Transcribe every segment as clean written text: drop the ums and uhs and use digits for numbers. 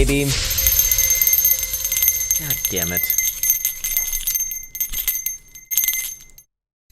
baby. God damn it.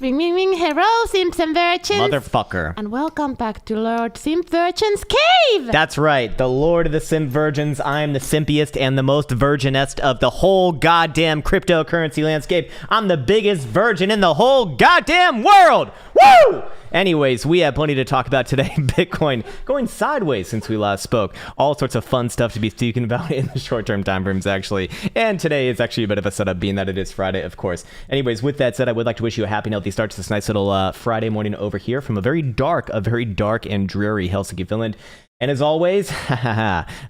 Ring, ring, ring, hello, Simps and Virgins. Motherfucker. And welcome back to Lord Simp Virgin's Cave. That's right, the Lord of the Simp Virgins. I am the simpiest and the most virginest of the whole goddamn cryptocurrency landscape. I'm the biggest virgin in the whole goddamn world. Woo! Anyways, we have plenty to talk about today. Bitcoin going sideways since we last spoke. All sorts of fun stuff to be speaking about in the short-term time frames, actually. And today is actually a bit of a setup, being that it is Friday, of course. Anyways, with that said, I would like to wish you a happy and healthy start to this nice little Friday morning over here from a very dark and dreary Helsinki, Finland. And as always,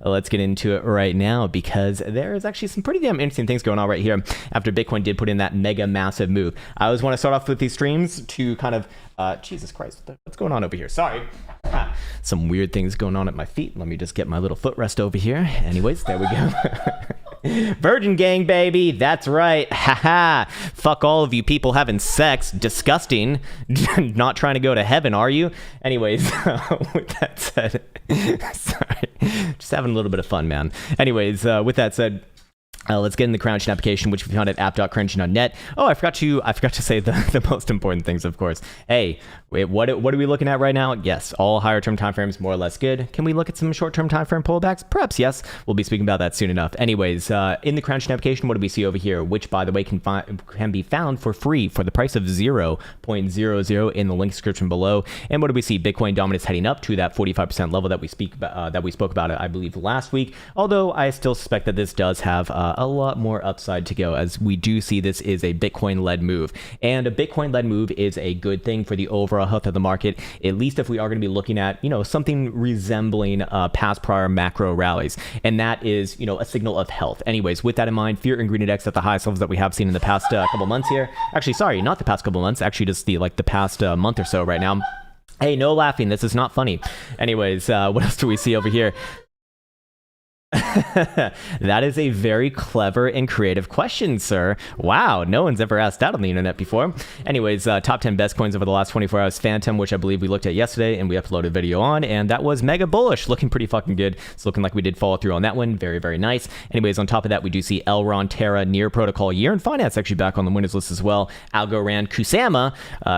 let's get into it right now, because there is actually some pretty damn interesting things going on right here after Bitcoin did put in that mega massive move. I always want to start off with these streams to kind of, Jesus Christ, what's going on over here? Sorry. Some weird things going on at my feet. Let me just get my little footrest over here. Anyways, there we go. Virgin gang, baby. That's right. Haha. Fuck all of you people having sex. Disgusting. Not trying to go to heaven, are you? Anyways, with that said, sorry. Just having a little bit of fun, man. Anyways, with that said, let's get in the Krown chain application, which we found at app.crunch.net. Oh, I forgot to say the most important things, of course. Hey, wait, what are we looking at right now? Yes, all higher term timeframes more or less good. Can we look at some short-term timeframe pullbacks? Perhaps yes. We'll be speaking about that soon enough. Anyways, in the Krown chain application, what do we see over here? Which, by the way, can be found for free for the price of 0.00 in the link description below. And what do we see? Bitcoin dominance heading up to that 45% level that we spoke about, I believe, last week. Although I still suspect that this does have a lot more upside to go, as we do see this is a Bitcoin-led move. And a Bitcoin-led move is a good thing for the overall health of the market, at least if we are going to be looking at, something resembling past prior macro rallies. And that is, a signal of health. Anyways, with that in mind, fear and greed index at the highest levels that we have seen in the past couple months here. Actually, sorry, not the past couple months, actually just the past month or so right now. Hey, no laughing. This is not funny. Anyways, what else do we see over here? That is a very clever and creative question, sir. Wow, no one's ever asked that on the internet before. Anyways, top 10 best coins over the last 24 hours. Fantom, which I believe we looked at yesterday and we uploaded a video on, and that was mega bullish, looking pretty fucking good. It's looking like we did follow through on that one. Very, very nice. Anyways, on top of that, we do see Elrond, Terra, Near Protocol, Year in Finance actually back on the winners list as well. Algorand, Kusama,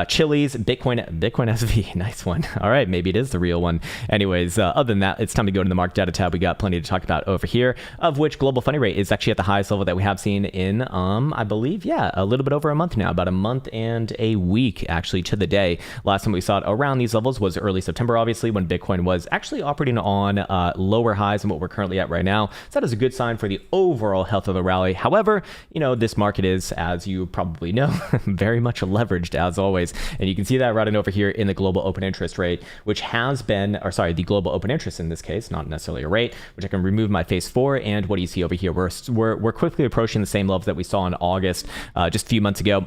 Chili's, Bitcoin SV, nice one. All right, maybe it is the real one. Anyways, other than that, it's time to go to the market data tab. We got plenty to talk about over here, of which global funding rate is actually at the highest level that we have seen in, I believe, a little bit over a month now, about a month and a week actually to the day. Last time we saw it around these levels was early September, obviously, when Bitcoin was actually operating on lower highs than what we're currently at right now. So that is a good sign for the overall health of the rally. However, this market is, as you probably know, very much leveraged as always. And you can see that routing over here in the global open interest rate, which has been, the global open interest in this case, not necessarily a rate, which I can remove my face for. And what do you see over here? We're quickly approaching the same levels that we saw in August, just a few months ago.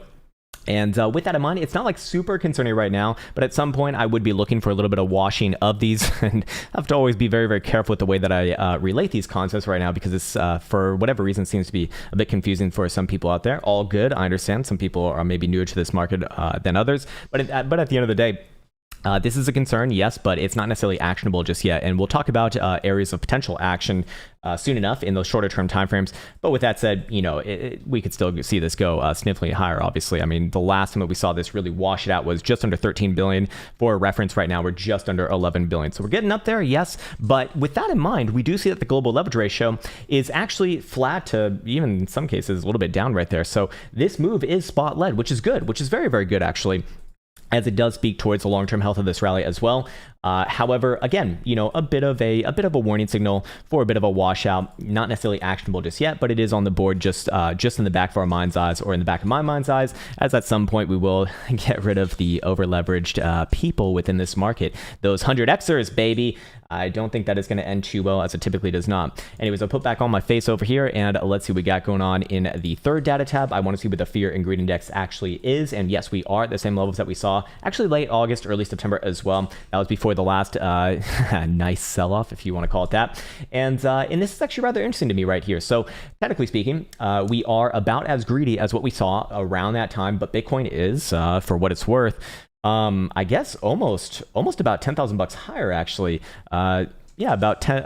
And with that in mind, it's not like super concerning right now, but at some point I would be looking for a little bit of washing of these, and I have to always be very, very careful with the way that I relate these concepts right now, because this, for whatever reason, seems to be a bit confusing for some people out there. All good, I understand. Some people are maybe newer to this market than others, but at the end of the day, this is a concern, yes, but it's not necessarily actionable just yet. And we'll talk about areas of potential action soon enough in those shorter term timeframes. But with that said, we could still see this go significantly higher, obviously. I mean, the last time that we saw this really wash it out was just under 13 billion. For reference, right now, we're just under 11 billion. So we're getting up there, yes. But with that in mind, we do see that the global leverage ratio is actually flat to even in some cases a little bit down right there. So this move is spot led, which is good, which is very, very good, actually, as it does speak towards the long-term health of this rally as well. However, again, a bit of a warning signal for a bit of a washout. Not necessarily actionable just yet, but it is on the board, just in the back of our mind's eyes, or in the back of my mind's eyes, as at some point we will get rid of the over-leveraged people within this market. Those 100xers, baby. I don't think that is going to end too well, as it typically does not. Anyways, I'll put back on my face over here, and let's see what we got going on in the third data tab. I want to see what the fear and greed index actually is. And yes, we are at the same levels that we saw actually late August, early September as well. That was before the last nice sell-off, if you want to call it that. And this is actually rather interesting to me right here. So technically speaking, we are about as greedy as what we saw around that time, but Bitcoin is, for what it's worth, I guess almost about $10,000 higher, actually. yeah, about 10,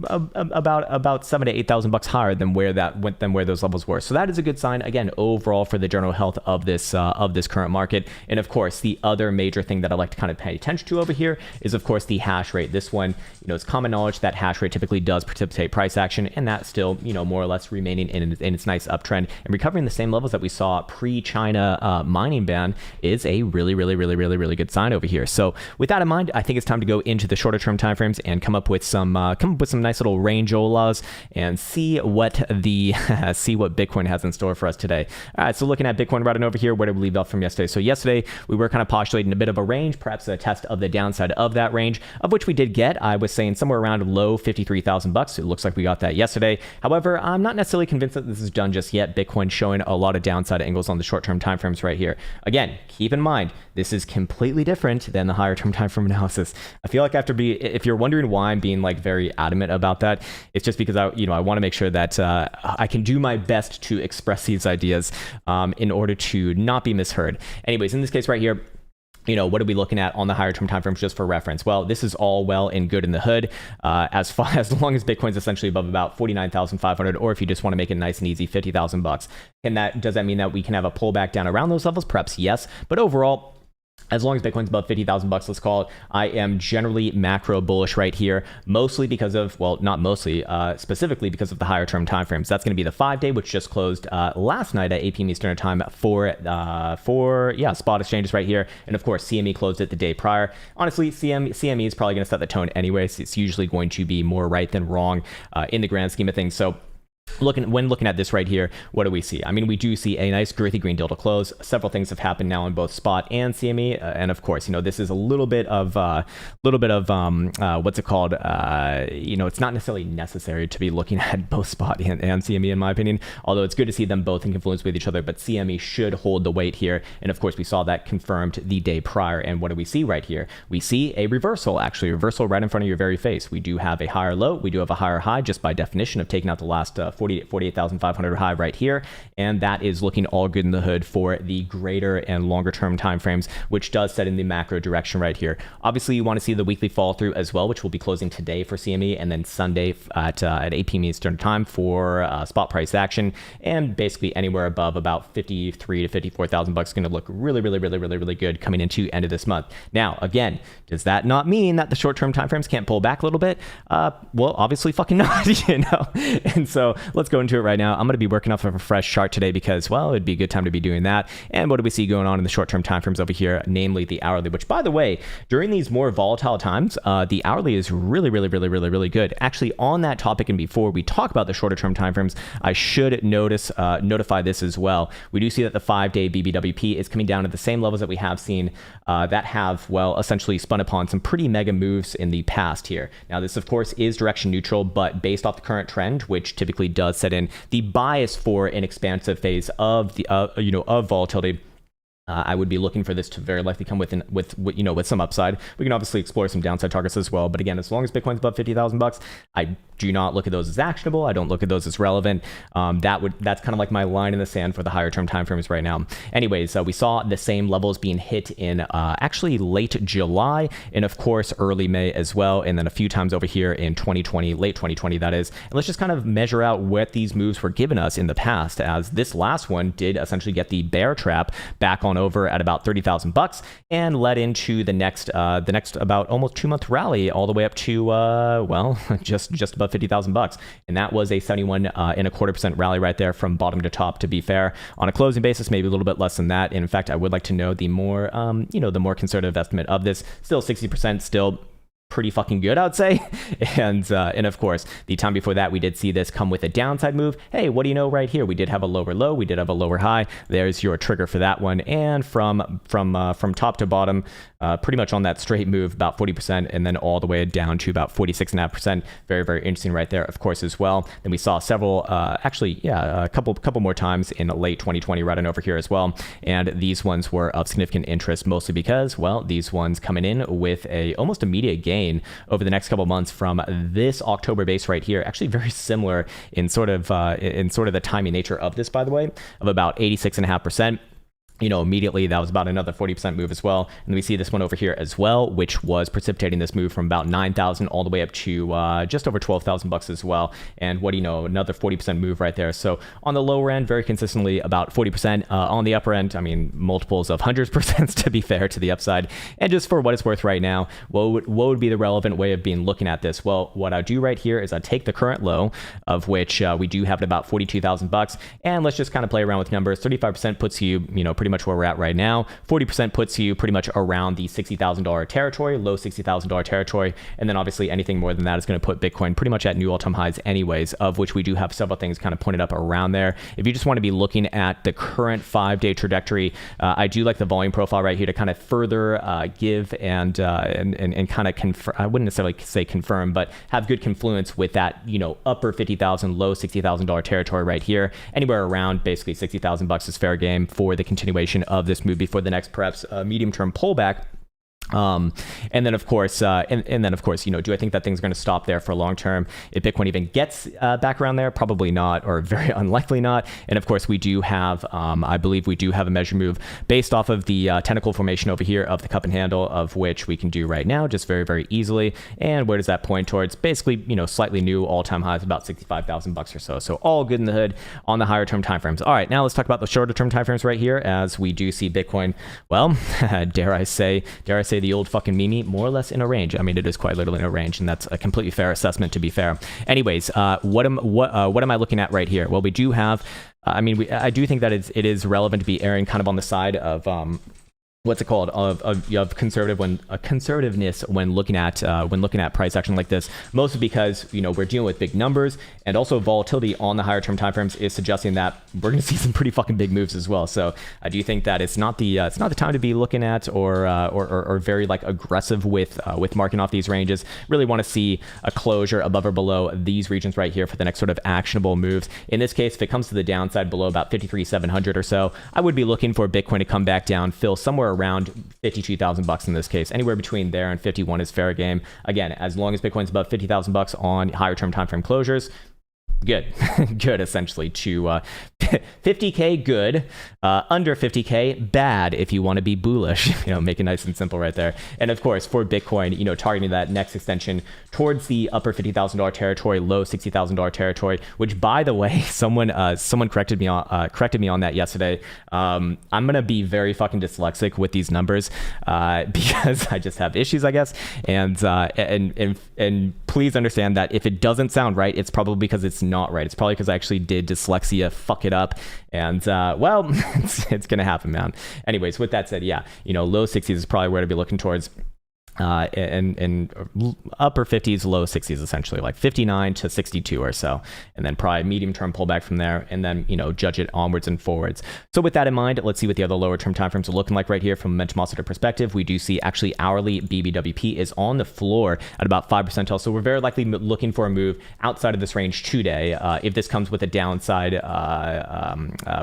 about 7 to 8,000 bucks higher than where that went, than where those levels were. So that is a good sign again overall for the general health of this current market. And of course, the other major thing that I like to kind of pay attention to over here is of course the hash rate. This one, it's common knowledge that hash rate typically does precipitate price action, and that's still more or less remaining in its nice uptrend and recovering the same levels that we saw pre-China mining ban is a really good sign over here. So with that in mind, I think it's time to go into the shorter term timeframes and come up with some nice little range olas and see what Bitcoin has in store for us today. All right, so looking at Bitcoin right on over here, where did we leave off from yesterday? So yesterday we were kind of postulating a bit of a range, perhaps a test of the downside of that range, of which we did get. I was saying somewhere around low 53,000 bucks. It looks like we got that yesterday. However, I'm not necessarily convinced that this is done just yet. Bitcoin showing a lot of downside angles on the short-term timeframes right here. Again, keep in mind, this is completely different than the higher term time frame analysis. I feel like if you're wondering why I'm being like very adamant about that, it's just because I want to make sure that I can do my best to express these ideas in order to not be misheard. Anyways, in this case right here, what are we looking at on the higher term timeframes just for reference? Well, this is all well and good in the hood as long as Bitcoin's essentially above about 49,500, or if you just want to make it nice and easy, 50,000 bucks. Does that mean that we can have a pullback down around those levels? Perhaps yes, but overall, as long as Bitcoin's above 50,000 bucks, let's call it, I am generally macro bullish right here, mostly because of, well, not mostly, specifically because of the higher term timeframes. That's going to be the 5-day, which just closed last night at 8 p.m. Eastern time for spot exchanges right here. And of course, CME closed it the day prior. Honestly, CME is probably going to set the tone anyways. It's usually going to be more right than wrong in the grand scheme of things. So when looking at this right here, what do we see? I mean, we do see a nice girthy green dildo close. Several things have happened now on both spot and CME, and of course, this is a little bit of what's it called? It's not necessarily necessary to be looking at both spot and CME in my opinion. Although it's good to see them both in confluence with each other, but CME should hold the weight here. And of course, we saw that confirmed the day prior. And what do we see right here? We see a reversal, actually, reversal right in front of your very face. We do have a higher low. We do have a higher high, just by definition of taking out the last 48,500 high right here, and that is looking all good in the hood for the greater and longer term timeframes, which does set in the macro direction right here. Obviously, you want to see the weekly fall through as well, which will be closing today for CME, and then Sunday at 8 p.m. Eastern time for spot price action, and basically anywhere above about 53 to 54,000 bucks is going to look really good coming into end of this month. Now, again, does that not mean that the short term timeframes can't pull back a little bit? Well, obviously fucking not, and so let's go into it right now. I'm going to be working off of a fresh chart today because, well, it'd be a good time to be doing that. And what do we see going on in the short-term timeframes over here, namely the hourly, which, by the way, during these more volatile times, the hourly is really good. Actually, on that topic, and before we talk about the shorter-term timeframes, I should notify this as well. We do see that the 5-day BBWP is coming down at the same levels that we have seen that have, well, essentially spun upon some pretty mega moves in the past here. Now, this, of course, is direction neutral, but based off the current trend, which typically does set in the bias for an expansive phase of the of volatility, I would be looking for this to very likely come with some upside. We can obviously explore some downside targets as well, but again, as long as Bitcoin's above 50,000 bucks, I do not look at those as actionable. I don't look at those as relevant. That's kind of like my line in the sand for the higher term timeframes right now. Anyways, we saw the same levels being hit in actually late July, and of course early May as well, and then a few times over here in 2020, late 2020 that is. And let's just kind of measure out what these moves were giving us in the past, as this last one did essentially get the bear trap back on over at about 30,000 bucks and led into the next about almost 2-month rally all the way up to well, just above 50,000 bucks, and that was a 71.25% rally right there from bottom to top. To be fair, on a closing basis, maybe a little bit less than that. In fact, I would like to know the more the more conservative estimate of this. Still 60%, still pretty fucking good, I'd say. And of course, the time before that, we did see this come with a downside move. Hey, what do you know right here? We did have a lower low. We did have a lower high. There's your trigger for that one. And from top to bottom, pretty much on that straight move, about 40%, and then all the way down to about 46.5%. Very, very interesting right there, of course, as well. Then we saw several, a couple more times in late 2020 right on over here as well. And these ones were of significant interest, mostly because, well, these ones coming in with a almost immediate gain over the next couple months from this October base right here. Actually very similar in sort of the timing nature of this, by the way, of about 86.5%. immediately that was about another 40% move as well. And we see this one over here as well, which was precipitating this move from about 9,000 all the way up to just over 12,000 bucks as well. And what do you know, another 40% move right there. So on the lower end, very consistently about 40%. On the upper end, I mean, multiples of hundreds percent to be fair to the upside. And just for what it's worth right now, what would be the relevant way of being looking at this? Well, what I do right here is I take the current low, of which we do have at about 42,000 bucks, and let's just kind of play around with numbers. 35% puts you, pretty much where we're at right now. 40% puts you pretty much around the $60,000 territory, low $60,000 territory. And then obviously anything more than that is going to put Bitcoin pretty much at new all-time highs anyways, of which we do have several things kind of pointed up around there. If you just want to be looking at the current 5-day trajectory, I do like the volume profile right here to kind of further give and kind of confirm, I wouldn't necessarily say confirm, but have good confluence with that, upper 50,000, low $60,000 territory right here. Anywhere around basically 60,000 bucks is fair game for the continuation of this move before the next perhaps medium-term pullback. And then of course, do I think that thing's going to stop there for long term? If Bitcoin even gets back around there, probably not, or very unlikely not. And of course, we do have, I believe we do have a measure move based off of the technical formation over here of the cup and handle, of which we can do right now just very, very easily. And where does that point towards? Basically, slightly new all-time highs, about 65,000 bucks or so. So all good in the hood on the higher term timeframes. All right, now let's talk about the shorter term timeframes right here, as we do see Bitcoin, well, dare I say the old fucking meme, more or less in a range. I mean, it is quite literally in a range, and that's a completely fair assessment, to be fair. Anyways, what am I looking at right here? Well, we do have, I do think that it is relevant to be erring kind of on the side of what's it called, of conservativeness when looking at price action like this, mostly because we're dealing with big numbers, and also volatility on the higher term timeframes is suggesting that we're going to see some pretty fucking big moves as well. So I do think that it's not the time to be looking at or very like aggressive with marking off these ranges. Really want to see a closure above or below these regions right here for the next sort of actionable moves. In this case, if it comes to the downside below about 53,700 or so, I would be looking for Bitcoin to come back down, fill somewhere around 52,000 bucks in this case. Anywhere between there and 51 is fair game. Again, as long as Bitcoin's above 50,000 bucks on higher term timeframe closures, good. Good, essentially. To 50K, good. Under 50K, bad if you want to be bullish. Make it nice and simple right there. And of course, for Bitcoin, targeting that next extension towards the upper $50,000 territory, low $60,000 territory, which, by the way, someone corrected me on that yesterday. I'm going to be very fucking dyslexic with these numbers because I just have issues, I guess. And please understand that if it doesn't sound right, it's probably because it's not right. It's probably because I actually did dyslexia fuck it up, and well, it's gonna happen, man. Anyways, with that said, yeah, low 60s is probably where to be looking towards. And upper 50s, low 60s, essentially like 59 to 62 or so, and then probably medium term pullback from there, and then judge it onwards and forwards. So with that in mind, let's see what the other lower term timeframes are looking like right here from a momentum oscillator perspective. We do see actually hourly BBWP is on the floor at about 5%. So we're very likely looking for a move outside of this range today. If this comes with a downside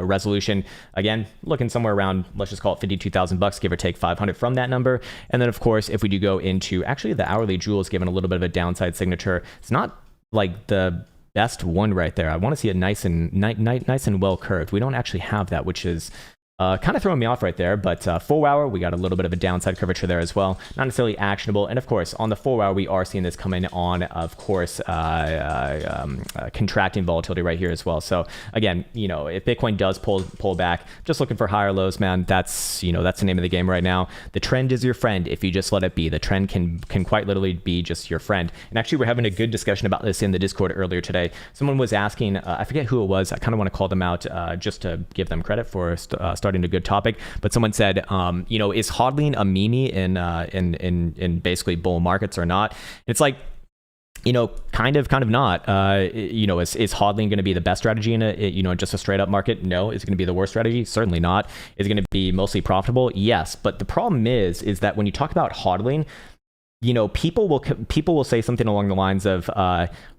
resolution, again, looking somewhere around, let's just call it 52,000 bucks, give or take 500 from that number. And then of course, if we do go into, actually the hourly jewel is given a little bit of a downside signature. It's not like the best one right there. I want to see it nice and well curved. We don't actually have that, which is kind of throwing me off right there. But 4 hour, we got a little bit of a downside curvature there as well. Not necessarily actionable. And of course, on the 4 hour, we are seeing this come in on, of course, contracting volatility right here as well. So again, if Bitcoin does pull back, just looking for higher lows, man. That's that's the name of the game right now. The trend is your friend if you just let it be. The trend can quite literally be just your friend. And actually, we're having a good discussion about this in the Discord earlier today. Someone was asking, I forget who it was. I kind of want to call them out just to give them credit for starting a good topic, but someone said, is hodling a meme in basically bull markets or not? It's like, kind of not. Is hodling going to be the best strategy in just a straight up market? No. Is it going to be the worst strategy? Certainly not. Is it going to be mostly profitable? Yes. But the problem is that when you talk about hodling, people will say something along the lines of,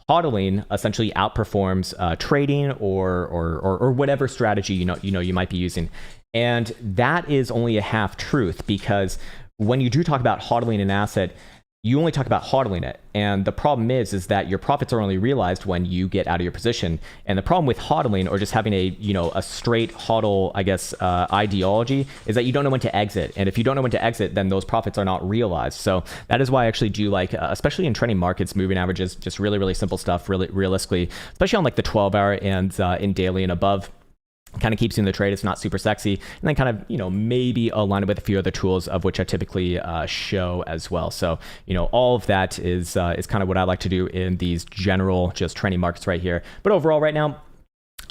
hodling essentially outperforms trading or whatever strategy you might be using, and that is only a half truth, because when you do talk about hodling an asset, you only talk about hodling it. And the problem is that your profits are only realized when you get out of your position. And the problem with hodling, or just having a straight hodl, I guess, ideology, is that you don't know when to exit. And if you don't know when to exit, then those profits are not realized. So that is why I actually do like, especially in trending markets, moving averages, just really, really simple stuff, really realistically, especially on like the 12-hour and in daily and above. Kind of keeps you in the trade. It's not super sexy. And then kind of, maybe align it with a few other tools, of which I typically show as well. So, all of that is kind of what I like to do in these general just trending markets right here. But overall right now,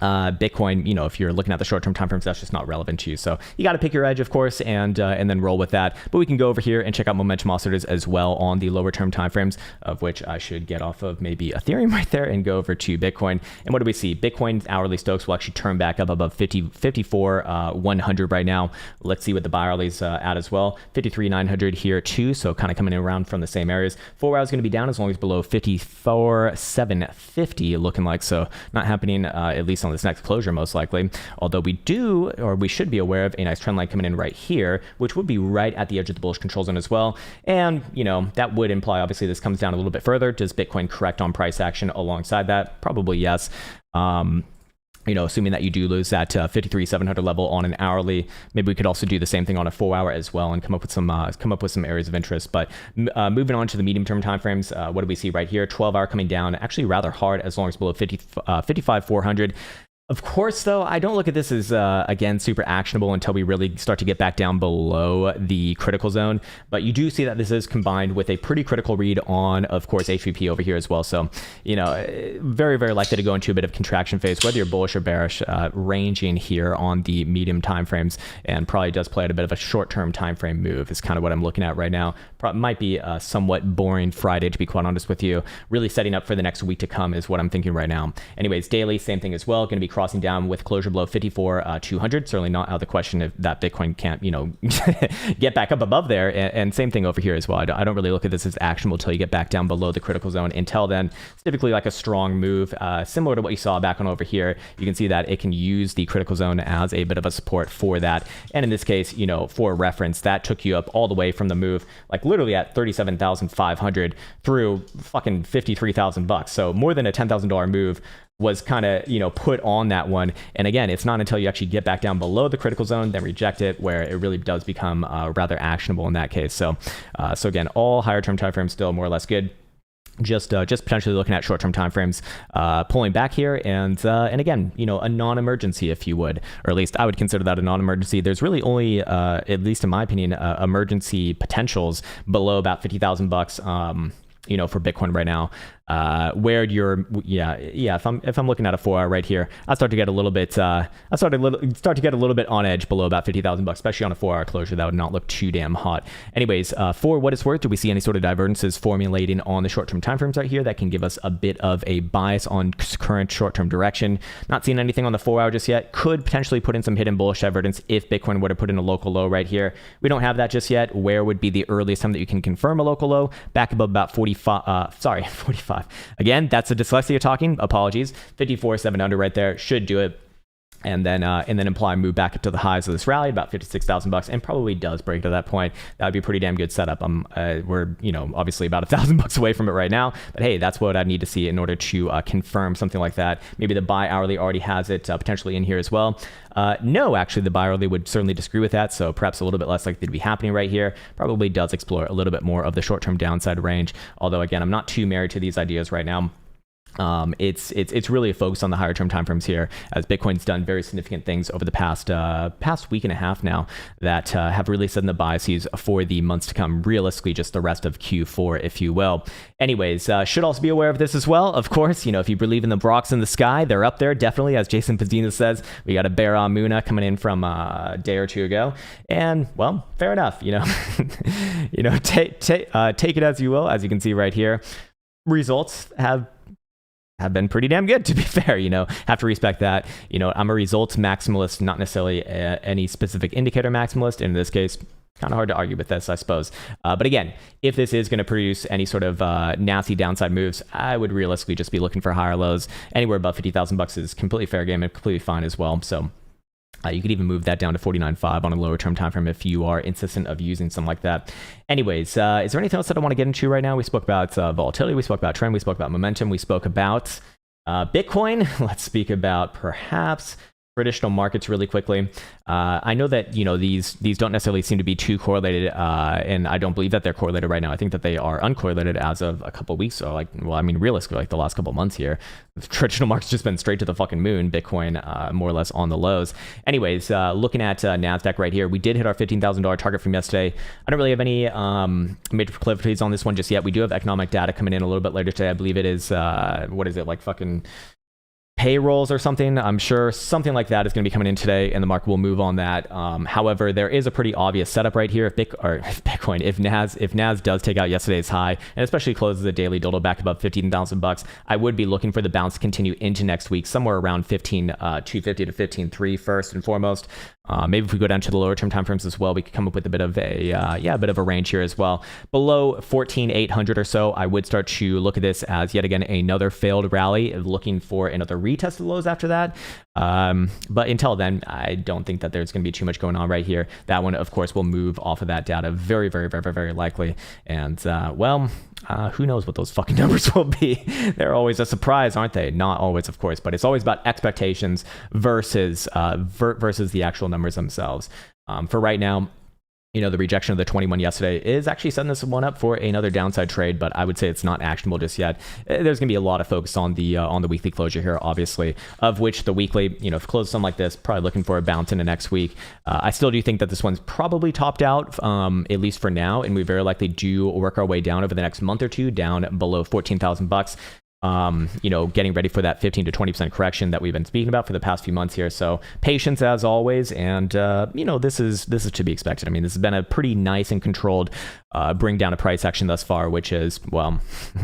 Bitcoin, if you're looking at the short-term time frames, that's just not relevant to you. So you got to pick your edge, of course, and then roll with that. But we can go over here and check out momentum oscillators as well on the lower-term time frames, of which I should get off of maybe Ethereum right there and go over to Bitcoin. And what do we see? Bitcoin's hourly Stokes will actually turn back up above 100 right now. Let's see what the bi-hourly's at as well. 53,900 here too, so kind of coming around from the same areas. 4 hours going to be down as long as below 54,750 looking like, so not happening at least on this next closure most likely, although we should be aware of a nice trend line coming in right here, which would be right at the edge of the bullish control zone as well. And that would imply obviously this comes down a little bit further. Does Bitcoin correct on price action alongside that? Probably yes. Assuming that you do lose that 53,700 level on an hourly, maybe we could also do the same thing on a 4 hour as well and come up with some areas of interest. But moving on to the medium term timeframes, what do we see right here? 12 hour coming down actually rather hard as long as below 55,400. Of course, though, I don't look at this as, again, super actionable until we really start to get back down below the critical zone. But you do see that this is combined with a pretty critical read on, of course, HVP over here as well. So, very, very likely to go into a bit of contraction phase, whether you're bullish or bearish, ranging here on the medium timeframes, and probably does play at a bit of a short-term time frame move is kind of what I'm looking at right now. Might be a somewhat boring Friday, to be quite honest with you. Really setting up for the next week to come is what I'm thinking right now. Anyways, daily, same thing as well. Going to be crossing down with closure below 54,200. Certainly not out of the question if that Bitcoin can't, get back up above there. And same thing over here as well. I don't really look at this as actionable until you get back down below the critical zone. Until then, it's typically like a strong move, similar to what you saw back on over here. You can see that it can use the critical zone as a bit of a support for that. And in this case, for reference, that took you up all the way from the move, like literally at 37,500 through fucking 53,000 bucks. So more than a $10,000 move was kind of, put on that one. And again, it's not until you actually get back down below the critical zone, then reject it, where it really does become rather actionable in that case. So again, all higher term timeframes still more or less good. Just potentially looking at short-term timeframes, pulling back here, and again, a non-emergency, if you would, or at least I would consider that a non-emergency. There's really only, at least in my opinion, emergency potentials below about 50,000 bucks. For Bitcoin right now, where you're, if I'm looking at a 4 hour right here, I start to get a little bit, start to get a little bit on edge below about 50,000 bucks, especially on a 4 hour closure. That would not look too damn hot. Anyways, for what it's worth, do we see any sort of divergences formulating on the short term timeframes right here that can give us a bit of a bias on current short term direction? Not seeing anything on the 4 hour just yet. Could potentially put in some hidden bullish divergence if Bitcoin were to put in a local low right here. We don't have that just yet. Where would be the earliest time that you can confirm a local low? Back above about 45. Again, that's a dyslexia talking. Apologies. 54,700 right there should do it. And then imply move back up to the highs of this rally, about 56,000 bucks, and probably does break to that point. That would be a pretty damn good setup. We're obviously about 1,000 bucks away from it right now, but hey, that's what I need to see in order to confirm something like that. Maybe the buy hourly already has it potentially in here as well. No, actually, the buy hourly would certainly disagree with that, so perhaps a little bit less likely to be happening right here. Probably does explore a little bit more of the short-term downside range. Although again, I'm not too married to these ideas right now. It's really a focus on the higher term timeframes here, as Bitcoin's done very significant things over the past week and a half now that have really set in the biases for the months to come, realistically just the rest of Q4, if you will. Anyways, should also be aware of this as well. Of course, if you believe in the Brocs in the sky, they're up there, definitely. As Jason Pazina says, we got a Bear on Muna coming in from a day or two ago. And, well, fair enough, take it as you will. As you can see right here, results have been pretty damn good, to be fair. Have to respect that. I'm a results maximalist, not necessarily any specific indicator maximalist. In this case, kind of hard to argue with this, I suppose. But again, if this is going to produce any sort of nasty downside moves, I would realistically just be looking for higher lows. Anywhere above 50,000 bucks is completely fair game and completely fine as well. So You could even move that down to 49.5 on a lower term time frame if you are insistent of using something like that. Anyways, is there anything else that I want to get into right now? We spoke about volatility, we spoke about trend, we spoke about momentum, we spoke about Bitcoin. Let's speak about perhaps traditional markets really quickly. I know that these don't necessarily seem to be too correlated, and I don't believe that they're correlated right now. I think that they are uncorrelated as of a couple of weeks, or realistically, like the last couple of months here. The traditional market's just been straight to the fucking moon. Bitcoin more or less on the lows. Anyways, looking at Nasdaq right here, we did hit our $15,000 target from yesterday. I don't really have any major proclivities on this one just yet. We do have economic data coming in a little bit later today. I believe it is fucking payrolls or something. I'm sure something like that is going to be coming in today, and the market will move on that. However, there is a pretty obvious setup right here. If Nas does take out yesterday's high, and especially closes the daily dodo back above $15,000, I would be looking for the bounce to continue into next week, somewhere around 15,250 to 15,300 first and foremost. Maybe if we go down to the lower term time frames as well, we could come up with a bit of a range here as well. Below 14,800 or so, I would start to look at this as yet again another failed rally, looking for another retest of lows after that. But until then, I don't think that there's going to be too much going on right here. That one, of course, will move off of that data very, very, very, very, very likely. And who knows what those fucking numbers will be? They're always a surprise, aren't they? Not always, of course, but it's always about expectations versus the actual numbers themselves. For right now, the rejection of the 21 yesterday is actually setting this one up for another downside trade, but I would say it's not actionable just yet. There's going to be a lot of focus on the weekly closure here, obviously, of which the weekly, if it closes something like this, probably looking for a bounce into next week. I still do think that this one's probably topped out, at least for now, and we very likely do work our way down over the next month or two, down below $14,000. Getting ready for that 15 to 20% correction that we've been speaking about for the past few months here. So patience as always, and this is to be expected. I mean, this has been a pretty nice and controlled bring down a price action thus far, which is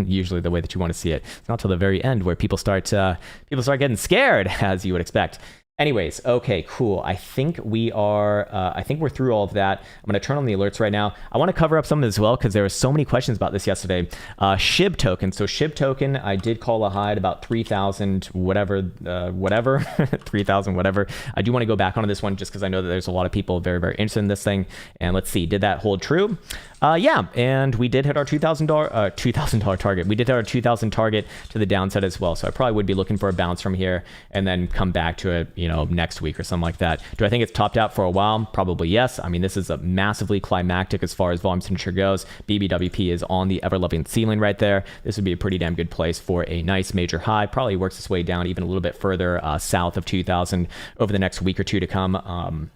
usually the way that you want to see it. It's not till the very end where people start getting scared, as you would expect. Anyways, okay, cool. I think we're through all of that. I'm going to turn on the alerts right now. I want to cover up some as well because there were so many questions about this yesterday. SHIB token. So SHIB token, I did call a high at about 3,000 whatever, 3,000 whatever. I do want to go back onto this one just because I know that there's a lot of people very, very interested in this thing. And let's see, did that hold true? Yeah, and we did hit our $2,000 target. We did hit our 2,000 target to the downside as well. So I probably would be looking for a bounce from here and then come back to it, next week or something like that. Do I think it's topped out for a while? Probably yes. I mean, this is a massively climactic as far as volume signature goes. BBWP is on the ever-loving ceiling right there. This would be a pretty damn good place for a nice major high. Probably works its way down even a little bit further south of 2,000 over the next week or two to come.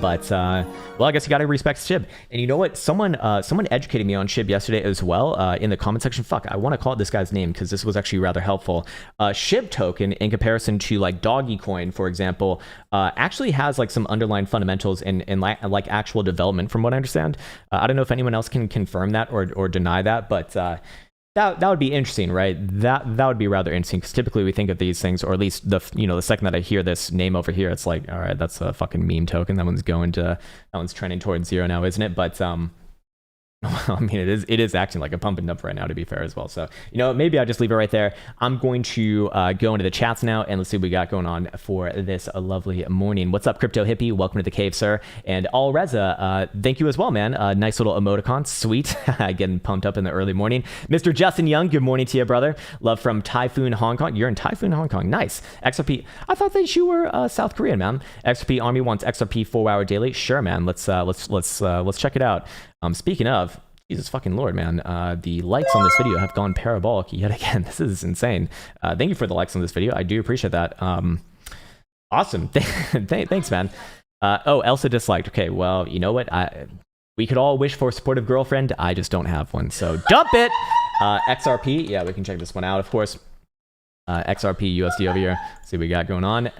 But I guess you got to respect SHIB. And you know what? Someone educated me on SHIB yesterday as well in the comment section. Fuck, I want to call it this guy's name because this was actually rather helpful. SHIB token, in comparison to like Dogecoin, for example, actually has like some underlying fundamentals and like actual development, from what I understand. I don't know if anyone else can confirm that or deny that, but that would be interesting, right? That would be rather interesting because typically we think of these things, or at least the second that I hear this name over here, it's like, all right, that's a fucking meme token. That one's trending towards zero now, isn't it? But I mean, it is acting like a pump and dump right now, to be fair as well. So, maybe I'll just leave it right there. I'm going to go into the chats now and let's see what we got going on for this lovely morning. What's up, Crypto Hippie? Welcome to the cave, sir. And All Reza, thank you as well, man. Nice little emoticon. Sweet. Getting pumped up in the early morning. Mr. Justin Young, good morning to you, brother. Love from Typhoon, Hong Kong. You're in Typhoon, Hong Kong. Nice. XRP. I thought that you were South Korean, man. XRP Army wants XRP 4-hour daily. Sure, man. Let's check it out. Speaking of, Jesus fucking Lord, man. The likes on this video have gone parabolic yet again. This is insane. Thank you for the likes on this video. I do appreciate that. Awesome. Thanks, man. Elsa disliked. Okay, well, you know what? We could all wish for a supportive girlfriend. I just don't have one. So dump it. XRP. Yeah, we can check this one out, of course. XRP USD over here. See what we got going on.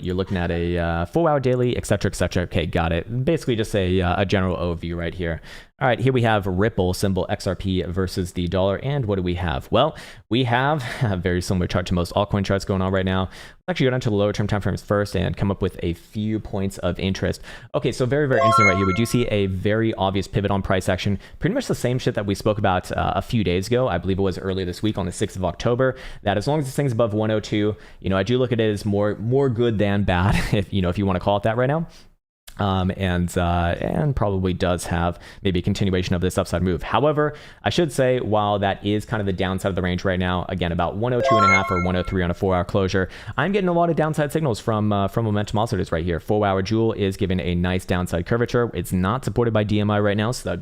You're looking at a 4-hour daily, etc., etc. Okay, got it. Basically just a general overview right here. All right, here we have Ripple, symbol XRP versus the dollar. And what do we have? Well, we have a very similar chart to most altcoin charts going on right now. Let's actually go down to the lower term time frames first and come up with a few points of interest. Okay, so very, very interesting right here. We do see a very obvious pivot on price action. Pretty much the same shit that we spoke about a few days ago. I believe it was earlier this week on the 6th of October. That as long as this thing's above 102, I do look at it as more good than bad, if you want to call it that right now. And probably does have maybe a continuation of this upside move. However, I should say, while that is kind of the downside of the range right now, again, about 102.5 or 103 on a 4-hour closure, I'm getting a lot of downside signals from momentum oscillators right here. 4-hour Joule is giving a nice downside curvature. It's not supported by DMI right now, so that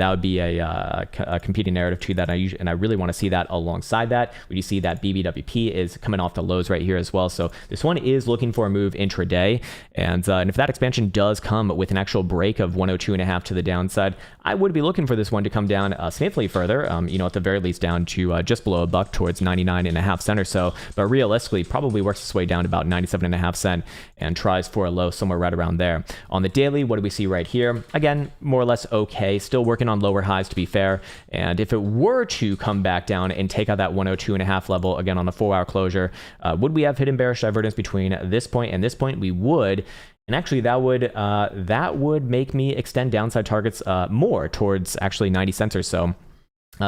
would be a competing narrative to that. I really want to see that alongside that. We do see that BBWP is coming off the lows right here as well. So this one is looking for a move intraday, and if that expansion does come with an actual break of 102.5 to the downside, I would be looking for this one to come down significantly further, at the very least down to just below a buck towards 99.5 cents or so, but realistically probably works its way down to about 97.5 cents and tries for a low somewhere right around there. On the daily, what do we see right here? Again, more or less okay, still working on lower highs to be fair, and if it were to come back down and take out that 102.5 level again on a 4-hour closure, would we have hidden bearish divergence between this point and this point? We would. And actually, that would make me extend downside targets more towards actually 90 cents or so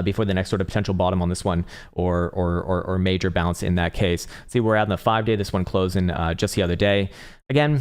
before the next sort of potential bottom on this one or major bounce in that case. See, we're at in the 5-day. This one closing just the other day. Again,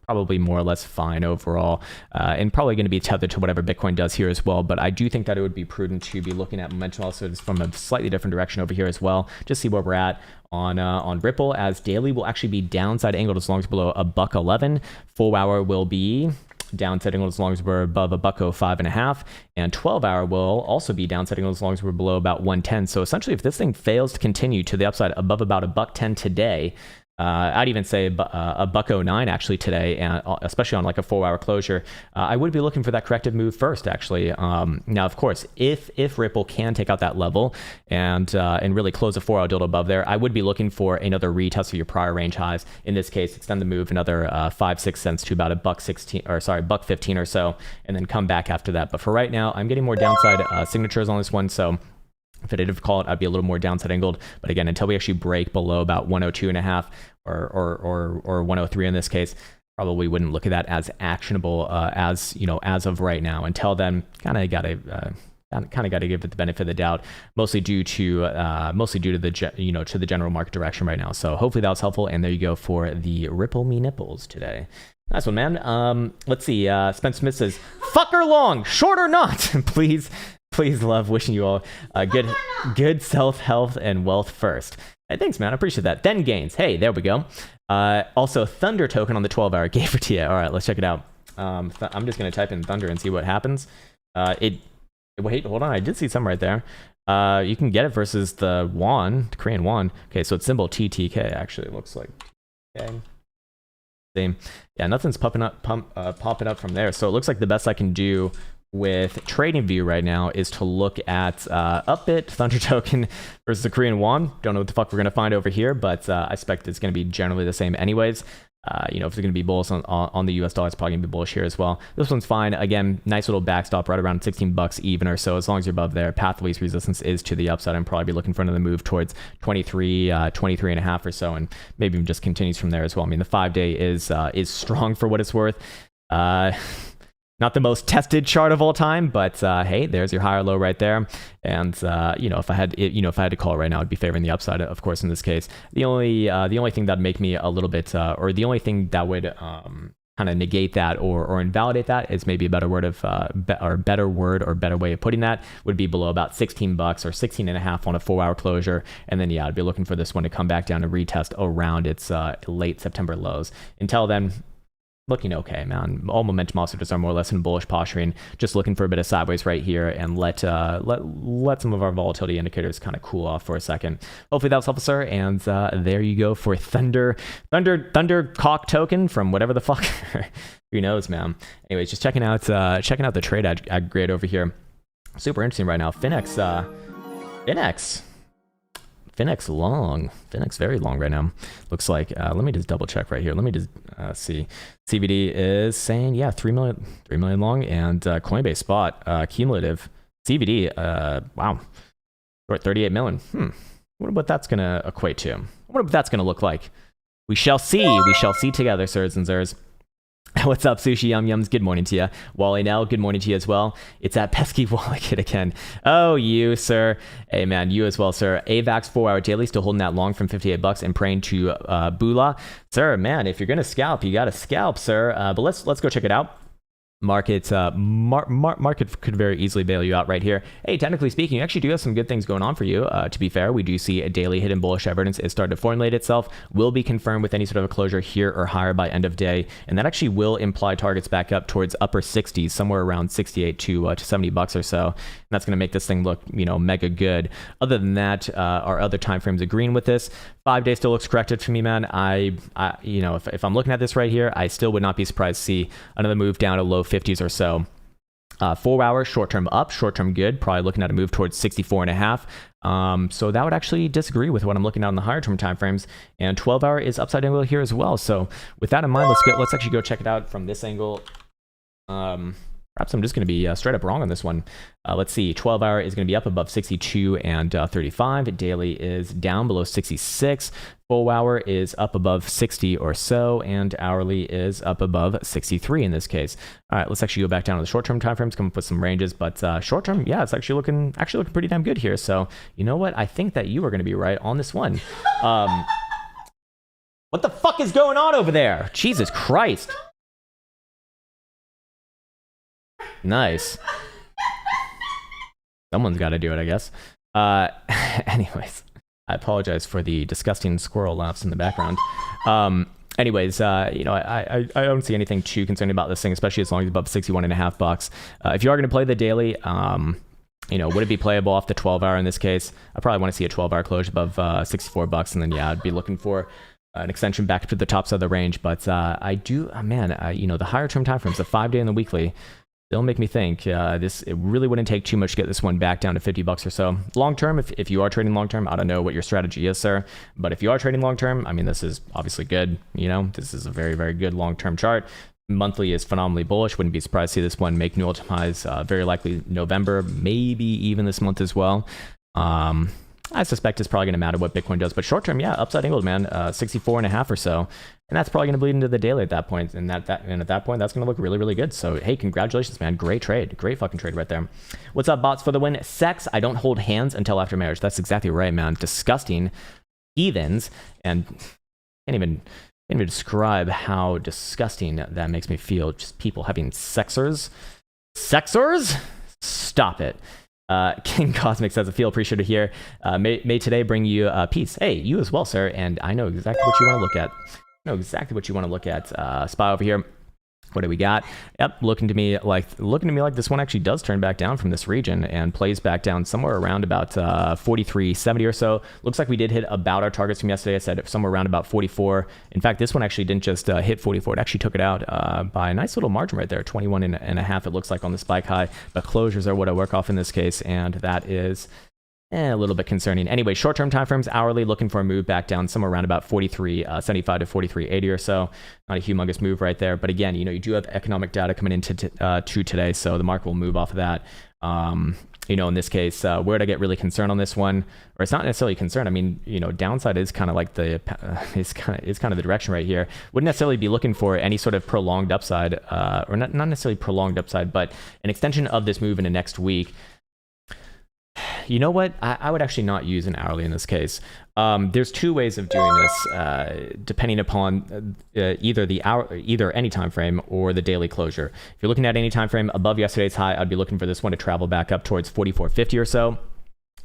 probably more or less fine overall, and probably going to be tethered to whatever Bitcoin does here as well. But I do think that it would be prudent to be looking at momentum also from a slightly different direction over here as well. Just see where we're at on Ripple, as daily will actually be downside angled as long as below a $1.11. 4-hour will be downside angled as long as we're above a $1.05.5, and 12-hour will also be downside angled as long as we're below about 110. So essentially, if this thing fails to continue to the upside above about a $1.10 today, I'd even say a $1.09 actually today, and especially on like a 4-hour closure, I would be looking for that corrective move first, actually. Now, of course, if Ripple can take out that level and really close a 4-hour dildo above there, I would be looking for another retest of your prior range highs. In this case, extend the move another 5-6 cents to about a $1.15 or so, and then come back after that. But for right now, I'm getting more downside signatures on this one, so if I did call it, I'd be a little more downside angled. But again, until we actually break below about 102.5 or 103 in this case, probably wouldn't look at that as actionable as of right now. Until then, kind of got to give it the benefit of the doubt, mostly due to the general market direction right now. So hopefully that was helpful. And there you go for the Ripple Me Nipples today. Nice one, man. Let's see. Spencer Smith says, "Fuck her long, short or not." Please, love, wishing you all good self-health and wealth first. Hey, thanks, man. I appreciate that. Then gains. Hey, there we go. Also, Thunder token on the 12-hour gave it to you. All right, let's check it out. I'm just going to type in Thunder and see what happens. Wait, hold on. I did see some right there. You can get it versus the won, the Korean won. Okay, so it's symbol TTK, actually. It looks like TTK. Same. Yeah, nothing's popping up from there. So it looks like the best I can do with TradingView right now is to look at Upbit, Thunder token versus the Korean won. Don't know what the fuck we're going to find over here, but I expect it's going to be generally the same anyways. If it's going to be bullish on the US dollar, it's probably going to be bullish here as well. This one's fine. Again, nice little backstop right around $16 even or so. As long as you're above there, path of least resistance is to the upside. I'm probably be looking for another move towards 23 and a half or so, and maybe even just continues from there as well. I mean, the 5-day is strong for what it's worth. Not the most tested chart of all time, but hey, there's your higher low right there. And if I had to call it right now, I'd be favoring the upside, of course, in this case. The only thing that'd make me a little bit, or the only thing that would kind of negate that or invalidate that is maybe a better word better way of putting that would be below about $16 or 16 and a half on a 4-hour closure. And then, yeah, I'd be looking for this one to come back down and retest around its late September lows. Until then, looking okay, man. All momentum oscillators are more or less in bullish posturing, just looking for a bit of sideways right here and let some of our volatility indicators kind of cool off for a second. Hopefully that was helpful, sir. And there you go for Thunder cock token from whatever the fuck. Who knows, man. Anyways, just checking out the trade aggregate over here. Super interesting right now. Finex Finex long. Finex very long right now. Looks like, let me just double check right here. Let me just see. CBD is saying, yeah, 3 million long, and Coinbase spot cumulative CBD, wow, we're at 38 million. Wonder what that's going to equate to. I wonder what that's going to look like. We shall see. We shall see together, sirs and sirs. What's up, Sushi Yum Yums? Good morning to you. Wally Nell, good morning to you as well. It's that pesky Wally Kid again. Oh, you, sir. Hey, man, you as well, sir. AVAX 4-hour daily, still holding that long from 58 bucks and praying to Bula. Sir, man, if you're going to scalp, you got to scalp, sir. But let's go check it out. Market could very easily bail you out right here. Hey, technically speaking, you actually do have some good things going on for you. To be fair, we do see a daily hidden bullish evidence is starting to formulate itself. Will be confirmed with any sort of a closure here or higher by end of day, and that actually will imply targets back up towards upper 60s, somewhere around 68 to 70 bucks or so. And that's going to make this thing look, mega good. Other than that, our other time frames agreeing with this. 5 day still looks corrected for me, man. If I'm looking at this right here, I still would not be surprised to see another move down to low 50s or so. 4 hours, short term up, short term good. Probably looking at a move towards 64.5. So that would actually disagree with what I'm looking at on the higher term time frames. And 12 hour is upside angle here as well. So with that in mind, let's actually go check it out from this angle. Perhaps I'm just going to be straight up wrong on this one. Let's see. 12 hour is going to be up above 62 and 35. Daily is down below 66. Full hour is up above 60 or so, and hourly is up above 63 in this case. All right, let's actually go back down to the short-term time frames, come up with some ranges. But short-term, yeah, it's actually looking pretty damn good here. So you know what? I think that you are going to be right on this one. What the fuck is going on over there? Jesus Christ. Nice. Someone's got to do it, I guess. Anyways, I apologize for the disgusting squirrel laughs in the background. Anyways, I don't see anything too concerning about this thing, especially as long as it's above 61.5 bucks. If you are going to play the daily, would it be playable off the 12 hour in this case? I probably want to see a 12 hour close above 64 bucks, and then yeah, I'd be looking for an extension back to the tops of the range. But I do, the higher term time frames, the 5 day and the weekly, they'll make me think it really wouldn't take too much to get this one back down to 50 bucks or so. Long term, if you are trading long term, I don't know what your strategy is, sir. But if you are trading long term, I mean, this is obviously good. This is a very, very good long term chart. Monthly is phenomenally bullish. Wouldn't be surprised to see this one make new all-time highs. Very likely November, maybe even this month as well. I suspect it's probably going to matter what Bitcoin does. But short term, yeah, upside angled, man, 64.5 or so. And that's probably going to bleed into the daily at that point. And at that point, that's going to look really, really good. So, hey, congratulations, man. Great trade. Great fucking trade right there. What's up, bots for the win? Sex, I don't hold hands until after marriage. That's exactly right, man. Disgusting heathens. And can't even describe how disgusting that makes me feel. Just people having sexers. Sexers? Stop it. King Cosmic says, I feel appreciated here. May today bring you peace. Hey, you as well, sir. And I know exactly what you want to look at. Spy over here. What do we got? Yep, looking to me like this one actually does turn back down from this region and plays back down somewhere around about 43.70 or so. Looks like we did hit about our targets from yesterday. I said somewhere around about 44. In fact, this one actually didn't just hit 44. It actually took it out by a nice little margin right there, 21.5. It looks like on the spike high. But closures are what I work off in this case, and that is a little bit concerning. Anyway, short-term time frames, hourly, looking for a move back down somewhere around about 43.75 to 43.80 or so. Not a humongous move right there. But again, you do have economic data coming into today, so the market will move off of that. In this case, where to get really concerned on this one, or it's not necessarily concerned. I mean, downside is kind of like is kind of the direction right here. Wouldn't necessarily be looking for any sort of prolonged upside, or not necessarily prolonged upside, but an extension of this move into next week. You know what? I would actually not use an hourly in this case. There's two ways of doing this, depending upon either any time frame or the daily closure. If you're looking at any time frame above yesterday's high, I'd be looking for this one to travel back up towards 44.50 or so,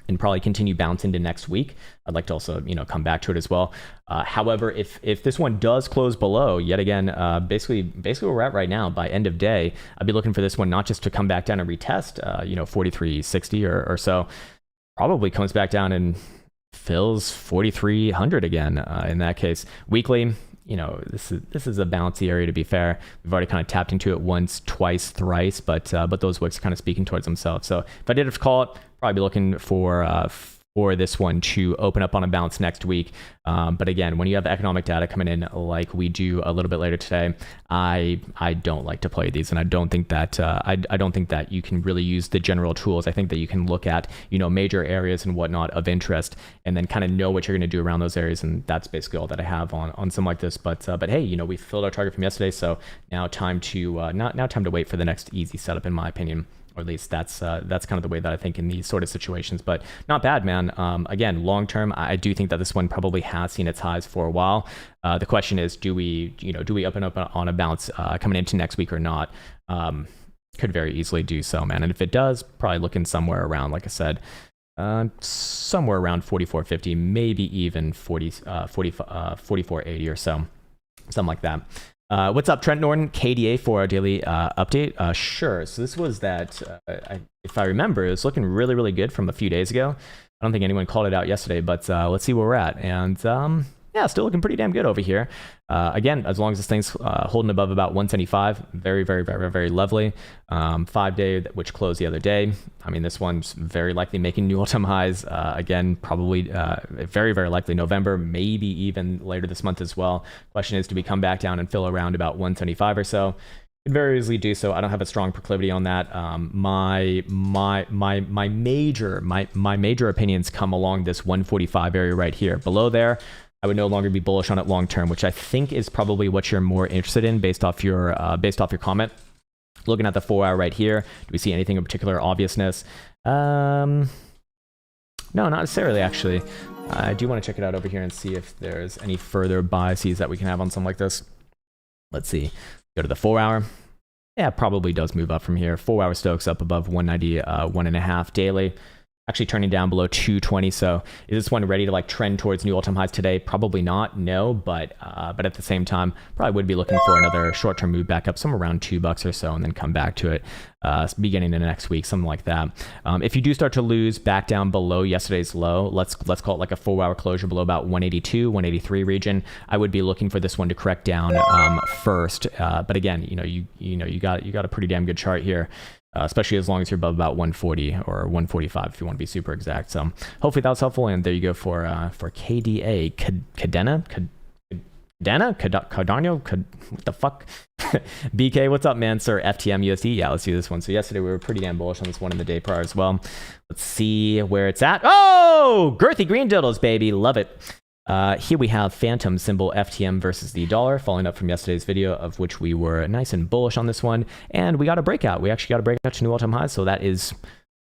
and probably continue bouncing to next week. I'd like to also, come back to it as well. However, if this one does close below, yet again, basically where we're at right now, by end of day, I'd be looking for this one not just to come back down and retest, 43.60 or so. Probably comes back down and fills 4,300 again. In that case, weekly, this is a bouncy area, to be fair. We've already kind of tapped into it once, twice, thrice, but those wicks are kind of speaking towards themselves. So if I did have to call it, probably be looking for for this one to open up on a bounce next week. But again, when you have economic data coming in like we do a little bit later today, I don't like to play these, and I don't think that I don't think that you can really use the general tools. I think that you can look at major areas and whatnot of interest, and then kind of know what you're going to do around those areas, and that's basically all that I have on something like this. But hey, we filled our target from yesterday, so now time to now time to wait for the next easy setup, in my opinion. Or at least that's kind of the way that I think in these sort of situations. But not bad, man. Again, long term, I do think that this one probably has seen its highs for a while. The question is, do we open up on a bounce coming into next week or not? Could very easily do so, man. And if it does, probably looking somewhere around, like I said, somewhere around 44.50, maybe even 44.80 or so, something like that. What's up, Trent Norton? KDA for our daily update. Sure. So this was that, if I remember, it was looking really, really good from a few days ago. I don't think anyone called it out yesterday, but let's see where we're at. And yeah, still looking pretty damn good over here. Again, as long as this thing's holding above about 175, very, very, very, very lovely. 5-day, which closed the other day. I mean, this one's very likely making new all-time highs. Again, probably very, very likely November, maybe even later this month as well. Question is, do we come back down and fill around about 175 or so? Could very easily do so. I don't have a strong proclivity on that. My major opinions come along this 145 area right here. Below there, I would no longer be bullish on it long term, which I think is probably what you're more interested in based off your comment. Looking at the 4-hour right here, do we see anything of particular obviousness? No, not necessarily, actually. I do want to check it out over here and see if there's any further biases that we can have on something like this. Let's see. Go to the 4-hour. Yeah, probably does move up from here. 4-hour Stokes up above 190.5 daily. Actually turning down below 220. So is this one ready to trend towards new all-time highs today? Probably not, no, but at the same time, probably would be looking for another short-term move back up somewhere around $2 or so, and then come back to it beginning of next week, something like that. If you do start to lose back down below yesterday's low, let's call it like a 4-hour closure below about 182, 183 region, I would be looking for this one to correct down first. But again, you got a pretty damn good chart here. Especially as long as you're above about 140 or 145 if you want to be super exact. So hopefully that was helpful. And there you go for KDA. Kadena? Cardano? What the fuck? BK, what's up, man? Sir, FTM USD. Yeah, let's do this one. So yesterday we were pretty damn bullish on this one in the day prior as well. Let's see where it's at. Oh, girthy green diddles, baby. Love it. Here we have Fantom symbol FTM versus the dollar, following up from yesterday's video, of which we were nice and bullish on this one, and we got a breakout. We actually got a breakout to new all-time highs, so that is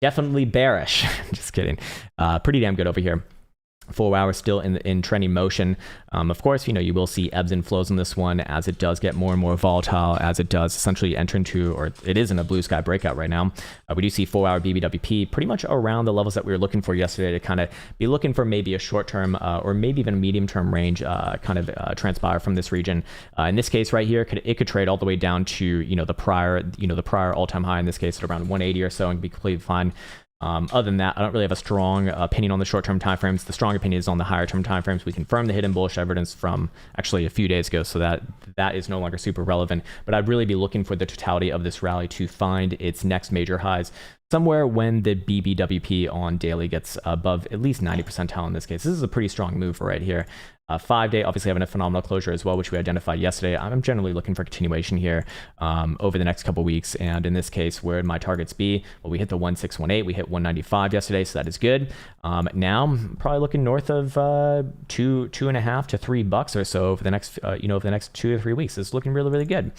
definitely bearish. Just kidding. Pretty damn good over here. 4 hours still in trending motion. Of course, you will see ebbs and flows on this one as it does get more and more volatile, as it does essentially enter into, or it is in a blue sky breakout right now. We do see 4-hour BBWP pretty much around the levels that we were looking for yesterday, to kind of be looking for maybe a short term or maybe even a medium term range transpire from this region. In this case right here, it could trade all the way down to the prior all-time high, in this case at around 180 or so, and be completely fine. Other than that, I don't really have a strong opinion on the short-term timeframes. The strong opinion is on the higher-term timeframes. We confirmed the hidden bullish evidence from actually a few days ago, so that is no longer super relevant. But I'd really be looking for the totality of this rally to find its next major highs somewhere when the BBWP on daily gets above at least 90 percentile in this case. This is a pretty strong move right here. 5-day, obviously having a phenomenal closure as well, which we identified yesterday. I'm generally looking for continuation here over the next couple weeks. And in this case, where would my targets be? Well, we hit the 1618, we hit 195 yesterday, so that is good. Now, probably looking north of $2.5 to $3 or so over the next, over the next 2 or 3 weeks. It's looking really, really good.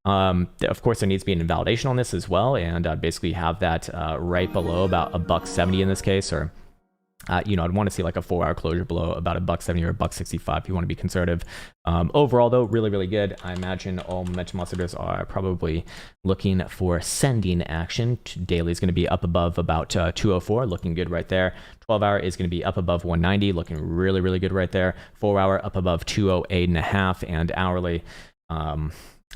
Of course, there needs to be an invalidation on this as well, and I'd basically have that right below about $1.70 in this case, or I'd want to see like a 4-hour closure below about $1.70 or $1.65 if you want to be conservative. Overall, though, really, really good. I imagine all momentum oscillators are probably looking for sending action. Daily is going to be up above about 204, looking good right there. 12-hour is going to be up above 190, looking really, really good right there. 4-hour up above 208.5, and hourly.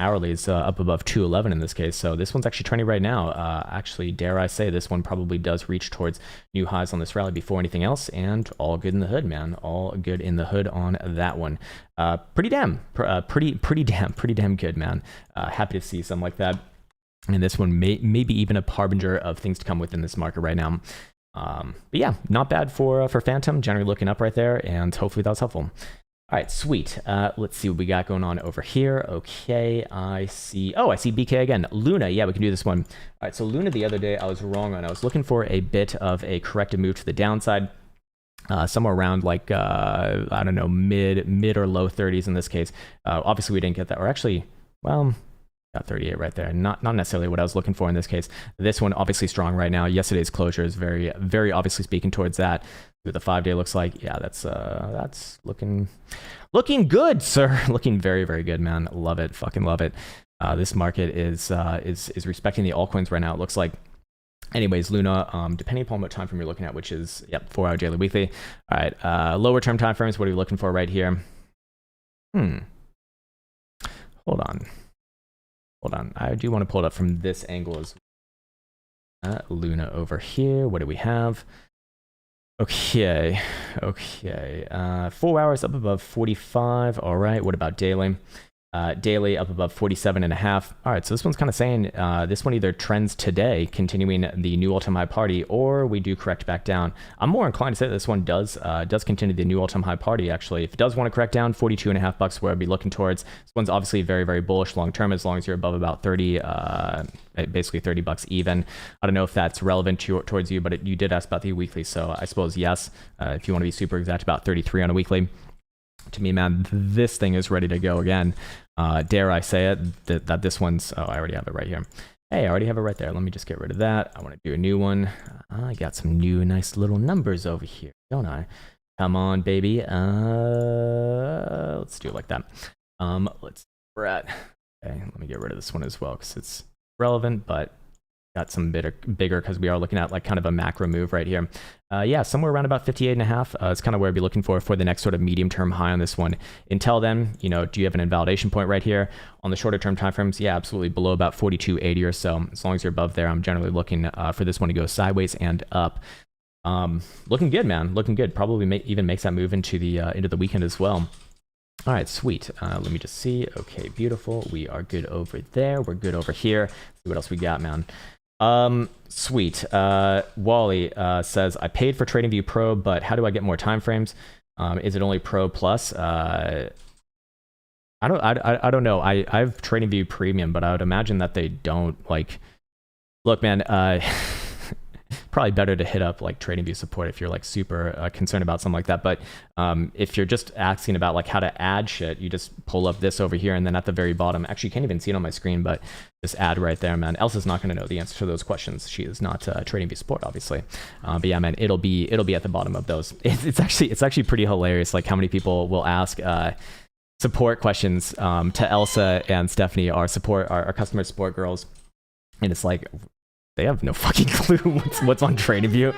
Hourly is up above 211 in this case, so this one's actually trending right now. Actually, dare I say, this one probably does reach towards new highs on this rally before anything else, and all good in the hood, man. All good in the hood on that one. Pretty damn good, man. Happy to see something like that. And this one maybe even a harbinger of things to come within this market right now. But yeah, not bad for Fantom. Generally looking up right there, and hopefully that was helpful. All right, sweet. Let's see what we got going on over here. Okay, I see BK again. Luna, yeah, we can do this one. All right, so Luna the other day I was wrong on. I was looking for a bit of a corrective move to the downside. Somewhere around like, I don't know, mid or low 30s in this case. Obviously we didn't get that, or actually, well, got 38 right there. Not necessarily what I was looking for in this case. This one obviously strong right now. Yesterday's closure is very, very obviously speaking towards that. What the 5-day looks like, yeah, that's looking good, sir. Looking very, very good, man. Love it, fucking love it. This market is respecting the altcoins right now. It looks like. Anyways, Luna, depending upon what time frame you're looking at, which is 4-hour daily, weekly. All right, lower term time frames. What are you looking for right here? Hold on. I do want to pull it up from this angle as well. Luna over here. What do we have? Okay. 4 hours up above 45. All right. What about daily? Daily up above 47.5. All right, so this one's kind of saying this one either trends today, continuing the new all-time high party, or we do correct back down. I'm more inclined to say that this one does continue the new all-time high party. Actually, if it does want to correct down, 42.5 bucks where I'd be looking towards. This one's obviously very, very bullish long term, as long as you're above about 30, basically 30 bucks even. I don't know if that's relevant towards you, but you did ask about the weekly, so I suppose yes. If you want to be super exact, about 33 on a weekly. To me, man, this thing is ready to go again. Dare I say it, that this one's... Oh, I already have it right here. Hey, I already have it right there. Let me just get rid of that. I want to do a new one. I got some new nice little numbers over here, don't I? Come on, baby. Let's do it like that. Let's see where we're at. Okay, let me get rid of this one as well because it's relevant, but got some bigger because we are looking at like kind of a macro move right here. Yeah, somewhere around about 58.5 is kind of where I'd be looking for the next sort of medium term high on this one. Until then, do you have an invalidation point right here on the shorter term timeframes? Yeah, absolutely below about 42.80 or so. As long as you're above there, I'm generally looking for this one to go sideways and up. Looking good, man. Looking good. Probably even makes that move into the weekend as well. All right, sweet. Let me just see. Okay, beautiful. We are good over there. We're good over here. Let's see what else we got, man. Sweet. Wally says, I paid for TradingView Pro, but how do I get more time frames? Is it only Pro Plus? I don't know. I have TradingView Premium, but I would imagine that they don't. Like, look, man, probably better to hit up like TradingView support if you're like super concerned about something like that. But if you're just asking about like how to add shit, you just pull up this over here, and then at the very bottom, actually you can't even see it on my screen, but just add right there, man. Elsa's not going to know the answer to those questions. She is not TradingView support, obviously. But yeah, man, it'll be at the bottom of those. It's actually pretty hilarious, like how many people will ask support questions to Elsa and Stephanie, our customer support girls, and it's like, they have no fucking clue what's on TradingView.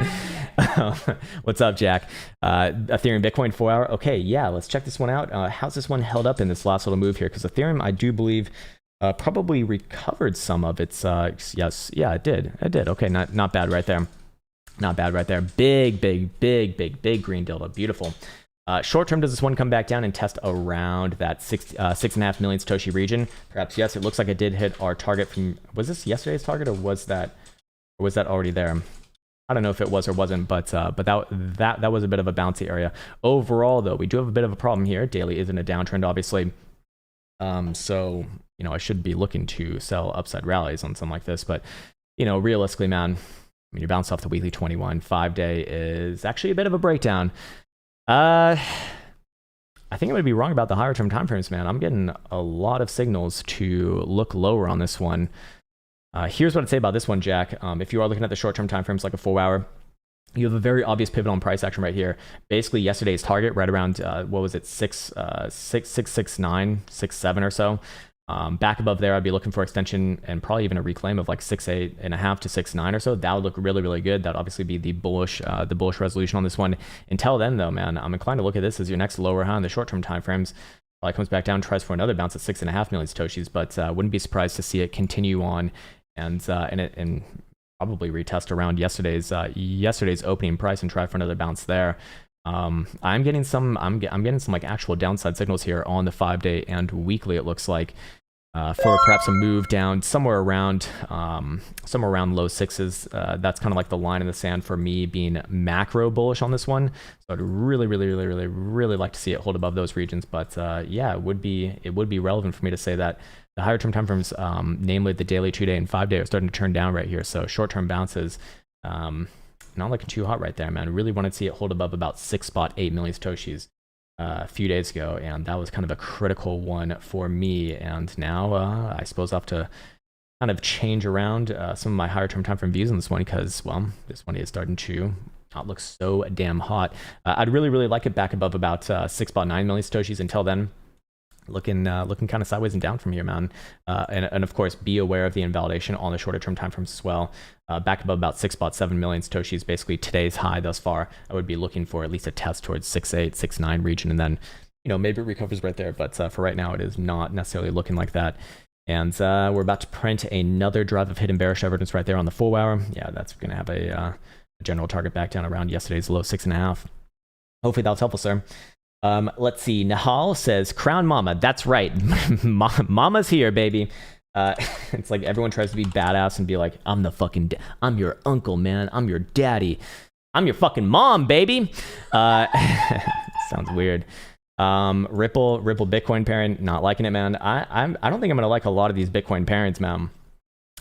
What's up, Jack? Ethereum Bitcoin 4 hour. Okay, yeah, let's check this one out. How's this one held up in this last little move here? Because Ethereum, I do believe, probably recovered some of its. Yes, yeah, it did. Okay, not bad right there. Not bad right there. Big green dildo. Beautiful. Short term, does this one come back down and test around that 6.5 million Satoshi region? Perhaps yes. It looks like it did hit our target from. Was this yesterday's target, or was that already there? I don't know if it was or wasn't, but that was a bit of a bouncy area. Overall, though, we do have a bit of a problem here. Daily is in a downtrend, obviously. So I should be looking to sell upside rallies on something like this, but realistically, man, I mean, you bounce off the weekly 21. 5-day is actually a bit of a breakdown. I think I'm going to be wrong about the higher term timeframes, man. I'm getting a lot of signals to look lower on this one. Here's what I'd say about this one, Jack. If you are looking at the short term timeframes, like a 4 hour, you have a very obvious pivot on price action right here. Basically, yesterday's target right around, what was it, 669, 67 or so. Back above there, I'd be looking for extension and probably even a reclaim of like 6.8.5 to 6.9 or so. That would look really, really good. That'd obviously be the bullish resolution on this one. Until then, though, man, I'm inclined to look at this as your next lower high in the short-term timeframes. Probably comes back down, tries for another bounce at 6.5 million Satoshis, but wouldn't be surprised to see it continue on and probably retest around yesterday's opening price and try for another bounce there. I'm getting some like actual downside signals here on the 5-day and weekly. It looks like for perhaps a move down somewhere around low sixes. That's kind of like the line in the sand for me being macro bullish on this one. So I'd really like to see it hold above those regions. But yeah, it would be relevant for me to say that the higher term time frames, namely the daily, 2-day, and 5-day, are starting to turn down right here. So short term bounces, not looking too hot right there, man. Really wanted to see it hold above about 6.8 million satoshis a few days ago, and that was kind of a critical one for me. And now I suppose I'll have to kind of change around some of my higher term time frame views on this one, because, well, this one is starting to not look so damn hot. I'd really like it back above about 6.9 million satoshis. Until then, looking kind of sideways and down from here, man. And of course, be aware of the invalidation on the shorter term time frames as well. Back above about 6.7 million satoshis, basically today's high thus far. I would be looking for at least a test towards 6.8, 6.9 region, and then, you know, maybe it recovers right there. But for right now, it is not necessarily looking like that. And we're about to print another drive of hidden bearish evidence right there on the 4-hour. Yeah, that's going to have a general target back down around yesterday's low 6.5. Hopefully that was helpful, sir. Let's see. Nahal says, Krown Mama. That's right. Mama's here, baby. It's like everyone tries to be badass and be like, I'm your uncle, man. I'm your daddy. I'm your fucking mom, baby. Sounds weird. Ripple Bitcoin parent, not liking it, man. I don't think I'm gonna like a lot of these Bitcoin parents, man.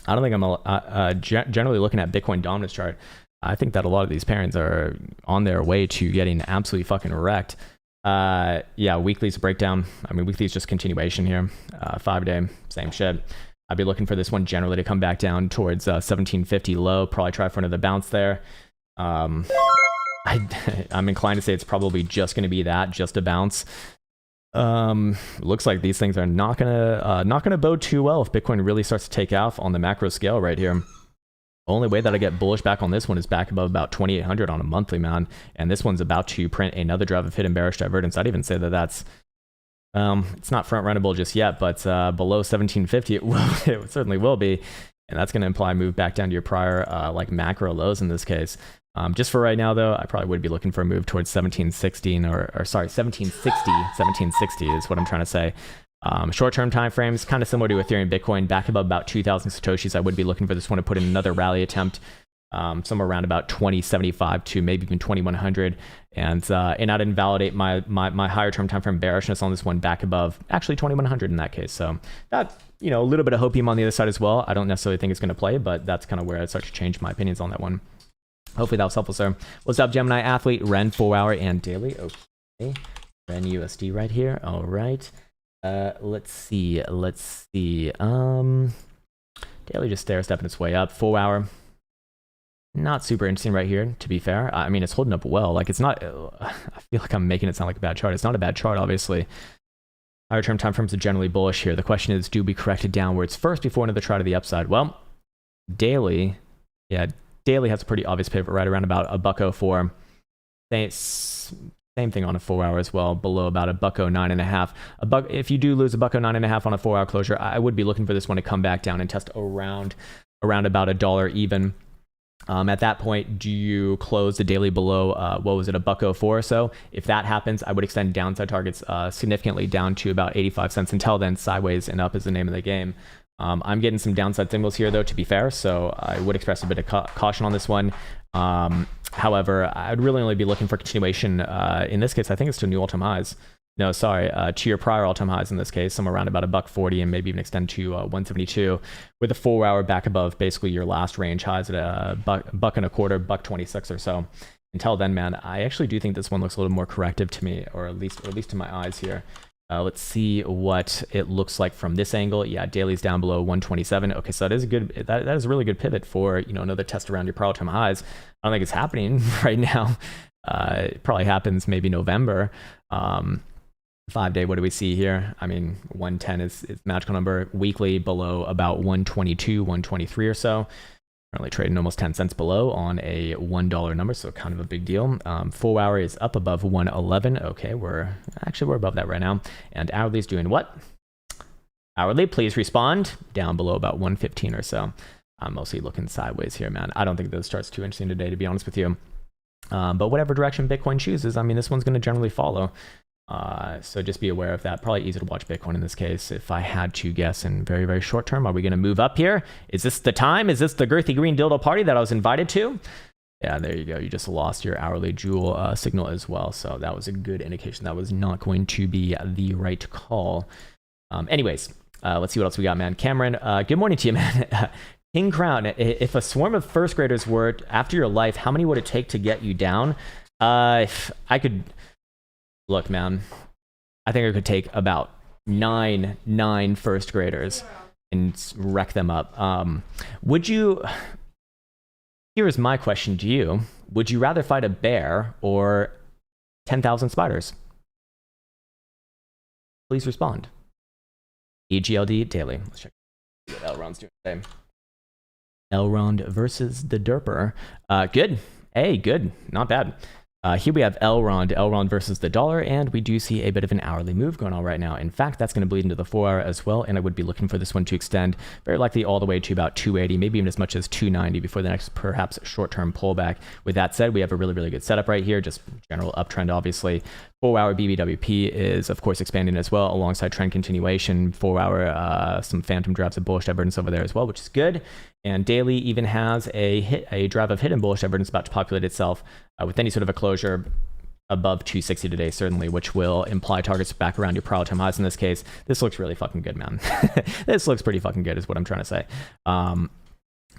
I don't think I'm generally looking at Bitcoin dominance chart. I think that a lot of these parents are on their way to getting absolutely fucking wrecked. Yeah, weekly's a breakdown. I mean, weekly's just continuation here. 5-day, same shit. I'd be looking for this one generally to come back down towards 1750 low. Probably try for another bounce there. I'm inclined to say it's probably just going to be that, just a bounce. Looks like these things are not gonna bode too well if Bitcoin really starts to take off on the macro scale right here. The only way that I get bullish back on this one is back above about 2,800 on a monthly, man. And this one's about to print another drive of hidden bearish divergence. I'd even say that that's, it's not front runnable just yet, but below 1750, it certainly will be. And that's going to imply a move back down to your prior like macro lows in this case. Just for right now, though, I probably would be looking for a move towards 1716 or sorry, 1760 is what I'm trying to say. Short-term time frames, kind of similar to Ethereum Bitcoin, back above about 2,000 satoshis. I would be looking for this one to put in another rally attempt, somewhere around about 2075 to maybe even 2100, and I'd invalidate my higher term time frame bearishness on this one back above actually 2100 in that case. So that, you know, a little bit of hopium on the other side as well. I don't necessarily think it's going to play, but that's kind of where I'd start to change my opinions on that one. Hopefully that was helpful, sir. What's up, Gemini Athlete? Ren 4-hour and daily. Okay, Ren USD right here. All right. Let's see. Daily just stair stepping its way up. 4-hour, not super interesting right here, to be fair. I mean, it's holding up well. Like, it's not, I feel like I'm making it sound like a bad chart. It's not a bad chart, obviously. Higher term time frames are generally bullish here. The question is, do we correct it downwards first before another try to the upside? Well, daily, yeah, daily has a pretty obvious pivot right around about $1.04. Same thing on a 4-hour as well, below about $1.09.5. If you do lose $1.09.5 on a 4-hour closure, I would be looking for this one to come back down and test around about $1 even. At that point, do you close the daily below, what was it, $1.04 or so? If that happens, I would extend downside targets significantly down to about 85 cents. Until then, sideways and up is the name of the game. I'm getting some downside signals here, though, to be fair, so I would express a bit of caution on this one. However, I'd really only be looking for continuation. In this case, I think it's to new all-time highs. No, sorry, to your prior all-time highs in this case, somewhere around about $1.40 and maybe even extend to 172 with a 4-hour back above basically your last range highs at $1.25, $1.26 or so. Until then, man, I actually do think this one looks a little more corrective to me, or at least to my eyes here. Let's see what it looks like from this angle. Yeah, daily's down below 127. Okay, so that is a good, that is a really good pivot for, you know, another test around your prior all-time highs. I don't think it's happening right now. It probably happens maybe November. 5-day, what do we see here? I mean, 110 is magical number. Weekly below about 122, 123 or so. Currently trading almost 10 cents below on a $1 number, so kind of a big deal. 4-hour is up above 111. Okay, we're above that right now. And hourly's doing what? Hourly, please respond. Down below about 115 or so. I'm mostly looking sideways here, man. I don't think this chart's too interesting today, to be honest with you. But whatever direction Bitcoin chooses, I mean, this one's going to generally follow. So just be aware of that. Probably easy to watch Bitcoin in this case. If I had to guess in very, very short term, are we going to move up here? Is this the time? Is this the girthy green dildo party that I was invited to? Yeah, there you go. You just lost your hourly jewel signal as well. So that was a good indication that was not going to be the right call. Anyways, let's see what else we got, man. Cameron, good morning to you, man. King Krown, if a swarm of first graders were after your life, how many would it take to get you down? If I could... Look, man, I think I could take about nine first graders and wreck them up. Would you... Here's my question to you. Would you rather fight a bear or 10,000 spiders? Please respond. EGLD Daily. Let's check what Elrond's doing today. Elrond versus the Derper. Good. Hey, good. Not bad. Here we have Elrond versus the dollar, and we do see a bit of an hourly move going on right now. In fact, that's going to bleed into the 4 hour as well, and I would be looking for this one to extend very likely all the way to about 280, maybe even as much as 290 before the next perhaps short-term pullback. With that said, we have a really, really good setup right here, just general uptrend, obviously. 4 hour BBWP is, of course, expanding as well alongside trend continuation. 4 hour, some phantom drives of bullish divergence over there as well, which is good. And daily even has a drive of hidden bullish divergence about to populate itself with any sort of a closure above 260 today, certainly, which will imply targets back around your prior time highs in this case. This looks really fucking good, man. This looks pretty fucking good is what I'm trying to say.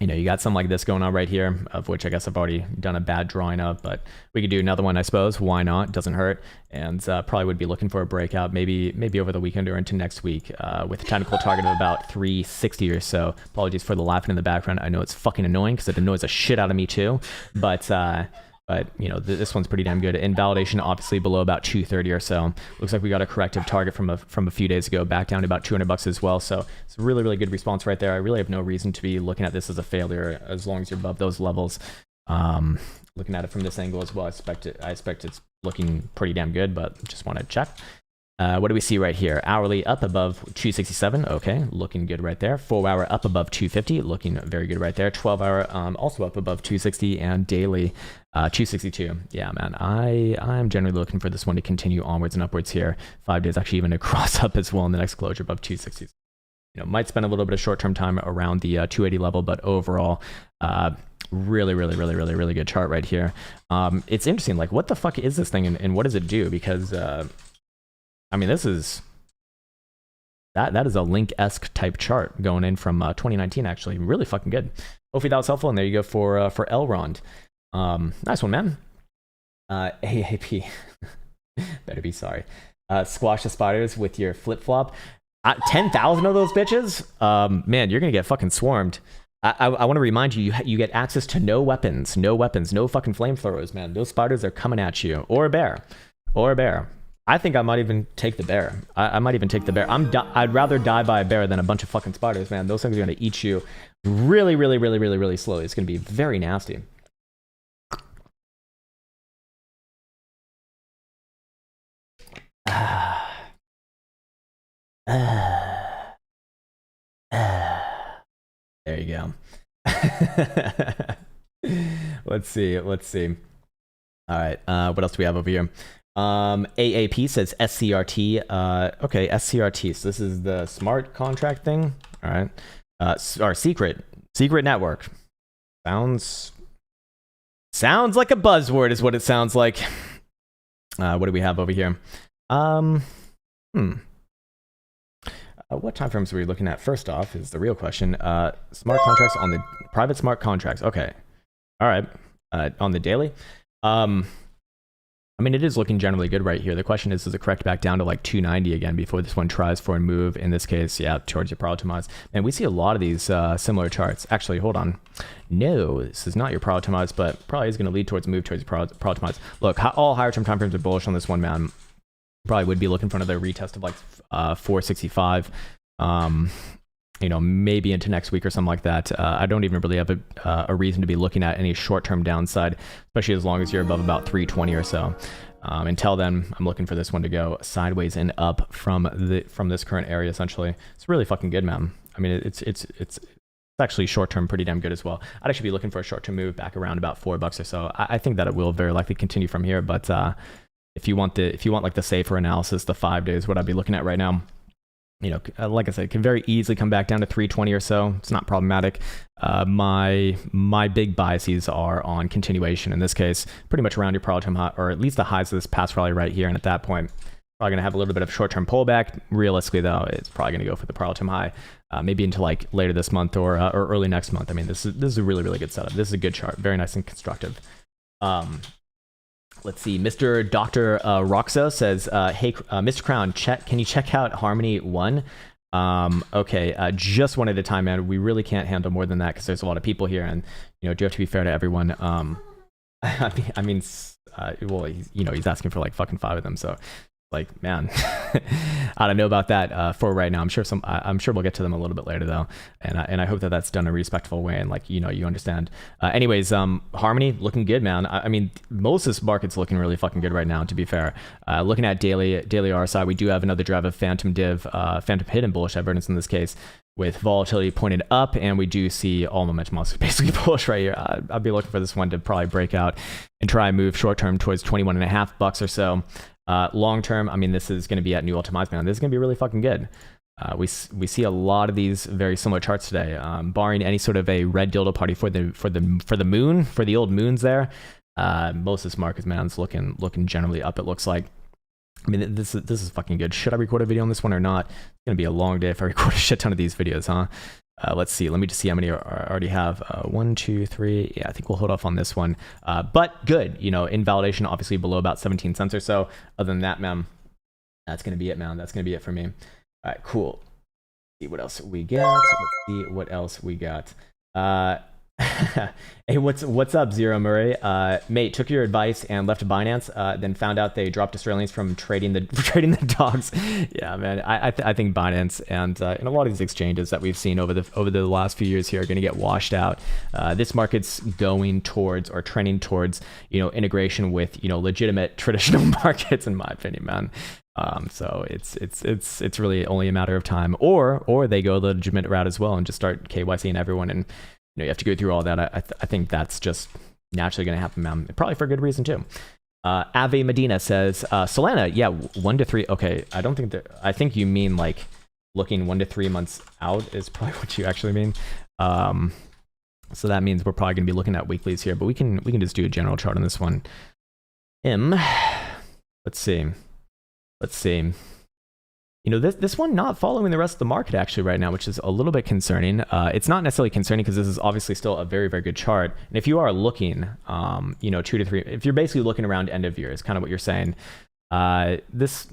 You know, you got something like this going on right here, of which I guess I've already done a bad drawing of, but we could do another one, I suppose. Why not? Doesn't hurt. And probably would be looking for a breakout, maybe over the weekend or into next week, with a technical target of about 360 or so. Apologies for the laughing in the background. I know it's fucking annoying because it annoys the shit out of me too. But you know, this one's pretty damn good. Invalidation obviously below about 230 or so. Looks like we got a corrective target from a few days ago, back down to about $200 as well. So it's a really, really good response right there. I really have no reason to be looking at this as a failure as long as you're above those levels. Looking at it from this angle as well, I expect it's looking pretty damn good, but just want to check. What do we see right here? Hourly up above 267. Okay, looking good right there. 4 hour up above 250. Looking very good right there. 12 hour also up above 260, and daily 262. Yeah, man, I'm generally looking for this one to continue onwards and upwards here. 5 days actually even to cross up as well in the next closure above 260. You know, might spend a little bit of short-term time around the 280 level, but overall, really good chart right here. It's interesting, like, what the fuck is this thing and what does it do? Because I mean, this is that is a Link-esque type chart going in from 2019, actually. Really fucking good. Hopefully that was helpful, and there you go for Elrond. Nice one, man. AAP. Better be sorry. Squash the spiders with your flip-flop. 10,000 of those bitches? Man, you're gonna get fucking swarmed. I want to remind you, you get access to no weapons, no fucking flamethrowers, man. Those spiders are coming at you. Or a bear. I think I might even take the bear. I might even take the bear. I'd rather die by a bear than a bunch of fucking spiders, man. Those things are going to eat you really slowly. It's going to be very nasty. There you go. Let's see. All right. What else do we have over here? AAP says SCRT. Okay, SCRT. So this is the smart contract thing. All right. Our secret network. Sounds like a buzzword is what it sounds like. What do we have over here? What time frames are we looking at? First off is the real question. Smart contracts on the private smart contracts. Okay. All right. On the daily. I mean, it is looking generally good right here. The question is, does it correct back down to like 290 again before this one tries for a move? In this case, yeah, towards your prior-optimized. And we see a lot of these similar charts. Actually, hold on. No, this is not your prior-optimized, but probably is going to lead towards a move towards your prior-optimized. Look, all higher-term time frames are bullish on this one, man. Probably would be looking for another retest of like 465. You know, maybe into next week or something like that. I don't even really have a reason to be looking at any short-term downside, especially as long as you're above about 320 or so. Until then, I'm looking for this one to go sideways and up from this current area. Essentially, it's really fucking good, man. I mean, it's actually short-term pretty damn good as well. I'd actually be looking for a short-term move back around about $4 or so. I think that it will very likely continue from here, but if you want like the safer analysis, the 5 days, what I'd be looking at right now. You know, like I said, it can very easily come back down to 320 or so. It's not problematic. My big biases are on continuation. In this case, pretty much around your probably time high, or at least the highs of this past rally right here. And at that point, probably going to have a little bit of short-term pullback. Realistically, though, it's probably going to go for the probably time high, maybe into like later this month or early next month. I mean, this is a really, really good setup. This is a good chart, very nice and constructive. Let's see. Mr. Dr. Roxo says, hey, Mr. Krown, can you check out Harmony 1? Okay, just one at a time, man. We really can't handle more than that because there's a lot of people here, and you know, do have to be fair to everyone. I mean, well, he's asking for like fucking 5 of them, so like, man, I don't know about that for right now. I'm sure we'll get to them a little bit later though, and I hope that that's done in a respectful way and like, you know, you understand. Anyways, Harmony looking good, man. I mean, most of this market's looking really fucking good right now, to be fair. Looking at daily RSI, we do have another drive of Fantom hidden bullish divergence in this case, with volatility pointed up, and we do see all momentum also basically bullish right here. I'd be looking for this one to probably break out and try and move short term towards $21.5 or so. Long term, I mean, this is going to be at new all-time highs, man. This is going to be really fucking good. We see a lot of these very similar charts today, barring any sort of a red dildo party for the moon, for the old moons there. Most of this market, man, is looking generally up. It looks like. I mean, this is fucking good. Should I record a video on this one or not? It's gonna be a long day if I record a shit ton of these videos, huh? Let's see. Let me just see how many I already have. 1, 2, 3. Yeah, I think we'll hold off on this one. But good. You know, invalidation obviously below about 17 cents or so. Other than that, man, that's gonna be it, man. That's gonna be it for me. All right, cool. Let's see what else we got. Let's see what else we got. Hey, what's up, Zero Murray? Mate, took your advice and left Binance, then found out they dropped Australians from trading the dogs. Yeah, man, I think Binance and a lot of these exchanges that we've seen over the last few years here are going to get washed out. This market's going towards or trending towards, you know, integration with, you know, legitimate traditional markets, in my opinion, man. So it's really only a matter of time, or they go the legitimate route as well and just start KYCing everyone, and you know, you have to go through all that. I think that's just naturally going to happen, man. Probably for a good reason too. Ave Medina says, Solana, yeah, 1 to 3. Okay, I think you mean like looking 1 to 3 months out is probably what you actually mean. So that means we're probably going to be looking at weeklies here, but we can just do a general chart on this one. Let's see. You know, this one not following the rest of the market actually right now, which is a little bit concerning. It's not necessarily concerning because this is obviously still a very, very good chart. And if you are looking, you know, 2 to 3, if you're basically looking around end of year is kind of what you're saying. This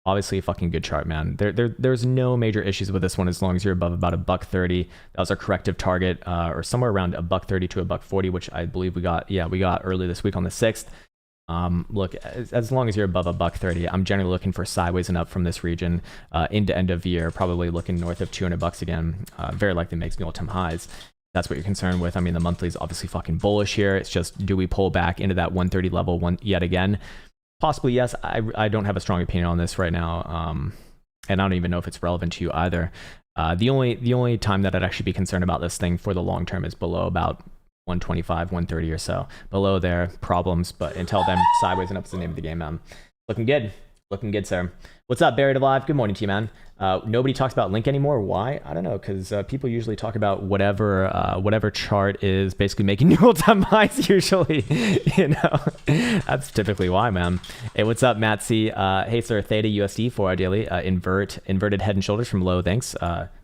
obviously a fucking good chart, man. There's no major issues with this one as long as you're above about $1.30. That was our corrective target, or somewhere around $1.30 to $1.40, which I believe we got early this week on the 6th. Look, as long as you're above $1.30, I'm generally looking for sideways and up from this region into end of year, probably looking north of $200 again. Very likely makes new all-time highs. That's what you're concerned with. I mean, the monthly is obviously fucking bullish here. It's just, do we pull back into that 130 level yet again? Possibly, yes. I don't have a strong opinion on this right now, and I don't even know if it's relevant to you either. The only time that I'd actually be concerned about this thing for the long term is below about 125, 130 or so. Below there, problems, but until then, sideways and up is the name of the game, man. Looking good, sir. What's up, Buried Alive? Good morning to you, man. Nobody talks about Link anymore. Why? I don't know, because people usually talk about whatever chart is basically making new all-time highs usually. You know, that's typically why, man. Hey, what's up, Matt C? Hey, sir, Theta USD for ideally inverted head and shoulders from low. Thanks.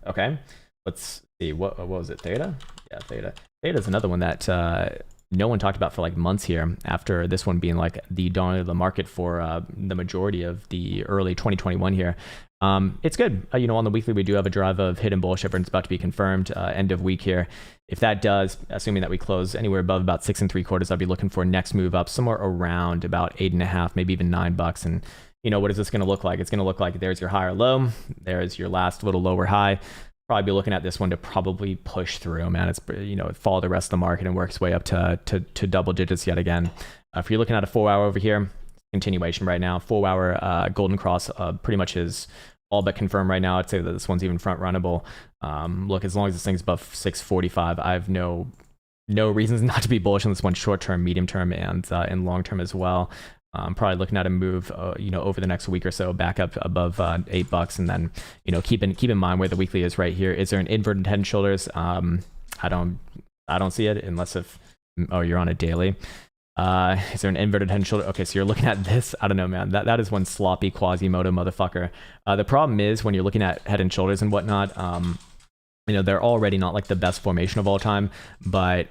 Okay, let's see. What was it? Theta? Yeah, Theta. Theta is another one that no one talked about for like months here, after this one being like the dawn of the market for the majority of the early 2021 here. It's good. You know, on the weekly, we do have a drive of hidden bullish difference about to be confirmed end of week here. If that does, assuming that we close anywhere above about 6 3/4, I'll be looking for next move up somewhere around about 8.5, maybe even $9. And you know, what is this going to look like? It's going to look like there's your higher low, there's your last little lower high. Probably be looking at this one to probably push through, man. It's, you know, follow the rest of the market and work its way up to double digits yet again. If you're looking at a 4-hour over here, continuation right now. 4-hour golden cross pretty much is all but confirmed right now. I'd say that this one's even front runnable. Look, as long as this thing's above 645, I have no reasons not to be bullish on this one, short term, medium term, and long term as well. I'm probably looking at a move, over the next week or so back up above $8, and then keep in mind where the weekly is right here. Is there an inverted head and shoulders? I don't see it unless you're on a daily. Is there an inverted head and shoulder? Okay, so you're looking at this. I don't know, man. That is one sloppy Quasimodo motherfucker. The problem is when you're looking at head and shoulders and whatnot, they're already not like the best formation of all time, but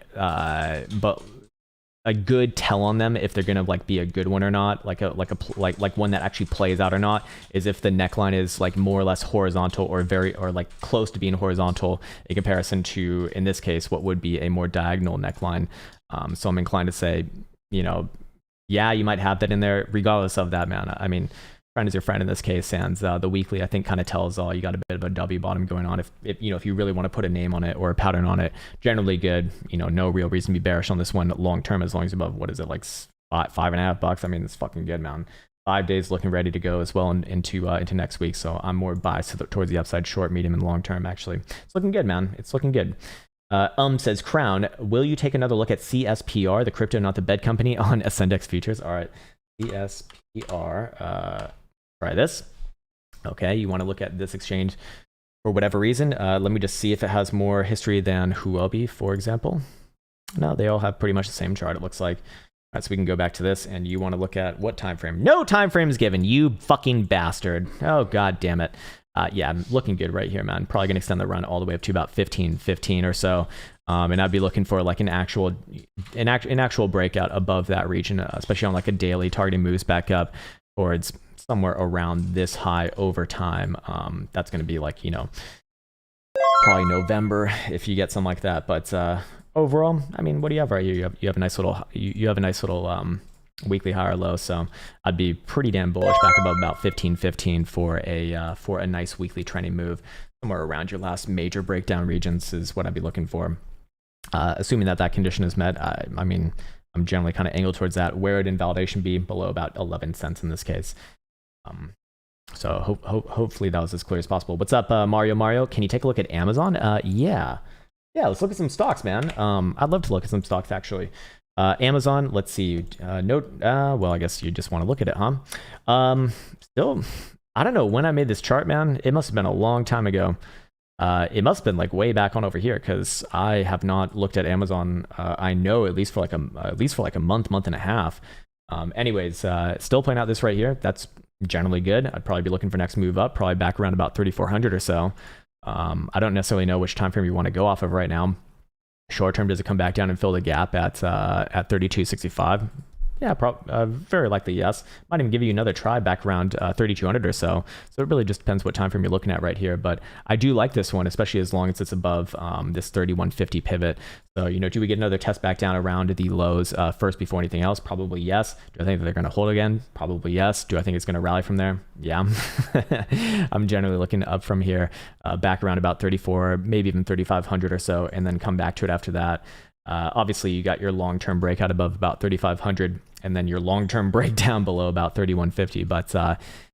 a good tell on them if they're gonna like be a good one or not, like one that actually plays out or not, is if the neckline is like more or less horizontal or like close to being horizontal in comparison to, in this case, what would be a more diagonal neckline. So I'm inclined to say, yeah, you might have that in there. Regardless of that, man, I mean, friend is your friend in this case, and the weekly I think kind of tells all. You got a bit of a W bottom going on. If you really want to put a name on it or a pattern on it, generally good. No real reason to be bearish on this one long term, as long as above, what is it, like $5.5. I mean, it's fucking good, man. 5 days looking ready to go as well into next week. So I'm more biased towards the upside, short, medium, and long term. Actually, it's looking good, man. It's looking good. Says Krown, will you take another look at CSPR, the crypto, not the bed company, on Ascendex futures? All right, CSPR. Try this. Okay, you want to look at this exchange for whatever reason. Let me just see if it has more history than Huobi, for example. No, they all have pretty much the same chart, it looks like. All right, so we can go back to this, and you want to look at what time frame? No time frame is given, you fucking bastard. Oh, god damn it. Yeah, I'm looking good right here, man. Probably going to extend the run all the way up to about 15 or so. And I'd be looking for like an actual breakout above that region, especially on like a daily, targeting moves back up towards somewhere around this high over time. That's going to be like, probably November if you get something like that. But overall, I mean, what do you have right here? You have a nice little weekly high or low, so I'd be pretty damn bullish back above about 15 for a nice weekly trending move. Somewhere around your last major breakdown regions is what I'd be looking for. Assuming that condition is met, I mean, I'm generally kind of angled towards that. Where would invalidation be? Below about 11 cents in this case. So hopefully that was as clear as possible. What's up, Mario? Can you take a look at Amazon? Yeah, let's look at some stocks, man. I'd love to look at some stocks, actually. Amazon, let's see. Well, I guess you just want to look at it, huh? Still, I don't know when I made this chart, man. It must have been a long time ago. It must have been like way back on over here, because I have not looked at Amazon. I know at least for like a month and a half. Anyways, still playing out this right here. That's generally good. I'd probably be looking for next move up, probably back around about 3,400 or so. I don't necessarily know which time frame you want to go off of right now. Short term, does it come back down and fill the gap at 32.65? Yeah, very likely yes. Might even give you another try back around 3,200 or so. So it really just depends what time frame you're looking at right here. But I do like this one, especially as long as it's above this 3150 pivot. So, do we get another test back down around the lows first before anything else? Probably yes. Do I think that they're going to hold again? Probably yes. Do I think it's going to rally from there? Yeah. I'm generally looking up from here, back around about 34, maybe even 3,500 or so, and then come back to it after that. Obviously, you got your long-term breakout above about 3,500, and then your long-term breakdown below about 3,150. But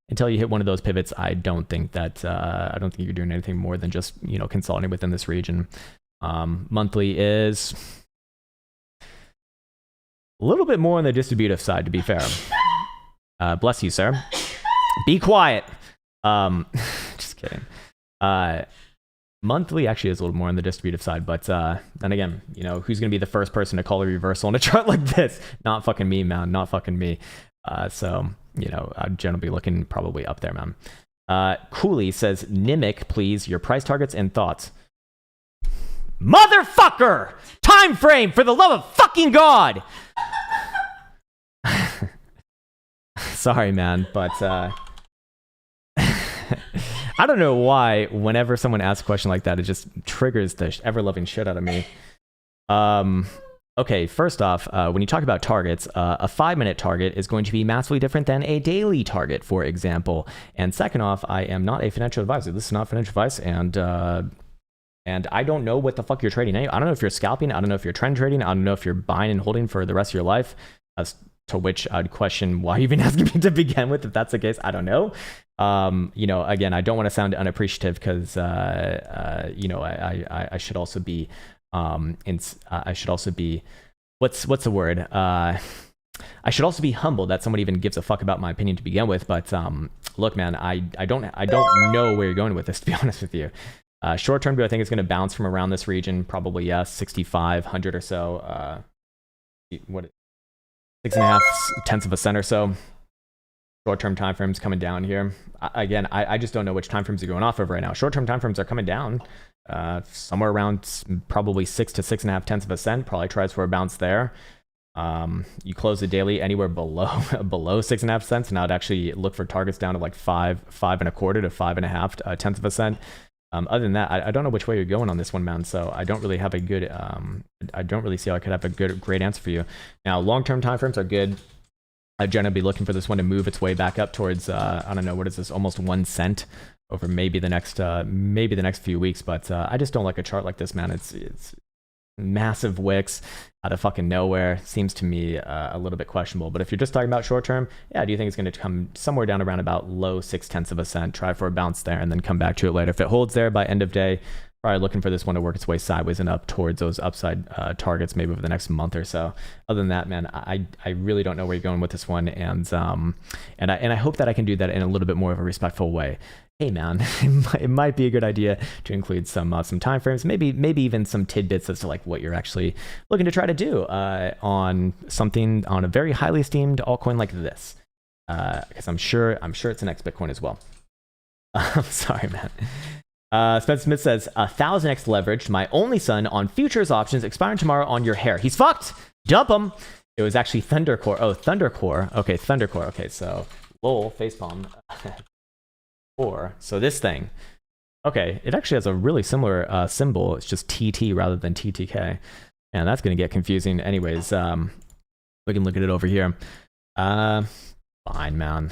until you hit one of those pivots, I don't think you're doing anything more than just consolidating within this region. Monthly is a little bit more on the distributive side, to be fair. Bless you, sir. Be quiet. Just kidding. Monthly actually is a little more on the distributive side, but then again, who's going to be the first person to call a reversal on a chart like this? Not fucking me, man. Not fucking me. So, I'd generally be looking probably up there, man. Cooley says, Nimiq, please, your price targets and thoughts. Motherfucker! Time frame, for the love of fucking God! Sorry, man, but I don't know why whenever someone asks a question like that, it just triggers the ever-loving shit out of me. Okay, first off, when you talk about targets, a 5-minute target is going to be massively different than a daily target, for example. And second off, I am not a financial advisor. This is not financial advice, and I don't know what the fuck you're trading. I don't know if you're scalping. I don't know if you're trend trading. I don't know if you're buying and holding for the rest of your life. As to which I'd question why you've been asking me to begin with. If that's the case, I don't know. Again, I don't want to sound unappreciative because, I should also be, I should also be, what's the word? I should also be humbled that someone even gives a fuck about my opinion to begin with. But look, man, I don't know where you're going with this, to be honest with you. Short term, do I think it's going to bounce from around this region? Probably yes, 6,500 or so. What? 6.5 or so. Short-term time frames coming down here. Again, I just don't know which time frames are going off of right now. Short-term time frames are coming down somewhere around probably 6 to 6.5%. Probably tries for a bounce there. You close the daily anywhere below 6.5 cents, and I'd actually look for targets down to like 5.25 to 5.5 other than that, I don't know which way you're going on this one, man. So I don't really have a good I don't really see how I could have a great answer for you. Now, long-term time frames are good. I'd generally be looking for this one to move its way back up towards I don't know, what is this, almost 1 cent over maybe the next few weeks. But I just don't like a chart like this, man. It's massive wicks out of fucking nowhere. Seems to me a little bit questionable. But if you're just talking about short term, yeah, do you think it's going to come somewhere down around about low 0.6%, try for a bounce there, and then come back to it later? If it holds there by end of day, probably looking for this one to work its way sideways and up towards those upside targets maybe over the next month or so. Other than that, man, I really don't know where you're going with this one, and I hope that I can do that in a little bit more of a respectful way. Hey, man, it might be a good idea to include some time frames, maybe even some tidbits as to like what you're actually looking to try to do on a very highly esteemed altcoin like this, because I'm sure it's an ex Bitcoin as well. I'm sorry, man. Spencer Smith says 1,000x leveraged my only son on futures options expiring tomorrow on your hair. He's fucked. Dump him. It was actually Thundercore. Oh, Thundercore. Okay, Thundercore. Okay, so lol facepalm. So this thing. Okay, it actually has a really similar symbol. It's just TT rather than TTK. And that's going to get confusing. Anyways, we can look at it over here. Fine, man.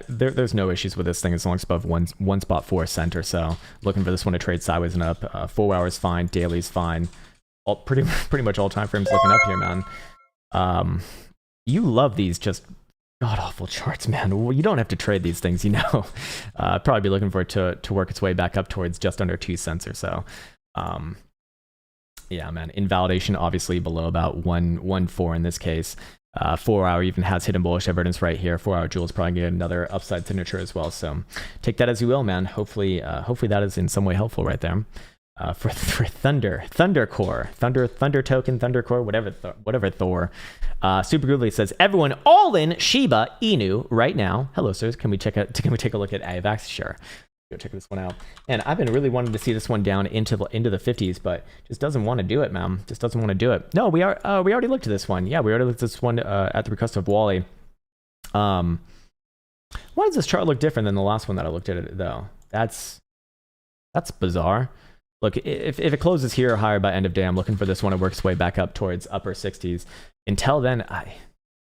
There's no issues with this thing as long as it's above one spot 4 cent or so. Looking for this one to trade sideways and up. 4 hours fine, daily's fine. Pretty much all time frames looking up here, man. You love these just god awful charts, man. You don't have to trade these things, you know. Probably be looking for it to work its way back up towards just under 2 cents or so. Yeah, man. Invalidation obviously below about 1.14 in this case. 4 hour even has hidden bullish evidence right here. 4 hour Jules probably get another upside signature as well. So take that as you will, man. Hopefully that is in some way helpful right there. For Thundercore, Thunder token, Thundercore, whatever Thor. Super Groovy says everyone all in Shiba Inu right now. Hello, sirs. Can we take a look at Avax? Sure. Go check this one out. And I've been really wanting to see this one down into the 50s, but just doesn't want to do it, man. Just doesn't want to do it. No, we already looked at this one. Yeah, we already looked at this one at the request of Wally. Why does this chart look different than the last one that I looked at it though? That's bizarre. Look, if it closes here or higher by end of day, I'm looking for this one to work its way back up towards upper 60s. Until then, I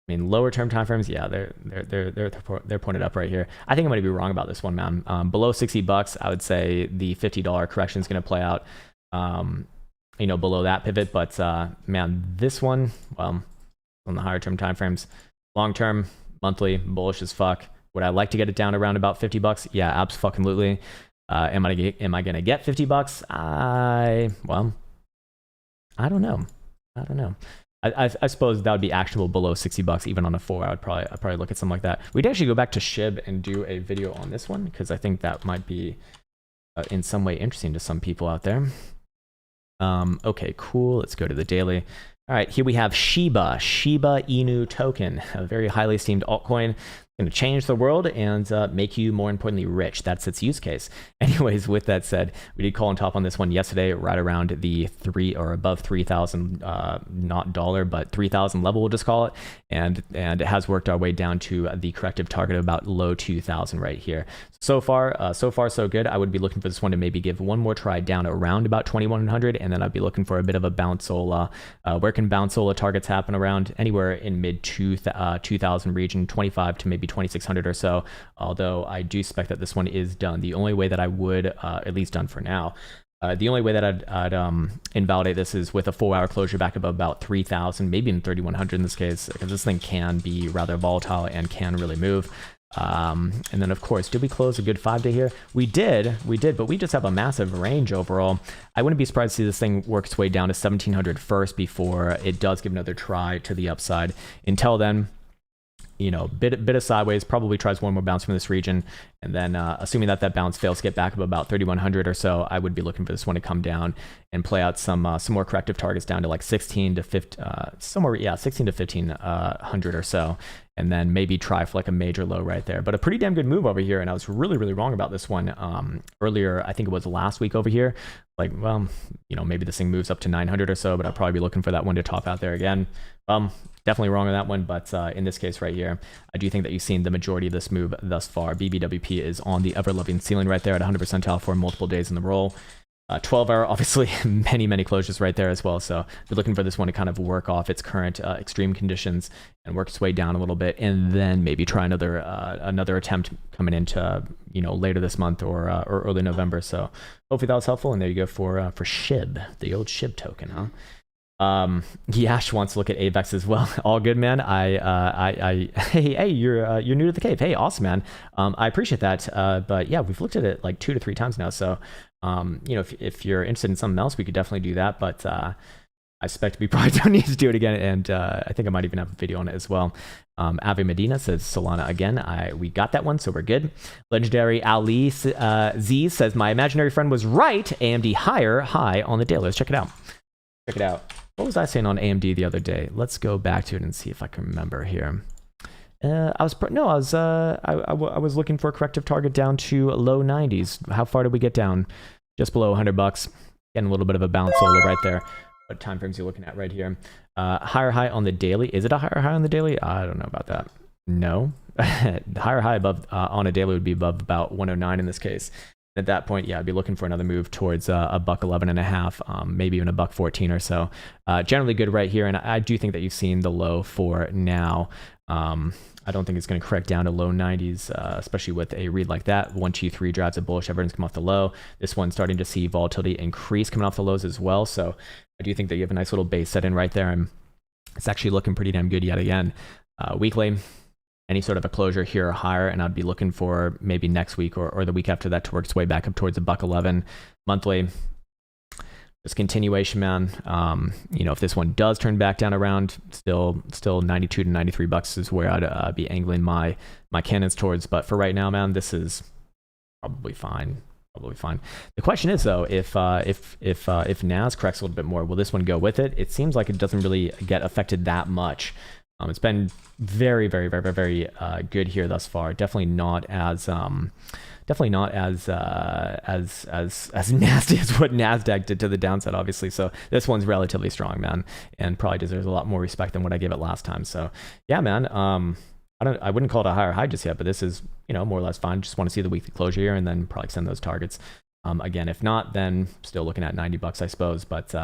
mean, lower term time frames, yeah, they're pointed up right here. I think I'm going to be wrong about this one, man. Below $60, I would say the $50 correction is going to play out. Below that pivot, but man, this one, well, on the higher term time frames, long term, monthly, bullish as fuck. Would I like to get it down around about $50? Yeah, absolutely. Am I gonna get $50? I don't know. I suppose that would be actionable below $60 even on a 4 hour. I'd probably look at something like that. We'd actually go back to SHIB and do a video on this one because I think that might be in some way interesting to some people out there. Okay, cool. Let's go to the daily. All right, here we have Shiba Inu token, a very highly esteemed altcoin. Going to change the world and make you, more importantly, rich. That's its use case. Anyways, with that said, we did call on top on this one yesterday, right around the 3 or above 3,000, not dollar, but 3,000 level, we'll just call it. And it has worked our way down to the corrective target of about low 2,000 right here. So far, so good. I would be looking for this one to maybe give one more try down around about 2,100, and then I'd be looking for a bit of a bounceola. Where can bounceola targets happen? Around anywhere in mid 2,000 region, 25 to maybe 2,600 or so, although I do suspect that this one is done. The only way that I would, at least done for now, the only way that I'd invalidate this is with a 4 hour closure back above about 3,000, maybe in 3,100 in this case, because this thing can be rather volatile and can really move. And then of course, did we close a good 5 day here? We did, but we just have a massive range overall. I wouldn't be surprised to see this thing work its way down to 1,700 first before it does give another try to the upside. Until then, you know, bit of sideways, probably tries one more bounce from this region, and then assuming that bounce fails to get back up about 3,100 or so, I would be looking for this one to come down and play out some more corrective targets down to like 16 to 15, somewhere, yeah, 16 to 1500 or so, and then maybe try for like a major low right there. But a pretty damn good move over here, and I was really wrong about this one earlier. I think it was last week over here. Like, well, you know, maybe this thing moves up to 900 or so, but I'll probably be looking for that one to top out there again. Definitely wrong on that one, but in this case right here, I do think that you've seen the majority of this move thus far. BBWP is on the ever-loving ceiling right there at 100 percentile for multiple days in the roll. 12-hour, obviously, many closures right there as well. So we're looking for this one to kind of work off its current extreme conditions and work its way down a little bit, and then maybe try another attempt coming into, you know, later this month or early November. So hopefully that was helpful. And there you go for SHIB, the old SHIB token, huh? Yash wants to look at AVEX as well. All good, man. Hey, you're new to the cave. Hey, awesome, man. I appreciate that. But yeah, we've looked at it like 2 to 3 times now. So, you know, if you're interested in something else, we could definitely do that. But I suspect we probably don't need to do it again. And I think I might even have a video on it as well. Avi Medina says Solana again. We got that one, so we're good. Legendary Ali Z says my imaginary friend was right. AMD high on the daily. Let's check it out. Check it out. What was I saying on AMD the other day? Let's go back to it and see if I can remember here. I was looking for a corrective target down to low 90s. How far did we get down? Just below 100 bucks. Getting a little bit of a bounce solo right there. What time frames are you looking at right here? Higher high on the daily. Is it a higher high on the daily? I don't know about that. No. The higher high above on a daily would be above about 109 in this case. At that point, yeah, I'd be looking for another move towards a $111.5, maybe even a $114 or so. Generally good right here, and I do think that you've seen the low for now. I don't think it's going to correct down to low 90s, especially with a read like that. 1, 2, 3 drives a bullish. Everyone's come off the low. This one's starting to see volatility increase coming off the lows as well. So I do think that you have a nice little base set in right there, and it's actually looking pretty damn good yet again. Weekly, any sort of a closure here or higher, and I'd be looking for maybe next week or the week after that to work its way back up towards a $111. Monthly, just continuation, man. You know, if this one does turn back down around, still 92 to 93 bucks is where I'd be angling my cannons towards. But for right now, man, this is probably fine. The question is though, if NAS corrects a little bit more, will this one go with it? It seems like it doesn't really get affected that much. It's been very good here thus far. Definitely not as nasty as what Nasdaq did to the downside, obviously. So this one's relatively strong, man, and probably deserves a lot more respect than what I gave it last time. So yeah, man. I wouldn't call it a higher high just yet, but this is, you know, more or less fine. Just want to see the weekly closure here and then probably send those targets. Again, if not, then still looking at 90 bucks, I suppose. But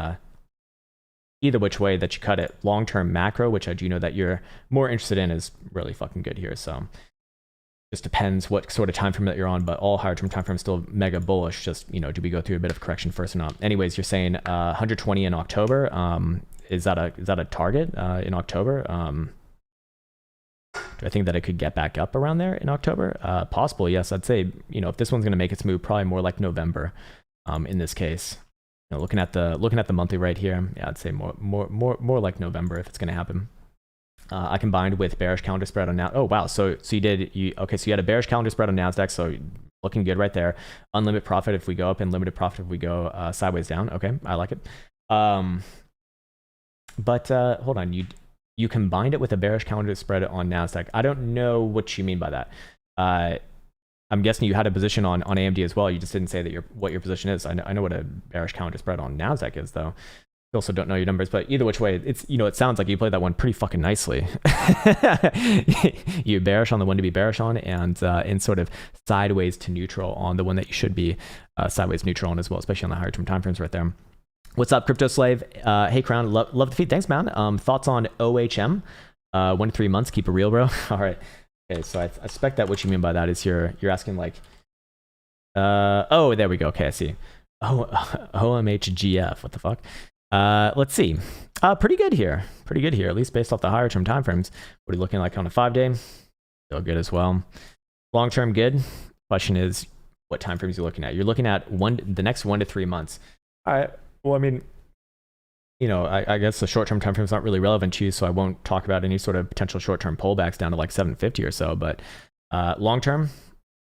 either which way that you cut it, long-term macro, which I do know that you're more interested in, is really fucking good here. So just depends what sort of time frame that you're on, but all higher term time frames still mega bullish. Just, you know, do we go through a bit of correction first or not? Anyways, you're saying 120 in October. Is that a target in October? Do I think that it could get back up around there in October? Possible, yes. I'd say, you know, if this one's going to make its move, probably more like November in this case. You know, looking at the monthly right here, yeah, I'd say more like November if it's going to happen. I combined with bearish calendar spread on now. Oh wow, so you had a bearish calendar spread on Nasdaq, so looking good right there. Unlimited profit if we go up, and limited profit if we go sideways down. Okay, I like it. But hold on, you combined it with a bearish calendar spread on Nasdaq. I don't know what you mean by that. I'm guessing you had a position on AMD as well. You just didn't say that what your position is. I know what a bearish calendar spread on Nasdaq is, though. I also don't know your numbers, but either which way, it's, you know, it sounds like you played that one pretty fucking nicely. You bearish on the one to be bearish on, and in sort of sideways to neutral on the one that you should be sideways neutral on as well, especially on the higher term time frames right there. What's up, Crypto Slave? Hey, Krown, love the feed. Thanks, man. Thoughts on OHM? 1 to 3 months. Keep it real, bro. All right. Okay, so I suspect that what you mean by that is you're asking like, oh, there we go. Okay, I see. Oh, OMHGF. What the fuck? Let's see. Pretty good here. At least based off the higher term time frames. What are you looking like on a 5-day? Still good as well. Long term, good. Question is, what time frames you're looking at? You're looking at the next 1 to 3 months. All right. Well, I mean, I guess the short-term time frame is not really relevant to you, so I won't talk about any sort of potential short-term pullbacks down to like 750 or so. But long-term,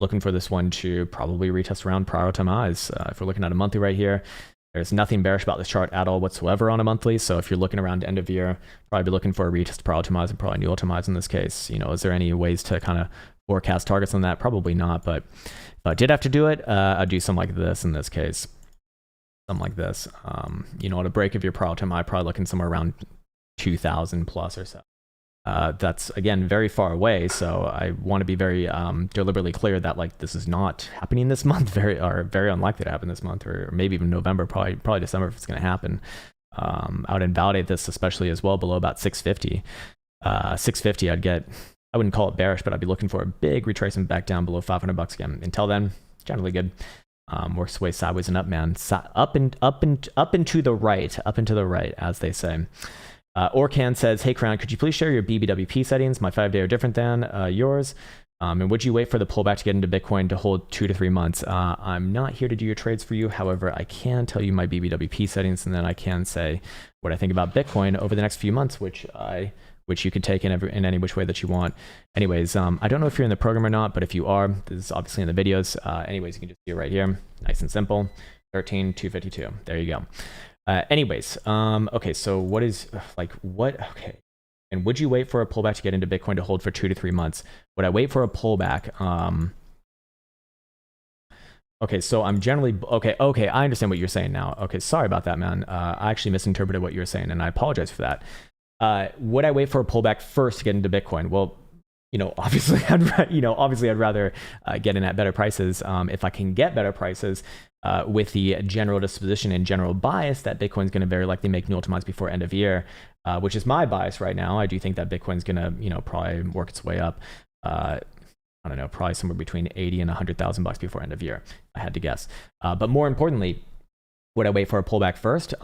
looking for this one to probably retest around prior all-time highs. If we're looking at a monthly right here, there's nothing bearish about this chart at all whatsoever on a monthly. So if you're looking around end of year, probably be looking for a retest prior all-time highs and probably new all-time highs in this case. Is there any ways to kind of forecast targets on that? Probably not. But if I did have to do it, I'd do something like this in this case. Something like this. On a break of your prior all-time high, probably looking somewhere around 2,000 plus or so. That's again very far away, so I want to be very deliberately clear that like this is not happening this month, very unlikely to happen this month, or maybe even November, probably December if it's going to happen. I would invalidate this especially as well below about 650. 650, I wouldn't call it bearish, but I'd be looking for a big retracement back down below $500 again. Until then, generally good. Works way sideways and up, man. Up and to the right, as they say. Orcan says, hey, Krown, could you please share your BBWP settings? My 5-day are different than yours. And would you wait for the pullback to get into Bitcoin to hold 2 to 3 months? I'm not here to do your trades for you. However, I can tell you my BBWP settings, and then I can say what I think about Bitcoin over the next few months, which you could take in any which way that you want. Anyways, I don't know if you're in the program or not, but if you are, this is obviously in the videos. Anyways, you can just see it right here. Nice and simple. 13,252. There you go. Okay, so okay. And would you wait for a pullback to get into Bitcoin to hold for 2 to 3 months? Would I wait for a pullback? Okay, so I'm generally, okay, I understand what you're saying now. Okay, sorry about that, man. I actually misinterpreted what you were saying, and I apologize for that. Would I wait for a pullback first to get into Bitcoin? Well, obviously I'd rather get in at better prices. If I can get better prices, with the general disposition and general bias that Bitcoin's going to very likely make new all-time highs before end of year, which is my bias right now. I do think that Bitcoin's going to, probably work its way up. I don't know, probably somewhere between 80 and 100,000 bucks before end of year, I had to guess. But more importantly, would I wait for a pullback first?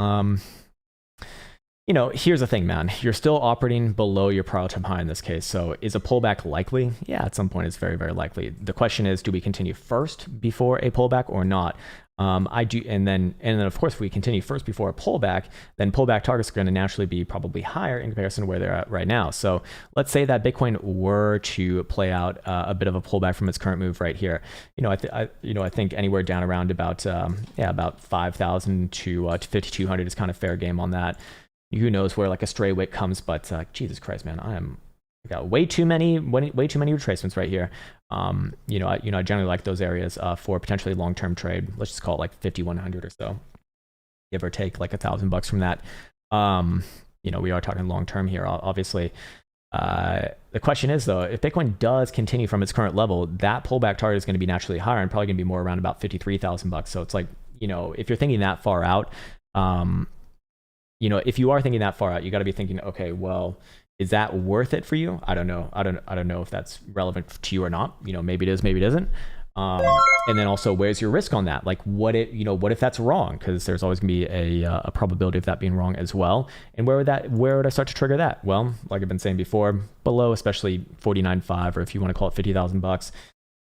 Here's the thing, man. You're still operating below your prior all-time high in this case. So is a pullback likely? Yeah, at some point it's very, very likely. The question is, do we continue first before a pullback or not? I do, and then of course, if we continue first before a pullback, then pullback targets are going to naturally be probably higher in comparison to where they're at right now. So let's say that Bitcoin were to play out a bit of a pullback from its current move right here. I think anywhere down around about 5,000 to 5,200 is kind of fair game on that. Who knows where like a stray wick comes, but Jesus Christ, man, I got way too many retracements right here. I generally like those areas for potentially long-term trade. Let's just call it like 5,100 or so, give or take like $1,000 from that. We are talking long-term here, obviously. The question is though, if Bitcoin does continue from its current level, that pullback target is going to be naturally higher and probably going to be more around about $53,000. So it's like, if you're thinking that far out, if you are thinking that far out, you got to be thinking, okay, well, is that worth it for you? I don't know. I don't know if that's relevant to you or not. Maybe it is, maybe it isn't. And then also, where's your risk on that? Like, what if that's wrong? Because there's always gonna be a probability of that being wrong as well. And where would I start to trigger that? Well, like I've been saying before, below especially 49.5, or if you want to call it $50,000.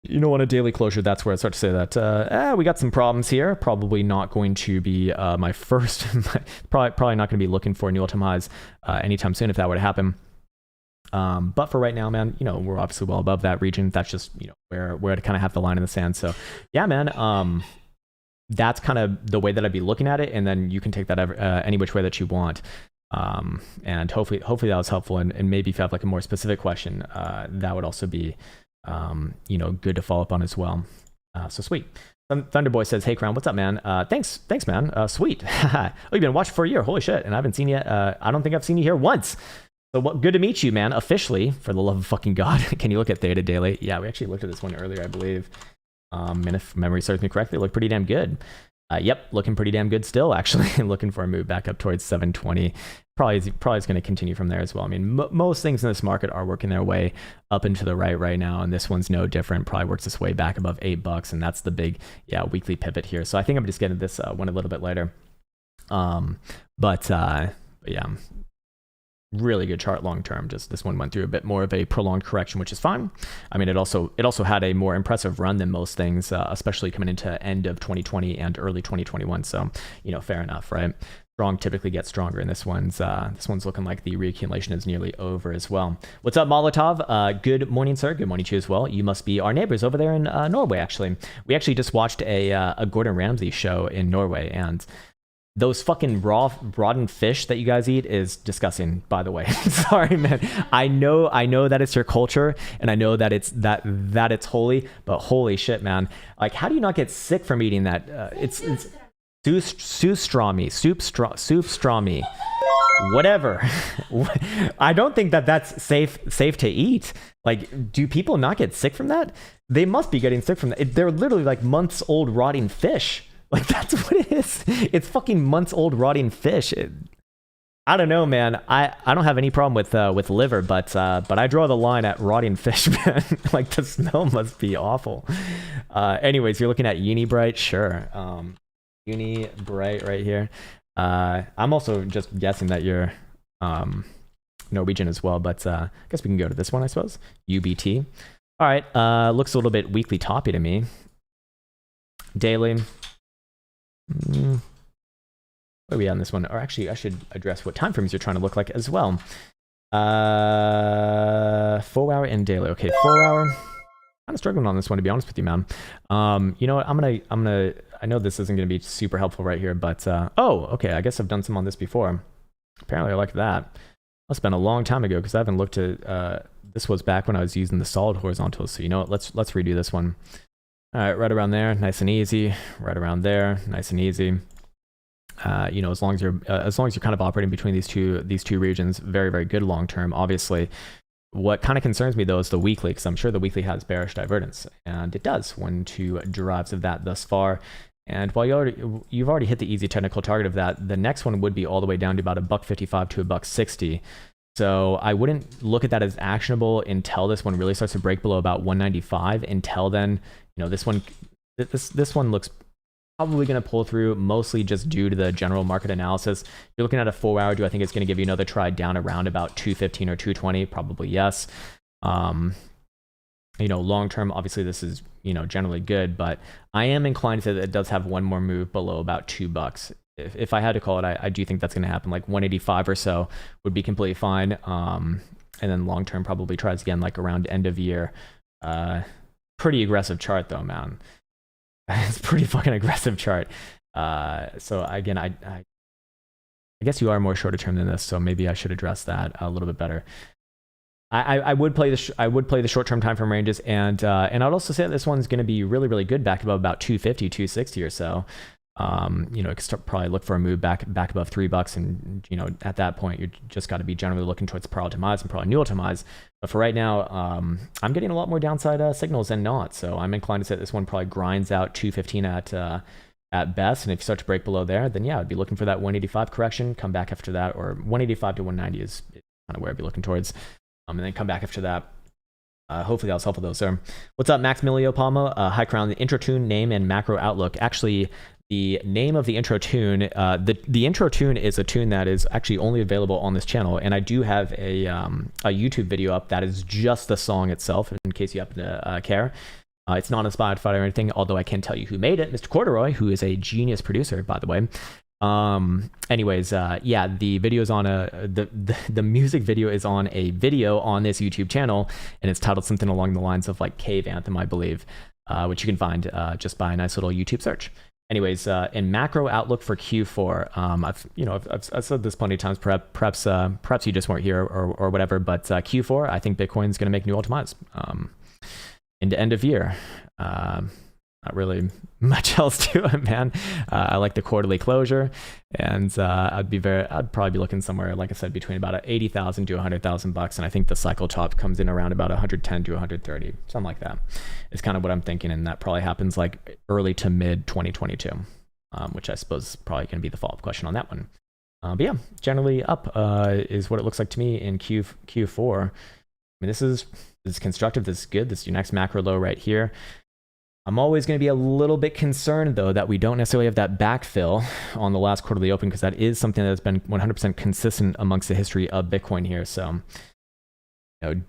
On a daily closure, that's where I start to say that we got some problems here. Probably not going to be my first, probably not going to be looking for new all-time highs anytime soon if that were to happen. But for right now, man, we're obviously well above that region. That's just where to kind of have the line in the sand. So yeah, man, that's kind of the way that I'd be looking at it, and then you can take that any which way that you want. And hopefully that was helpful. And maybe if you have like a more specific question, that would also be good to follow up on as well. So sweet. Thunderboy says, hey, Krown, what's up, man? Thanks, man. Sweet. Oh, you've been watching for a year. Holy shit. And I haven't seen you. I don't think I've seen you here once. So good to meet you, man. Officially, for the love of fucking God. Can you look at Theta Daily? Yeah, we actually looked at this one earlier, I believe. And if memory serves me correctly, it looked pretty damn good. Yep, looking pretty damn good still, actually. Looking for a move back up towards 720. Probably is going to continue from there as well. I mean, most things in this market are working their way up and to the right now, and this one's no different. Probably works its way back above $8, and that's the big weekly pivot here. So I think I'm just getting this one a little bit later. But yeah, really good chart long term. Just this one went through a bit more of a prolonged correction, which is fine. I mean, it also had a more impressive run than most things, especially coming into end of 2020 and early 2021. So fair enough, right? strong typically gets stronger, and this one's looking like the reaccumulation is nearly over as well. What's up, Molotov? Good morning, sir. Good morning to you as well. You must be our neighbors over there in Norway. Actually, we actually just watched a Gordon Ramsay show in Norway, and those fucking rotten fish that you guys eat is disgusting, by the way. Sorry, man. I know that it's your culture, and I know that it's holy, but holy shit, man. Like, how do you not get sick from eating that? It's soup strami, whatever. I don't think that's safe to eat. Like, do people not get sick from that? They must be getting sick from that. They're literally like months old rotting fish. Like, that's what it is. It's fucking months old rotting fish. I don't know, man. I don't have any problem with liver, but I draw the line at rotting fish, man. Like, the smell must be awful. Anyways, you're looking at Unibright, sure. Unibright right here. I'm also just guessing that you're Norwegian as well, but I guess we can go to this one, I suppose. UBT. All right. Looks a little bit weekly toppy to me. Daily. Where are we at on this one? Or actually, I should address what time frames you're trying to look like as well. 4 hour and daily. Okay, 4 hour. Kind of struggling on this one, to be honest with you, man. You know what? I'm gonna. I know this isn't gonna be super helpful right here, but oh, okay. I guess I've done some on this before. Apparently, I like that. Must have been a long time ago because I haven't looked at. This was back when I was using the solid horizontals. So you know what? Let's redo this one. All right, right around there, nice and easy. Right around there, nice and easy. You know, as long as you're kind of operating between these two regions, very, very good long term. Obviously, what kind of concerns me though is the weekly, because I'm sure the weekly has bearish divergence, and it does. 1, 2 derives of that thus far. And while you've already hit the easy technical target of that, the next one would be all the way down to about $1.55 to $1.60. So I wouldn't look at that as actionable until this one really starts to break below about 195. Until then, you know, this one looks probably going to pull through, mostly just due to the general market analysis. If you're looking at a 4 hour, do I think it's going to give you another try down around about 215 or 220? Probably yes. You know, long term, obviously this is, you know, generally good, but I am inclined to say that it does have one more move below about $2. If I had to call it, I do think that's going to happen. Like 185 or so would be completely fine. And then long term probably tries again like around end of year. Pretty aggressive chart though, man. It's pretty fucking aggressive chart. So again, I guess you are more shorter term than this, so maybe I should address that a little bit better. I would play the short term time frame ranges, and I'd also say that this one's going to be really, really good back above about 250, 260 or so. You know, probably look for a move back above $3, and you know, at that point you just got to be generally looking towards probably demise and probably new demise. But for right now, I'm getting a lot more downside signals than not, so I'm inclined to say this one probably grinds out 215 at best, and if you start to break below there, then yeah, I'd be looking for that 185 correction, come back after that, or 185 to 190 is kind of where I'd be looking towards, and then come back after that. Hopefully that was helpful though, sir. What's up, Max Milio Palma? Hi, Krown. The intro tune name and macro outlook. Actually, the name of the intro tune, the intro tune is a tune that is actually only available on this channel, and I do have a YouTube video up that is just the song itself, in case you happen to care. It's not on Spotify or anything, although I can tell you who made it, Mr. Corduroy, who is a genius producer, by the way. Anyways, yeah, the video is on the music video is on a video on this YouTube channel, and it's titled something along the lines of like Cave Anthem, I believe, which you can find just by a nice little YouTube search. Anyways, in macro outlook for Q4, I've said this plenty of times. Perhaps you just weren't here or whatever. But Q4, I think Bitcoin's going to make new all-time highs into end of year. Not really much else to it, man. I like the quarterly closure, and I'd probably be looking somewhere, like I said, between about $80,000 to $100,000, and I think the cycle top comes in around about 110 to 130, something like that. Is kind of what I'm thinking, and that probably happens like early to mid 2022, which I suppose is probably going to be the follow-up question on that one. But yeah, generally up is what it looks like to me in Q4. I mean, this is constructive. This is good. This is your next macro low right here. I'm always going to be a little bit concerned, though, that we don't necessarily have that backfill on the last quarterly open, because that is something that's been 100% consistent amongst the history of Bitcoin here. So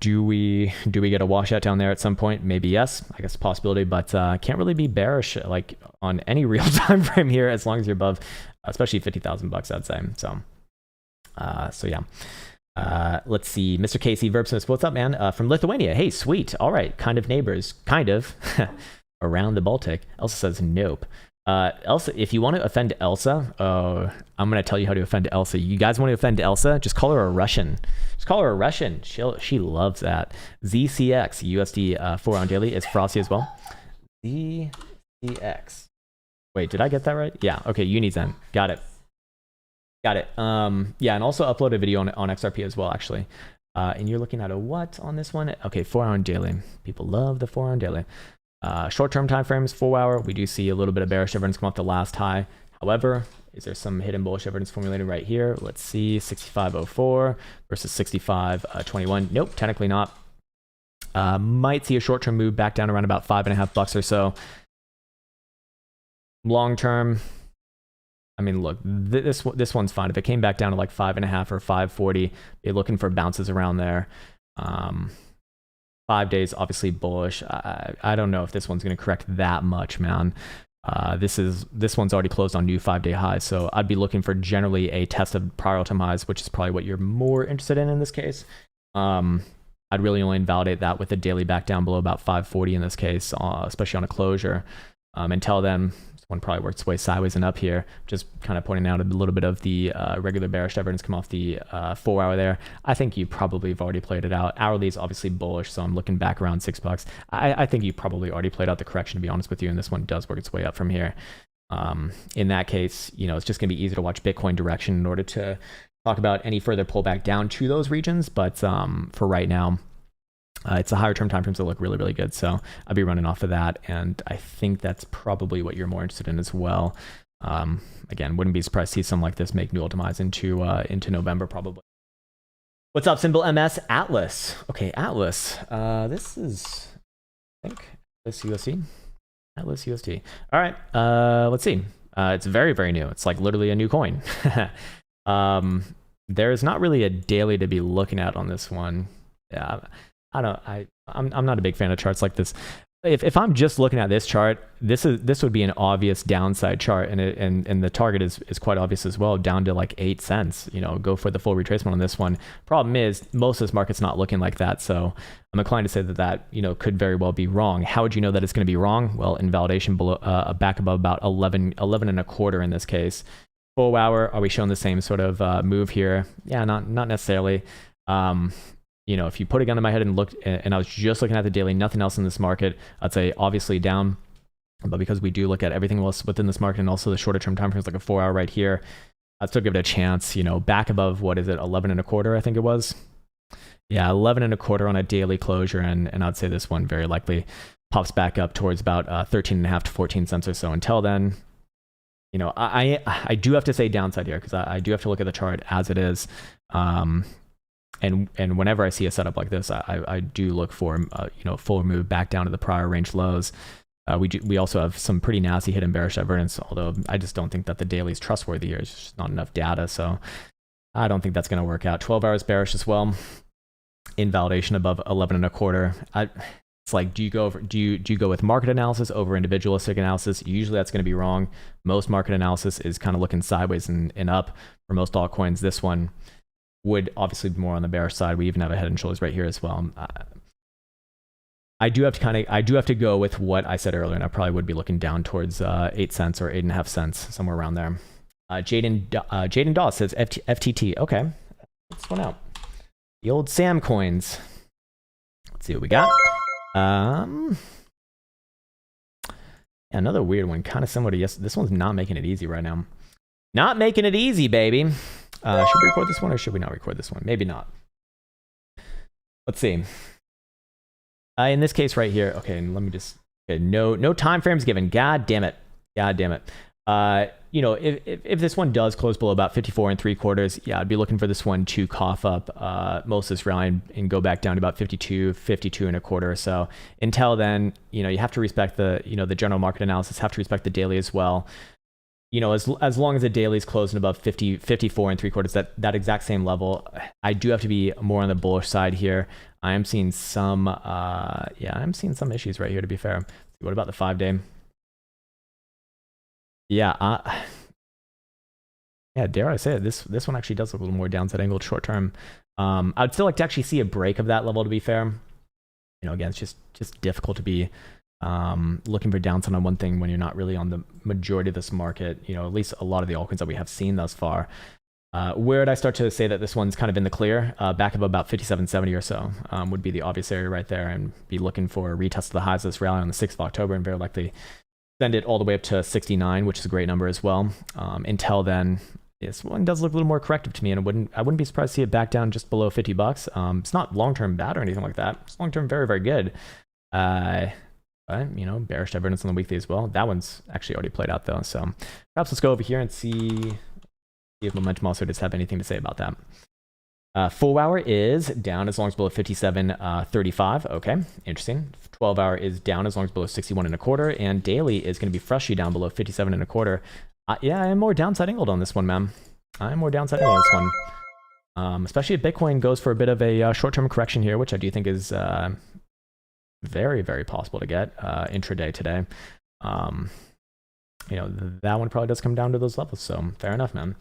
do we get a washout down there at some point? Maybe yes, I guess a possibility, but can't really be bearish like on any real time frame here as long as you're above, especially 50,000 bucks, I'd say. So yeah. Let's see, Mr. Casey Verbsmith, what's up, man? From Lithuania. Hey, sweet. All right, kind of neighbors, kind of around the Baltic. Elsa says nope. Elsa, if you want to offend Elsa, I'm going to tell you how to offend Elsa. You guys want to offend Elsa? Just call her a Russian. Just call her a Russian. She loves that. ZCX, USD 4 on daily is frosty as well. ZCX. Wait, did I get that right? Yeah, okay, Unizen. Got it. Yeah, and also upload a video on XRP as well, actually. And you're looking at a what on this one? Okay, 4 hour on daily. People love the 4 hour on daily. Short-term time frames, 4 hour, we do see a little bit of bearish evidence come off the last high. However, is there some hidden bullish evidence formulated right here? Let's see, 65.04 versus 65.21. Nope, technically not. Might see a short-term move back down around about $5.50 or so. Long-term, I mean, look, this one's fine. If it came back down to like 5.5 or 540, you're looking for bounces around there. 5 days, obviously bullish. I don't know if this one's going to correct that much, man. This one's already closed on new 5-day highs, so I'd be looking for generally a test of prior all-time highs, which is probably what you're more interested in this case. I'd really only invalidate that with a daily back down below about 540 in this case, especially on a closure. Until then, this one probably works its way sideways and up here. Just kind of pointing out a little bit of the regular bearish evidence come off the 4 hour there. I think you probably have already played it out. Hourly is obviously bullish, so I'm looking back around $6. I think you probably already played out the correction, to be honest with you, and this one does work its way up from here. In that case, it's just going to be easy to watch Bitcoin direction in order to talk about any further pullback down to those regions. But for right now, it's a higher term time frames that look really, really good. So I'll be running off of that. And I think that's probably what you're more interested in as well. Again, wouldn't be surprised to see something like this make new ultimas into November probably. What's up, symbol MS? Atlas. Okay, Atlas. This is, I think, Atlas USD. Atlas USD. All right, let's see. It's very, very new. It's like literally a new coin. There's not really a daily to be looking at on this one. Yeah. I'm not a big fan of charts like this. If I'm just looking at this chart, this would be an obvious downside chart, and the target is quite obvious as well, down to like 8 cents. Go for the full retracement on this one. Problem is, most of this market's not looking like that, so I'm inclined to say that could very well be wrong. How would you know that it's going to be wrong? Well, invalidation below back above about 11 and a quarter in this case. 4 hour, are we showing the same sort of move here? Yeah, not necessarily. If you put a gun to my head and looked, and I was just looking at the daily, nothing else in this market, I'd say obviously down. But because we do look at everything else within this market and also the shorter term time frames, like a 4 hour right here, I'd still give it a chance. Back above, what is it, 11 and a quarter, I think it was. Yeah, 11 and a quarter on a daily closure, and I'd say this one very likely pops back up towards about 13.5 to 14 cents or so. Until then, I do have to say downside here because I do have to look at the chart as it is. And whenever I see a setup like this, I do look for full move back down to the prior range lows. We also have some pretty nasty hidden bearish evidence, although I just don't think that the daily is trustworthy here. It's just not enough data, so I don't think that's going to work out. 12 hours bearish as well. Invalidation above 11 and a quarter. It's like, do you go with market analysis over individualistic analysis? Usually that's going to be wrong. Most market analysis is kind of looking sideways and up for most altcoins. This one would obviously be more on the bearish side. We even have a head and shoulders right here as well. I do have to go with what I said earlier, and I probably would be looking down towards 8 cents or 8.5 cents, somewhere around there. Jaden Dawes says FTT. Okay, let's one out. The old Sam coins. Let's see what we got. Another weird one, kind of similar to yes. This one's not making it easy right now. Not making it easy, baby. Should we record this one or should we not record this one? Maybe not. Let's see. In this case right here, okay, and let me just, okay, no time frames given. God damn it. If this one does close below about 54 3/4, yeah, I'd be looking for this one to cough up most of this rally and go back down to about 52 1/4 or so. Until then, you have to respect the general market analysis, have to respect the daily as well. you know, as long as the daily is closing above 54 and 3/4, that exact same level, I do have to be more on the bullish side here. I am seeing some, yeah, I'm seeing some issues right here, to be fair. What about the 5-day? Yeah, yeah, dare I say it, this one actually does look a little more downside angled short term. I'd still like to actually see a break of that level, to be fair. You know, again, it's just difficult to be looking for downside on one thing when you're not really on the majority of this market, you know, at least a lot of the altcoins that we have seen thus far. Where would I start to say that this one's kind of in the clear? Back of about 57.70 or so would be the obvious area right there, and be looking for a retest of the highs of this rally on the 6th of October, and very likely send it all the way up to 69, which is a great number as well. Until then, this one does look a little more corrective to me, and I wouldn't be surprised to see it back down just below $50. It's not long-term bad or anything like that. It's long-term very, very good. But, you know, bearish divergence on the weekly as well. That one's actually already played out though. So perhaps let's go over here and see if momentum also does have anything to say about that. Full hour is down as long as below 57.35. Okay, interesting. 12 hour is down as long as below 61.25, and daily is going to be freshly down below 57.25. Yeah, I am more downside angled on this one, man. I am more downside angled on this one. Especially if Bitcoin goes for a bit of a short-term correction here, which I do think is very, very possible to get intraday today. You know, that one probably does come down to those levels, so fair enough, man.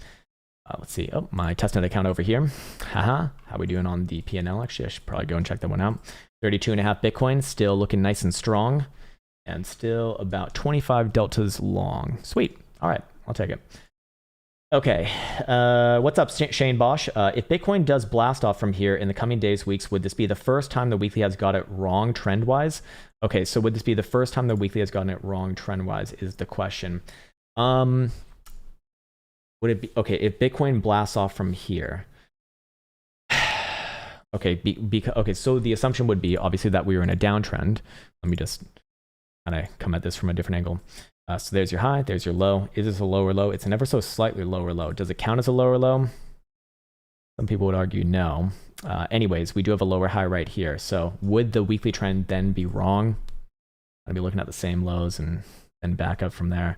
Let's see. Oh, my testnet account over here. Haha. How we doing on the PNL? Actually, I should probably go and check that one out. 32.5 Bitcoin, still looking nice and strong, and still about 25 deltas long. Sweet. All right, I'll take it. Okay, what's up, Shane Bosch? If Bitcoin does blast off from here in the coming days, weeks, would this be the first time the weekly has got it wrong trend-wise? Okay, so would this be the first time the weekly has gotten it wrong trend-wise is the question. Would it be, okay, if Bitcoin blasts off from here? Okay, okay, so the assumption would be, obviously, that we were in a downtrend. Let me just kind of come at this from a different angle. So there's your high, there's your low. Is this a lower low? It's an ever so slightly lower low. Does it count as a lower low? Some people would argue no. Anyways, we do have a lower high right here. So would the weekly trend then be wrong? I'd be looking at the same lows and then back up from there.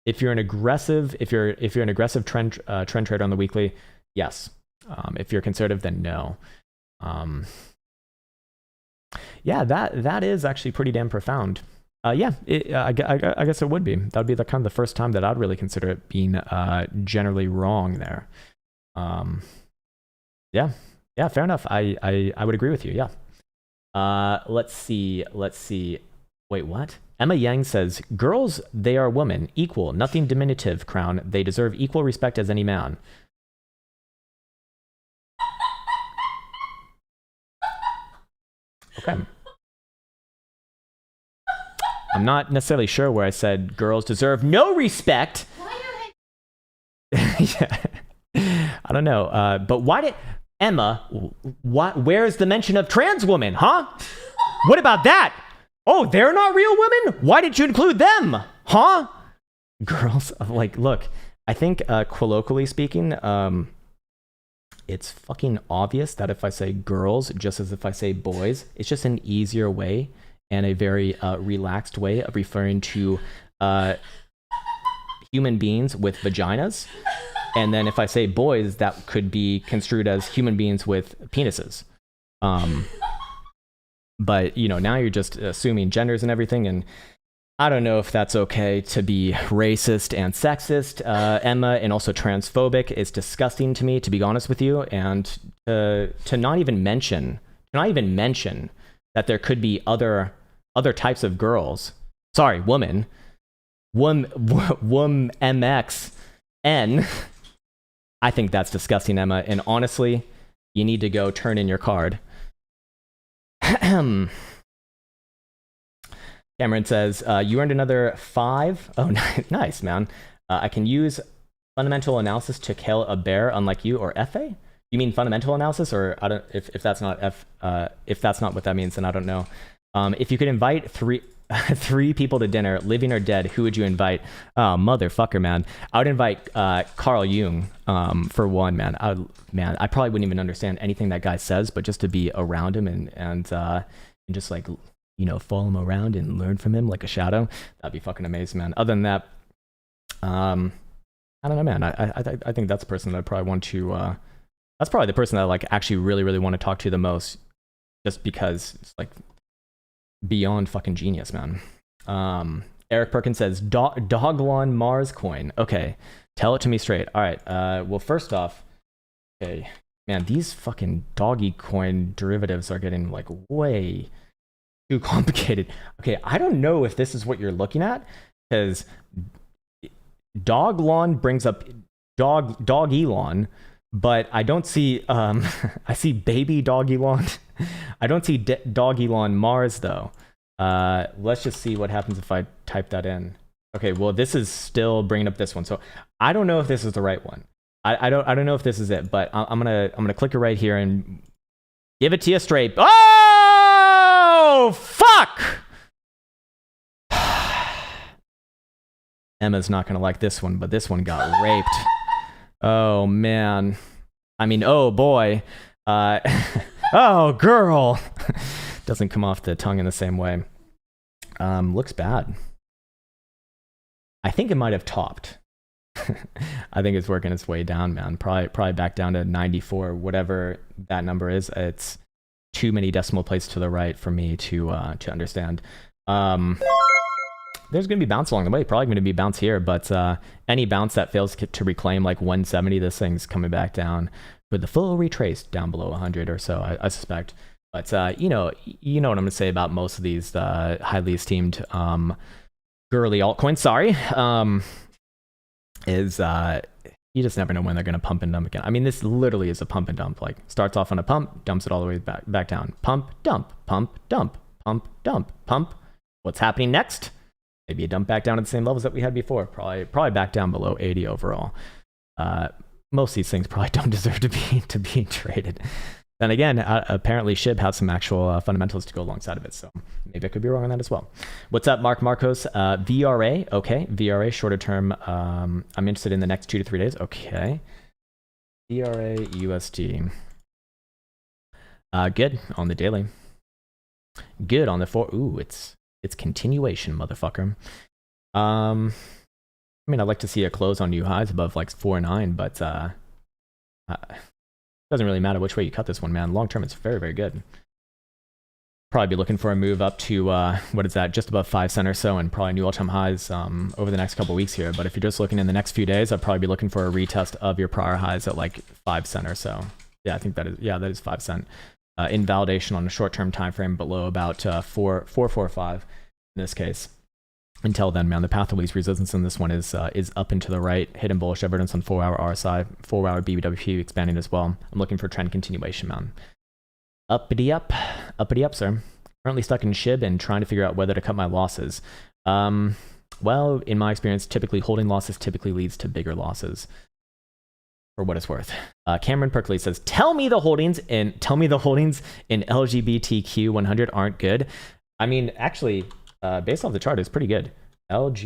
If you're an aggressive, if you're an aggressive trend trader on the weekly, yes. If you're conservative, then no. Yeah, that is actually pretty damn profound. Yeah, I guess it would be. That would be the kind of the first time that I'd really consider it being generally wrong there. Yeah, fair enough. I would agree with you. Yeah. Let's see. Wait, what? Emma Yang says, "Girls, they are women, equal, nothing diminutive. Krown. They deserve equal respect as any man." Okay. I'm not necessarily sure where I said girls deserve no respect. Yeah. I don't know. But why did Emma? Where's the mention of trans women? Huh? What about that? Oh, they're not real women? Why did you include them? Huh? Girls, like, look. I think colloquially speaking, it's fucking obvious that if I say girls, just as if I say boys, it's just an easier way and a very relaxed way of referring to human beings with vaginas. And then if I say boys, that could be construed as human beings with penises. But, you know, now you're just assuming genders and everything, and I don't know if that's okay to be racist and sexist, Emma, and also transphobic. It's disgusting to me, to be honest with you, and to not even mention that there could be other types of girls. Sorry, woman. MXN. I think that's disgusting, Emma, and honestly, you need to go turn in your card. Cameron says, you earned another 5. Oh, nice, man. I can use fundamental analysis to kill a bear, unlike you, or FA? You mean fundamental analysis, or I don't? If that's not if that's not what that means, then I don't know. If you could invite three people to dinner, living or dead, who would you invite? Oh, motherfucker, man. I would invite Carl Jung for one, man. I probably wouldn't even understand anything that guy says, but just to be around him and just like, you know, follow him around and learn from him like a shadow, that'd be fucking amazing, man. Other than that, I don't know, man. I think that's the person that I probably want to. That's probably the person that I like actually really want to talk to the most, just because it's like beyond fucking genius, man. Eric Perkins says Dogelon Mars coin. Okay, tell it to me straight. All right. Well, first off, okay, man, these fucking doggy coin derivatives are getting like way too complicated. Okay, I don't know if this is what you're looking at, because Dogelon brings up Dogelon, but I don't see I see baby Dogelon. I don't see Dogelon Mars though. Let's just see what happens if I type that in. Okay, well this is still bringing up this one, so I don't know if this is the right one. I don't know if this is it, but I'm gonna click it right here and give it to you straight. Oh fuck! Emma's not gonna like this one, but this one got raped. Oh man. I mean, oh boy. Oh girl. Doesn't come off the tongue in the same way. Looks bad. I think it might have topped. I think it's working its way down, man. Probably back down to 94, whatever that number is. It's too many decimal places to the right for me to understand. There's going to be bounce along the way. Probably going to be bounce here, but any bounce that fails to reclaim like 170, this thing's coming back down with the full retrace down below 100 or so, I suspect. But you know what I'm going to say about most of these highly esteemed girly altcoins. Sorry, is you just never know when they're going to pump and dump again. I mean, this literally is a pump and dump. Like starts off on a pump, dumps it all the way back down. Pump, dump, pump, dump, pump, dump, pump. What's happening next? Maybe a dump back down to the same levels that we had before. Probably back down below 80 overall. Most of these things probably don't deserve to be traded. Then again, apparently SHIB has some actual fundamentals to go alongside of it, so maybe I could be wrong on that as well. What's up, Mark Marcos? VRA, okay. VRA, shorter term. I'm interested in the next 2 to 3 days. Okay. VRA USD. Good on the daily. Good on the 4. Ooh, it's continuation, motherfucker. I mean, I'd like to see a close on new highs above like 4.9, but doesn't really matter which way you cut this one, man. Long term, it's very good. Probably be looking for a move up to what is that? Just above 5 cent or so, and probably new all-time highs over the next couple weeks here. But if you're just looking in the next few days, I'd probably be looking for a retest of your prior highs at like 5 cent or so. Yeah, I think that is 5 cent. Invalidation on a short-term time frame below about 445 in this case. Until then, man, the path of least resistance in this one is up and to the right. Hidden bullish evidence on 4-hour RSI, 4-hour BBWP expanding as well. I'm looking for trend continuation, man. Uppity up, sir. Currently stuck in SHIB and trying to figure out whether to cut my losses. Well, in my experience, typically holding losses typically leads to bigger losses. For what it's worth. Cameron Perkley says, tell me the holdings in LGBTQ 100 aren't good. I mean, actually, based off the chart, it's pretty good. God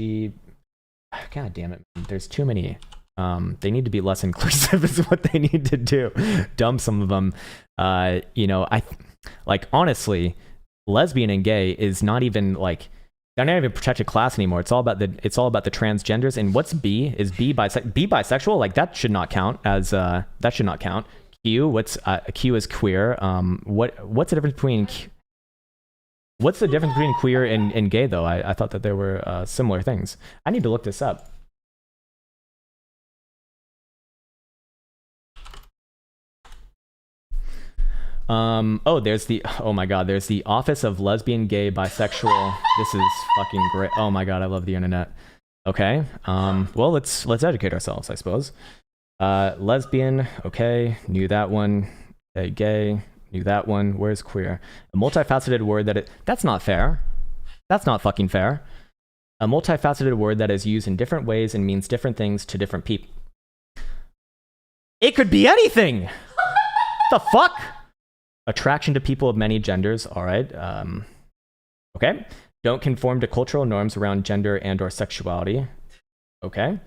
damn it. There's too many. They need to be less inclusive is what they need to do. Dump some of them. Honestly, lesbian and gay is not even like, they're not even a protected class anymore. It's all about the transgenders. And what's B? Is B bisexual? Like that should not count as that should not count. Q, Q is queer. What's the difference between queer and gay though? I thought that there were similar things. I need to look this up. There's the Office of Lesbian, Gay, Bisexual. This is fucking great. Oh my god, I love the internet. Okay. Well, let's educate ourselves, I suppose. Lesbian, okay, knew that one. Okay, gay, knew that one. Where's queer? A multifaceted word that's not fair. That's not fucking fair. A multifaceted word that is used in different ways and means different things to different people. It could be anything. The fuck? Attraction to people of many genders. All right. Okay. Don't conform to cultural norms around gender and or sexuality. Okay.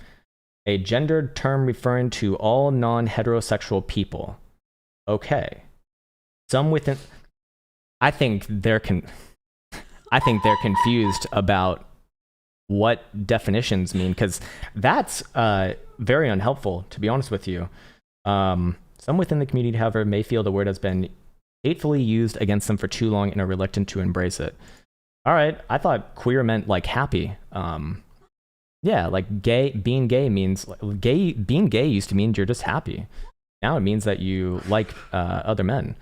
A gendered term referring to all non-heterosexual people. Okay. Some within. I think they're confused about what definitions mean, because that's very unhelpful, to be honest with you. Some within the community, however, may feel the word has been hatefully used against them for too long and are reluctant to embrace it. All right, I thought queer meant like happy. Yeah, like being gay means being gay used to mean you're just happy. Now it means that you like other men.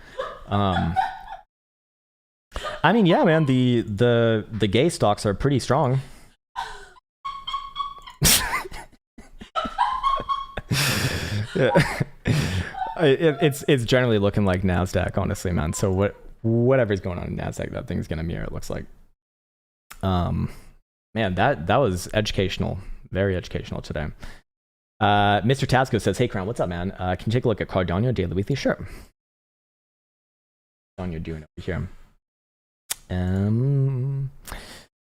I mean, yeah, man, the gay stocks are pretty strong. Yeah. It's generally looking like Nasdaq, honestly, man. So whatever's going on in Nasdaq, that thing's gonna mirror, it looks like. Man, that was educational, very educational today. Mr. Tasco says, "Hey, Krown, what's up, man? Can you take a look at Cardano daily weekly?" Sure. Cardano doing over here.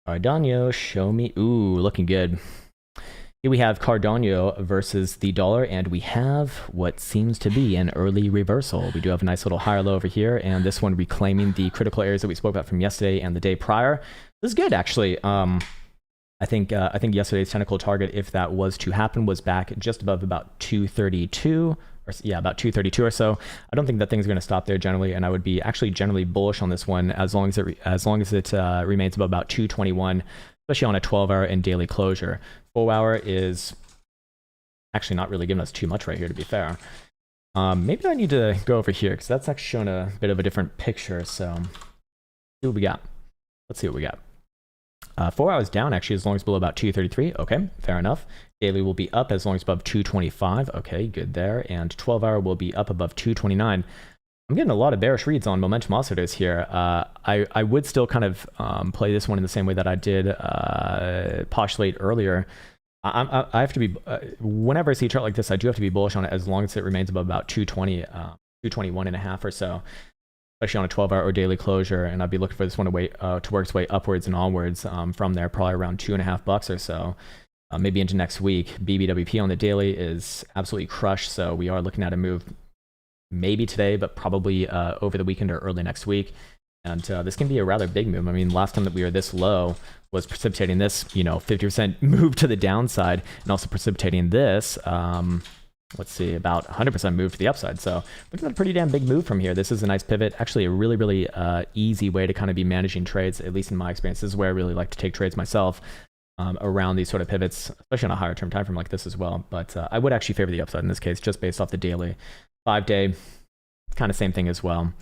Cardano, show me. Ooh, looking good. Here we have Cardano versus the dollar, and we have what seems to be an early reversal. We do have a nice little higher low over here, and this one reclaiming the critical areas that we spoke about from yesterday and the day prior. This is good, actually. I think yesterday's technical target, if that was to happen, was back just above about 232, or yeah, about 232 or so. I don't think that thing's going to stop there generally, and I would be actually generally bullish on this one as long as it remains above about 221, especially on a 12-hour and daily closure. 4-hour is actually not really giving us too much right here, to be fair. Maybe I need to go over here because that's actually showing a bit of a different picture. So see what we got. Let's see what we got. 4 hours down, actually, as long as below about 233. Okay, fair enough. Daily will be up as long as above 225. Okay, good there. And 12-hour will be up above 229. I'm getting a lot of bearish reads on momentum oscillators here. I would still kind of play this one in the same way that I did postulate earlier. I have to be, whenever I see a chart like this, I do have to be bullish on it as long as it remains above about 220, 221 and a half or so, especially on a 12-hour or daily closure. And I'd be looking for this one to work its way upwards and onwards from there, probably around $2.50 or so, maybe into next week. BBWP on the daily is absolutely crushed, so we are looking at a move maybe today, but probably over the weekend or early next week. And this can be a rather big move. I mean, last time that we were this low was precipitating this, 50% move to the downside, and also precipitating this, let's see, about 100% move to the upside. So looking at a pretty damn big move from here. This is a nice pivot. Actually, a really, really easy way to kind of be managing trades, at least in my experience. This is where I really like to take trades myself, around these sort of pivots, especially on a higher term time frame like this as well. But I would actually favor the upside in this case, just based off the daily. 5-day, kind of same thing as well.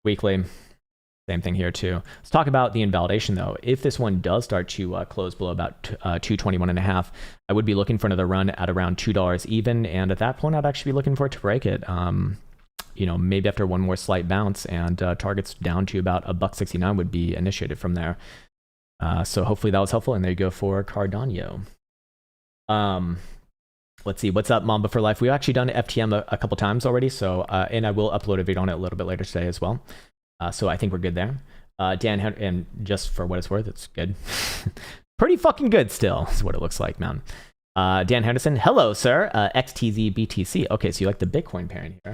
Weekly, same thing here too. Let's talk about the invalidation though. If this one does start to close below about 221 and a half, I would be looking for another run at around $2 even. And at that point, I'd actually be looking for it to break it. Maybe after one more slight bounce, and targets down to about $1.69 would be initiated from there. So hopefully that was helpful. And there you go for Cardano. Let's see, what's up, Mamba for Life? We've actually done FTM a couple times already, so and I will upload a video on it a little bit later today as well. So I think we're good there. Dan, and just for what it's worth, it's good. Pretty fucking good still, is what it looks like, man. Dan Henderson, hello, sir. XTZ BTC. Okay, so you like the Bitcoin pairing here.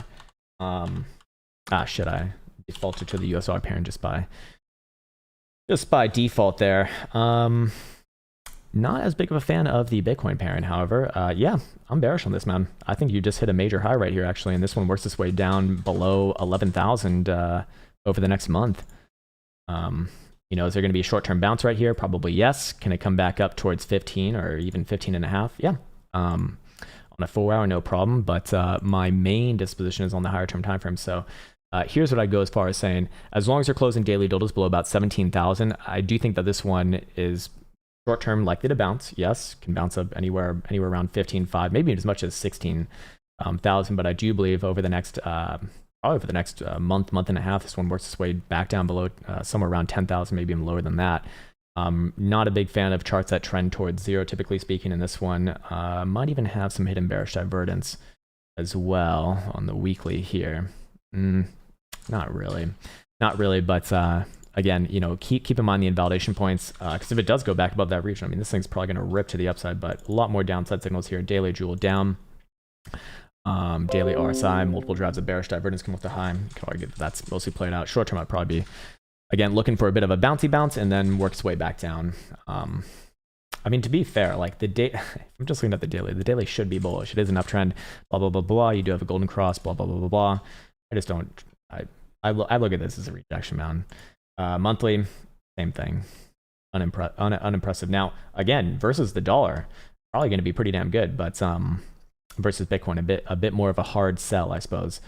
Should I defaulted to the USR pairing just by default there. Not as big of a fan of the Bitcoin pairing, however. Yeah, I'm bearish on this, man. I think you just hit a major high right here, actually, and this one works its way down below 11,000 over the next month. Is there going to be a short-term bounce right here? Probably yes. Can it come back up towards 15 or even 15 and a half? Yeah. On a 4-hour, no problem. But my main disposition is on the higher-term time frame. So here's what I'd go as far as saying: as long as you're closing daily dildos below about 17,000, I do think that this one is short term likely to bounce. Yes, can bounce up anywhere around 15.5, maybe as much as 16,000. But I do believe over the next probably for the next month and a half, this one works its way back down below somewhere around 10,000, maybe even lower than that. Not a big fan of charts that trend towards zero, typically speaking. In this one, might even have some hidden bearish divergence as well on the weekly here. Not really, but again, keep in mind the invalidation points, because if it does go back above that region, I mean, this thing's probably going to rip to the upside, but a lot more downside signals here. Daily jewel down, daily RSI, multiple drives of bearish divergence come off the high. You can argue that that's mostly played out. Short term, I'd probably be, again, looking for a bit of a bouncy bounce and then work its way back down. I mean, to be fair, like the day, I'm just looking at the daily should be bullish. It is an uptrend, blah, blah, blah, blah. You do have a golden cross, blah, blah, blah, blah, blah. I just don't, I look at this as a rejection, man. Monthly, same thing. Unimpressive. Now, again, versus the dollar, probably going to be pretty damn good, but versus Bitcoin, a bit more of a hard sell, I suppose.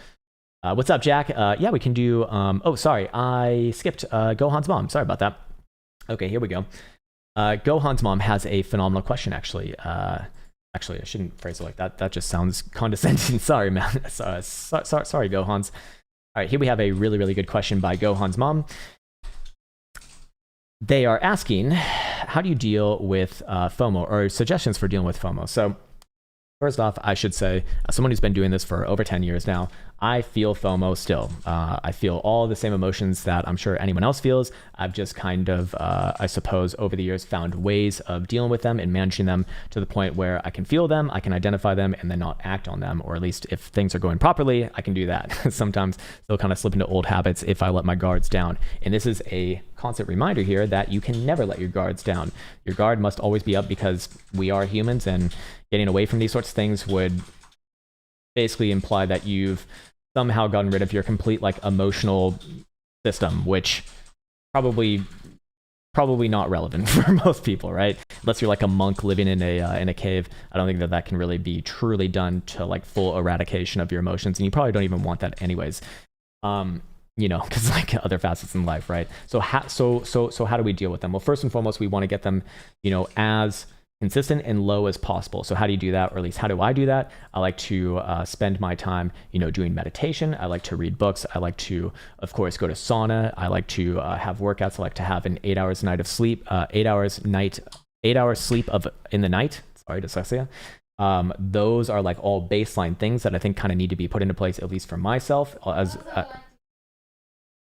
What's up, Jack? Yeah, we can do, oh, sorry, I skipped Gohan's mom. Sorry about that. Okay, here we go. Gohan's mom has a phenomenal question, actually. Actually, I shouldn't phrase it like that. That just sounds condescending. Sorry, man. Sorry, Gohan's. All right, here we have a really, really good question by Gohan's mom. They are asking, how do you deal with FOMO, or suggestions for dealing with FOMO? So first off, I should say, as someone who's been doing this for over 10 years now, I feel FOMO still. I feel all the same emotions that I'm sure anyone else feels. I've just kind of, I suppose, over the years found ways of dealing with them and managing them to the point where I can feel them, I can identify them, and then not act on them. Or at least if things are going properly, I can do that. Sometimes they'll kind of slip into old habits if I let my guards down. And this is a constant reminder here that you can never let your guards down. Your guard must always be up because we are humans, and getting away from these sorts of things would basically imply that you've somehow gotten rid of your complete like emotional system, which probably not relevant for most people, right? Unless you're like a monk living in a cave. I don't think that can really be truly done to like full eradication of your emotions, and you probably don't even want that anyways. You know, because like other facets in life, right? So how do we deal with them? Well, first and foremost, we want to get them, you know, as consistent and low as possible. So how do you do that? Or at least how do I do that? I like to spend my time, you know, doing meditation. I like to read books. I like to, of course, go to sauna. I like to have workouts. I like to have an 8 hours night of sleep, 8 hours sleep in the night. Sorry, dyslexia. Those are like all baseline things that I think kind of need to be put into place, at least for myself.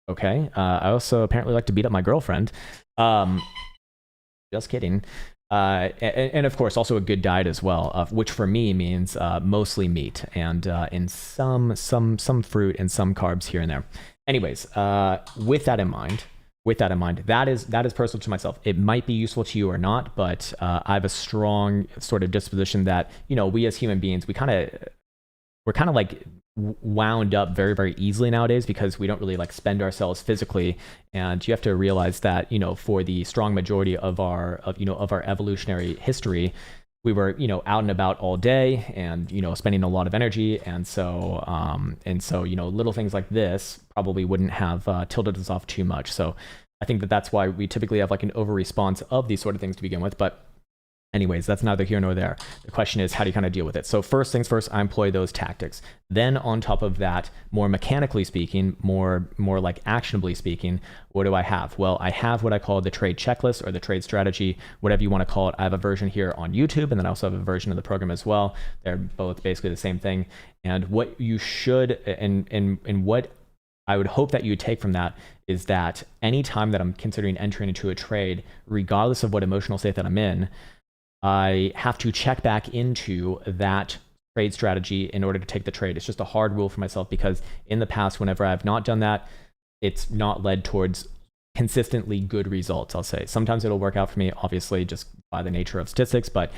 Okay. I also apparently like to beat up my girlfriend. Just kidding. And of course, also a good diet as well, which for me means mostly meat and some fruit and some carbs here and there. Anyways, with that in mind, that is personal to myself. It might be useful to you or not, but I have a strong sort of disposition that, you know, we as human beings, we're kind of like wound up very, very easily nowadays because we don't really like spend ourselves physically. And you have to realize that, you know, for the strong majority of our evolutionary history, we were, you know, out and about all day and, you know, spending a lot of energy. And so, you know, little things like this probably wouldn't have tilted us off too much. So I think that that's why we typically have like an over response of these sort of things to begin with. But anyways, that's neither here nor there. The question is, how do you kind of deal with it? So first things first, I employ those tactics. Then on top of that, more mechanically speaking, more like actionably speaking, what do I have? Well, I have what I call the trade checklist or the trade strategy, whatever you want to call it. I have a version here on YouTube, and then I also have a version of the program as well. They're both basically the same thing. And what you should, and what I would hope that you would take from that is that any time that I'm considering entering into a trade, regardless of what emotional state that I'm in, I have to check back into that trade strategy in order to take the trade. It's just a hard rule for myself because in the past, whenever I've not done that, it's not led towards consistently good results, I'll say. Sometimes it'll work out for me, obviously, just by the nature of statistics, but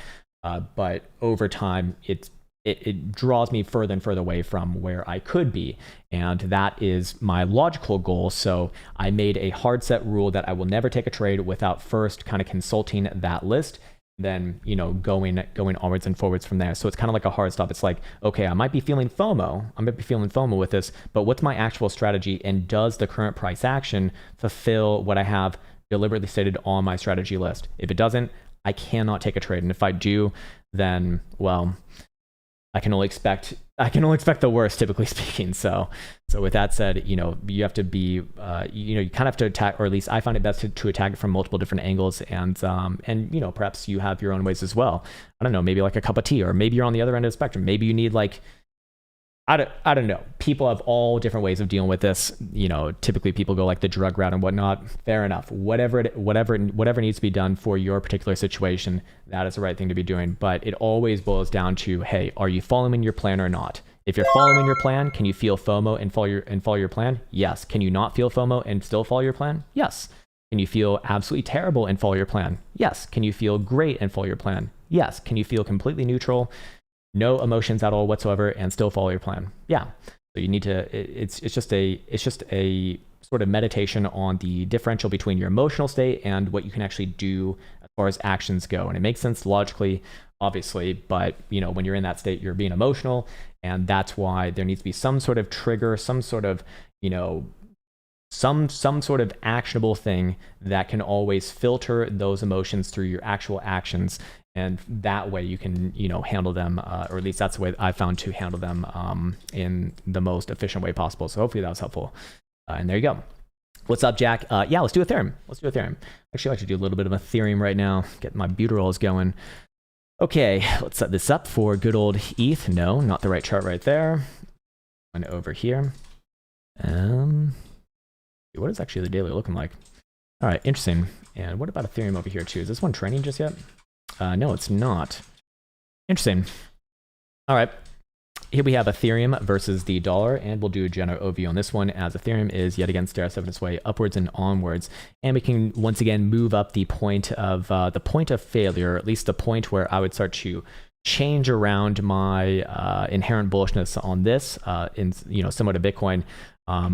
over time, it draws me further and further away from where I could be. And that is my logical goal. So I made a hard set rule that I will never take a trade without first kind of consulting that list, then, you know, going onwards and forwards from there. So it's kind of like a hard stop. It's like, okay, I might be feeling FOMO with this, but what's my actual strategy? And does the current price action fulfill what I have deliberately stated on my strategy list? If it doesn't, I cannot take a trade. And if I do, then, well, I can only expect the worst, typically speaking. So with that said, you know, you have to be, you know, you kind of have to attack, or at least I find it best to attack it from multiple different angles. And, you know, perhaps you have your own ways as well. I don't know, maybe like a cup of tea, or maybe you're on the other end of the spectrum. Maybe you need like, I don't know. People have all different ways of dealing with this. You know, typically people go like the drug route and whatnot. Fair enough. Whatever needs to be done for your particular situation, that is the right thing to be doing. But it always boils down to, hey, are you following your plan or not? If you're following your plan, can you feel FOMO and follow your plan? Yes. Can you not feel FOMO and still follow your plan? Yes. Can you feel absolutely terrible and follow your plan? Yes. Can you feel great and follow your plan? Yes. Can you feel completely neutral, no emotions at all whatsoever, and still follow your plan? Yeah. So you need to, it's just a sort of meditation on the differential between your emotional state and what you can actually do as far as actions go. And it makes sense logically, obviously, but when you're in that state, you're being emotional, and that's why there needs to be some sort of trigger, some sort of, some sort of actionable thing that can always filter those emotions through your actual actions. And that way you can, handle them, or at least that's the way I found to handle them in the most efficient way possible. So hopefully that was helpful. And there you go. What's up, Jack? Yeah, let's do Ethereum. Actually, I like to do a little bit of Ethereum right now, get my beta rolls going. Okay, let's set this up for good old ETH. No, not the right chart right there. And over here. What is actually the daily looking like? All right, interesting. And what about Ethereum over here too? Is this one training just yet? No, it's not. Interesting. All right. Here we have Ethereum versus the dollar, and we'll do a general overview on this one, as Ethereum is yet again stair-stepping its way upwards and onwards, and we can once again move up the point of failure, or at least the point where I would start to change around my inherent bullishness on this, similar to Bitcoin,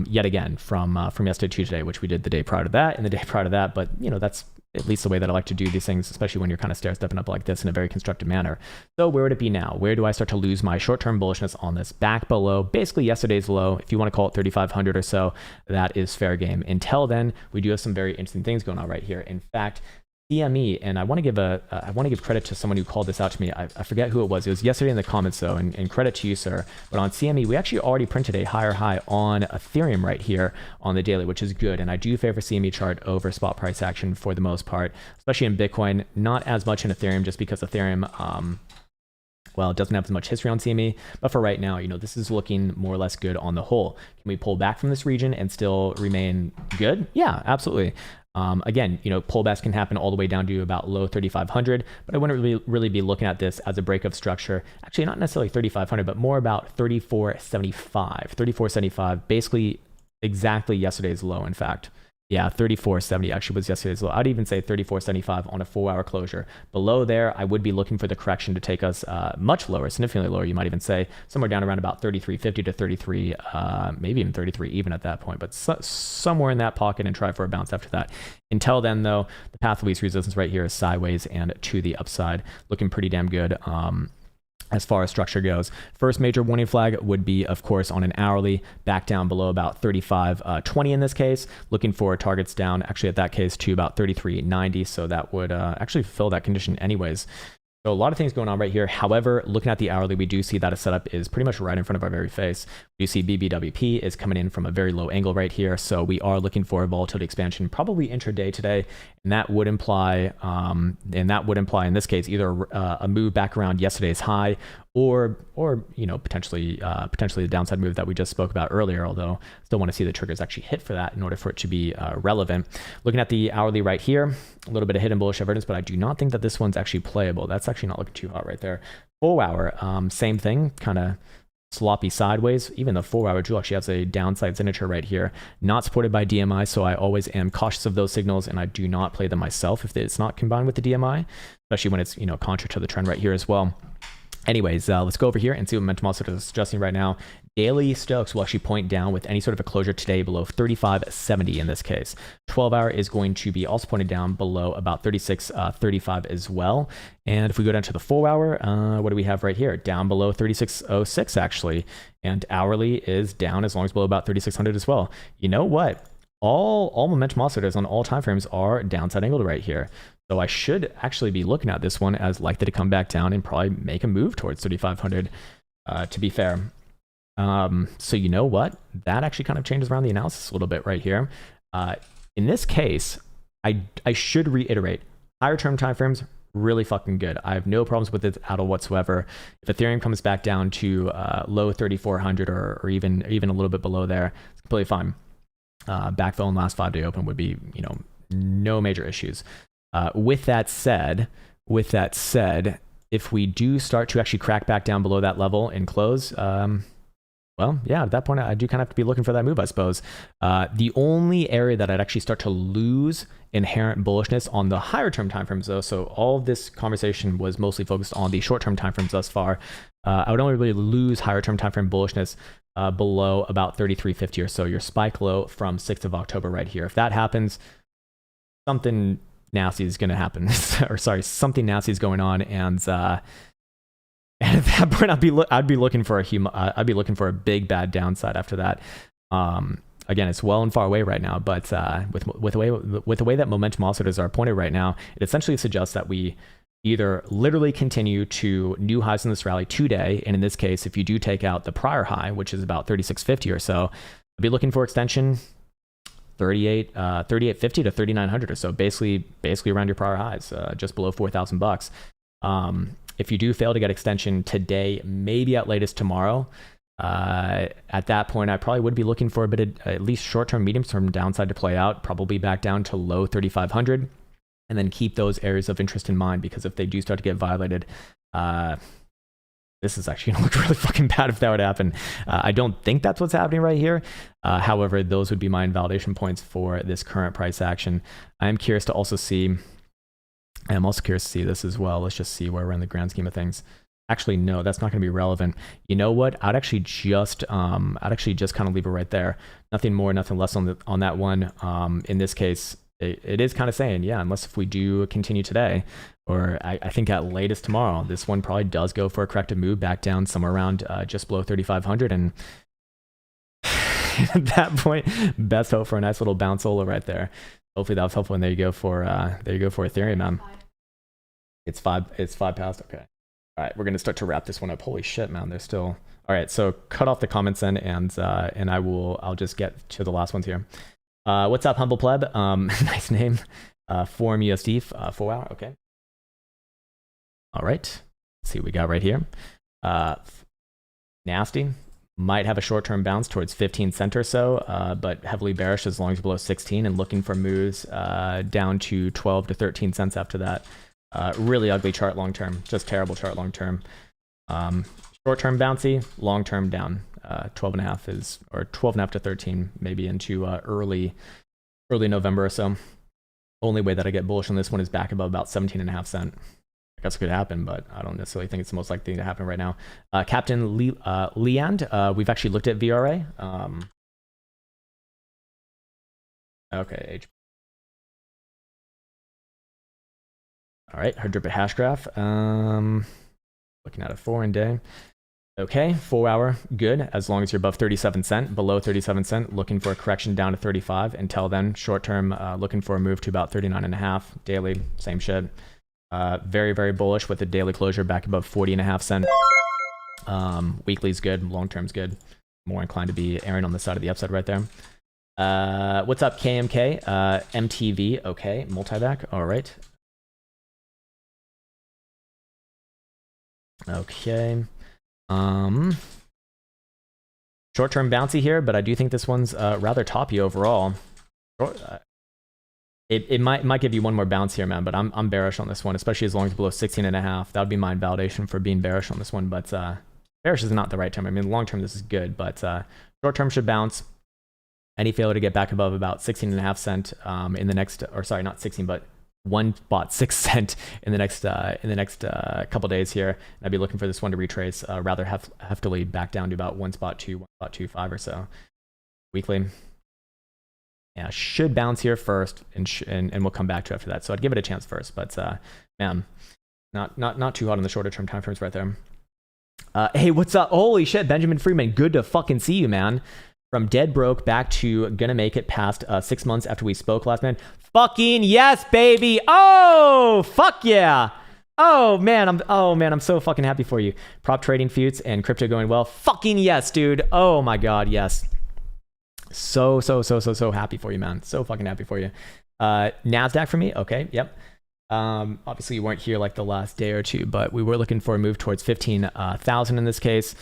yet again from yesterday to today, which we did the day prior to that and the day prior to that. But that's at least the way that I like to do these things, especially when you're kind of stair-stepping up like this in a very constructive manner. So where would it be now? Where do I start to lose my short-term bullishness on this? Back below, basically yesterday's low. If you want to call it 3,500 or so, that is fair game. Until then, we do have some very interesting things going on right here. In fact, CME, and I want to give credit to someone who called this out to me. I forget who it was. It was yesterday in the comments though, and credit to you, sir. But on CME, we actually already printed a higher high on Ethereum right here on the daily, which is good. And I do favor CME chart over spot price action for the most part, especially in Bitcoin. Not as much in Ethereum, just because Ethereum, it doesn't have as much history on CME. But for right now, this is looking more or less good on the whole. Can we pull back from this region and still remain good? Yeah, absolutely. Again, pullbacks can happen all the way down to about low 3,500, but I wouldn't really be looking at this as a break of structure. Actually, not necessarily 3,500, but more about 3,475. 3,475, basically exactly yesterday's low, in fact. Yeah, 3,470 actually was yesterday's low. I'd even say 3,475 on a 4-hour closure. Below there, I would be looking for the correction to take us much lower, significantly lower, you might even say, somewhere down around about 33.50 to 33, maybe even 33 even at that point, but somewhere in that pocket, and try for a bounce after that. Until then, though, the path of least resistance right here is sideways and to the upside, looking pretty damn good. As far as structure goes, first major warning flag would be, of course, on an hourly, back down below about 35.20 in this case, looking for targets down, actually at that case, to about 33.90. So that would actually fulfill that condition anyways. So a lot of things going on right here. However, looking at the hourly, we do see that a setup is pretty much right in front of our very face. We see BBWP is coming in from a very low angle right here. So we are looking for a volatility expansion, probably intraday today. And that would imply, in this case, either a move back around yesterday's high, or potentially the downside move that we just spoke about earlier. Although I still want to see the triggers actually hit for that in order for it to be relevant. Looking at the hourly right here, a little bit of hidden bullish evidence, but I do not think that this one's actually playable. That's actually not looking too hot right there. 4-hour, same thing, kind of sloppy sideways. Even the 4-hour jewel actually has a downside signature right here, not supported by DMI, so I always am cautious of those signals, and I do not play them myself if it's not combined with the DMI, especially when it's contrary to the trend right here as well. Anyways, let's go over here and see what momentum also is suggesting right now. Daily Stokes will actually point down with any sort of a closure today below 35.70 in this case. 12-hour is going to be also pointed down below about 36.35 as well. And if we go down to the 4-hour, what do we have right here? Down below 36.06 actually. And hourly is down as long as below about 3,600 as well. You know what? All momentum oscillators on all time frames are downside angled right here. So I should actually be looking at this one as likely to come back down and probably make a move towards 3,500, to be fair. So you know what? That actually kind of changes around the analysis a little bit right here. In this case, I should reiterate, higher term timeframes, really fucking good. I have no problems with it at all whatsoever. If Ethereum comes back down to low 3,400 or even a little bit below there, it's completely fine. Backfill in last 5-day open would be, no major issues. With that said, if we do start to actually crack back down below that level and close, well, yeah, at that point, I do kind of have to be looking for that move, I suppose. The only area that I'd actually start to lose inherent bullishness on the higher term timeframes, though, so all of this conversation was mostly focused on the short term timeframes thus far. I would only really lose higher term timeframe bullishness below about 33.50 or so, your spike low from 6th of October right here. If that happens, something nasty is going to happen, or sorry, something nasty is going on, and at that point, I'd be looking for a big bad downside after that. Again, it's well and far away right now, but with the way that momentum oscillators are pointed right now, it essentially suggests that we either literally continue to new highs in this rally today, and in this case, if you do take out the prior high, which is about 36.50 or so, I'd be looking for extension 38.50 to 3900 or so, basically around your prior highs, just below $4,000. If you do fail to get extension today, maybe at latest tomorrow, at that point, I probably would be looking for a bit of at least short-term, medium-term downside to play out, probably back down to low 3,500, and then keep those areas of interest in mind, because if they do start to get violated, this is actually going to look really fucking bad if that would happen. I don't think that's what's happening right here. However, those would be my invalidation points for this current price action. I'm also curious to see this as well. Let's just see where we're in the grand scheme of things. Actually, no, that's not going to be relevant. You know what? I'd actually just kind of leave it right there. Nothing more, nothing less on that one. In this case, it is kind of saying, yeah, unless if we do continue today, or I think at latest tomorrow, this one probably does go for a corrective move back down somewhere around just below 3,500, and at that point, best hope for a nice little bounce solo right there. Hopefully that was helpful. And there you go for Ethereum, man. It's five past. Okay. All right, we're gonna start to wrap this one up. Holy shit, man! There's still. All right, so cut off the comments then, and I'll just get to the last ones here. What's up, humble pleb? Nice name. Forum USD 4 hour. Okay. All right. Let's see what we got right here. Nasty. Might have a short-term bounce towards 15 cents or so, but heavily bearish as long as below 16, and looking for moves down to 12 to 13 cents after that. Really ugly chart long-term, just terrible chart long-term. Short-term bouncy, long-term down. 12.5 to 13, maybe into early November or so. Only way that I get bullish on this one is back above about 17.5 cents. I guess it could happen, but I don't necessarily think it's the most likely thing to happen right now. Captain Leand, we've actually looked at VRA. Okay. All right, her drip hash graph. Looking at a 4-day. Okay, 4 hour, good, as long as you're above 37 cents, below 37 cents, looking for a correction down to 35. Until then, short term, looking for a move to about 39.5. Daily, same shit. Very, very bullish with the daily closure back above 40.5 cents. Weekly's good, long term's good. More inclined to be erring on the side of the upside right there. What's up, KMK? MTV, okay. Multivac, all right. Okay. Short-term bouncy here, but I do think this one's rather toppy overall. It might give you one more bounce here, man, but I'm bearish on this one, especially as long as below 16.5. That would be my validation for being bearish on this one, but bearish is not the right term. I mean, long term this is good, but short term should bounce. Any failure to get back above about 16.5 cents in the next, or sorry, not 16, but 1.6 cents in the next couple days here. And I'd be looking for this one to retrace rather heftily back down to about 1.2, 1.25 or so weekly. Yeah, should bounce here first, and we'll come back to it after that. So I'd give it a chance first, but man, not too hot on the shorter term time frames right there. Hey, what's up? Holy shit, Benjamin Freeman, good to fucking see you, man. From dead broke back to gonna make it past 6 months after we spoke last, man. Fucking yes, baby. Oh, fuck yeah. Oh man, I'm so fucking happy for you. Prop trading feuds and crypto going well. Fucking yes, dude. Oh my god, yes. So happy for you, man. So fucking happy for you. Nasdaq for me. Okay, yep. Obviously you weren't here like the last day or two, but we were looking for a move towards 15,000 in this case.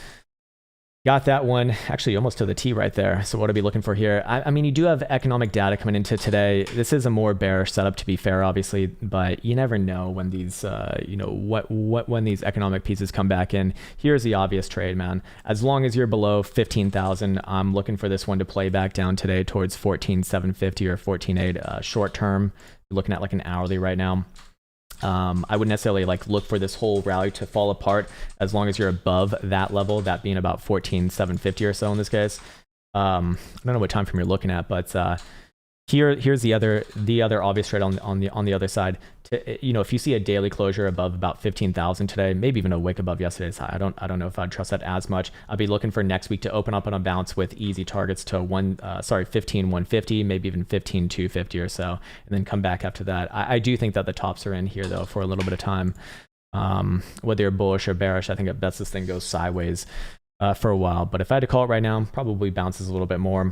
Got that one actually almost to the T right there. So what are we looking for here? I mean, you do have economic data coming into today. This is a more bearish setup, to be fair, obviously, but you never know when these, when these economic pieces come back in. Here's the obvious trade, man. As long as you're below 15,000, I'm looking for this one to play back down today towards 14,750 or 14,800 short term. You're looking at like an hourly right now. I wouldn't necessarily like look for this whole rally to fall apart as long as you're above that level, that being about 14,750 or so in this case. I don't know what time frame you're looking at, but here's the other obvious trade on the other side. If you see a daily closure above about 15,000 today, maybe even a wick above yesterday's high, I don't know if I'd trust that as much. I'd be looking for next week to open up on a bounce with easy targets to 15,150, maybe even 15,250 or so, and then come back after that. I do think that the tops are in here though for a little bit of time. Whether you're bullish or bearish, I think at best this thing goes sideways for a while. But if I had to call it right now, probably bounces a little bit more.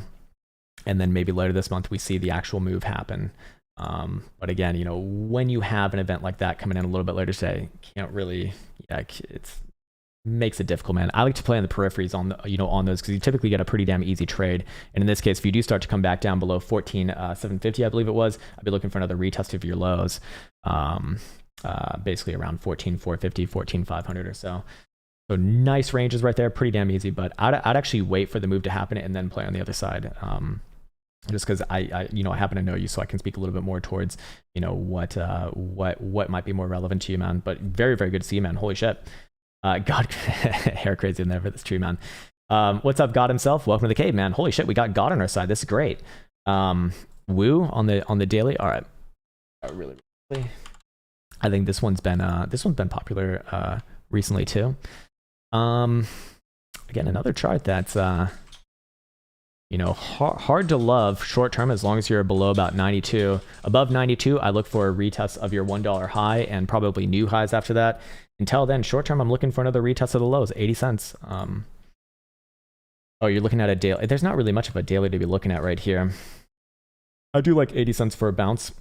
And then maybe later this month, we see the actual move happen. But again, when you have an event like that coming in a little bit later today, can't really, it makes it difficult, man. I like to play on the peripheries on those because you typically get a pretty damn easy trade. And in this case, if you do start to come back down below 14,750, I believe it was, I'd be looking for another retest of your lows, basically around 14,450, 14,500 or so. So nice ranges right there, pretty damn easy. But I'd actually wait for the move to happen and then play on the other side. Just because I happen to know you, so I can speak a little bit more towards what might be more relevant to you, man. But very, very good to see you, man. Holy shit. God, hair crazy in there for this tree, man. What's up, God himself? Welcome to the cave, man. Holy shit, we got God on our side. This is great. Woo on the daily. All right. Really, I think this one's been popular recently too. Again, another chart that's hard to love short term as long as you're below about 92. Above 92, I look for a retest of your $1 high and probably new highs after that. Until then, short term, I'm looking for another retest of the lows, 80 cents. Oh, you're looking at a daily. There's not really much of a daily to be looking at right here. I do like 80 cents for a bounce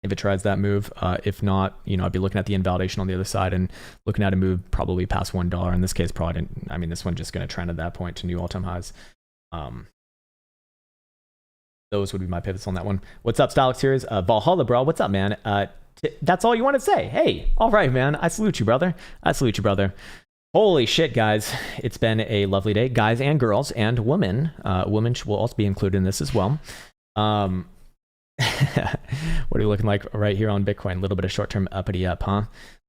if it tries that move. If not, I'd be looking at the invalidation on the other side and looking at a move probably past $1. In this case, probably didn't. I mean, this one's just going to trend at that point to new all-time highs. Those would be my pivots on that one. What's up, Stylix Series? Valhalla, bro. What's up, man? That's all you want to say. Hey, all right, man. I salute you, brother. Holy shit, guys. It's been a lovely day. Guys and girls and women. Women will also be included in this as well. What are you looking like right here on Bitcoin? A little bit of short-term uppity up, huh?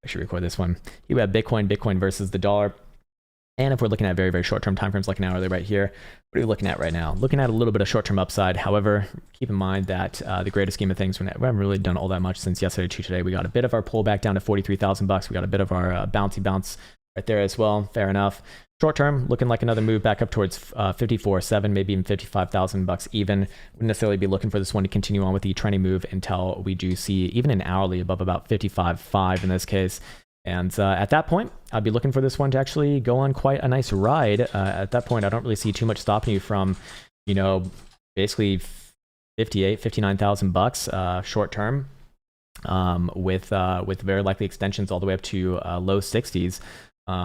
I should record this one. You have Bitcoin versus the dollar. And if we're looking at very, very short-term timeframes, like an hourly right here, what are you looking at right now? Looking at a little bit of short-term upside. However, keep in mind that the greater scheme of things, we haven't really done all that much since yesterday to today. We got a bit of our pullback down to 43,000 bucks. We got a bit of our bouncy bounce right there as well. Fair enough. Short term, looking like another move back up towards 54.7, maybe even 55,000 bucks even. Wouldn't necessarily be looking for this one to continue on with the trending move until we do see even an hourly above about 55.5 in this case. And at that point, I'd be looking for this one to actually go on quite a nice ride. At that point, I don't really see too much stopping you from, basically 59,000 bucks short term, with very likely extensions all the way up to low 60s.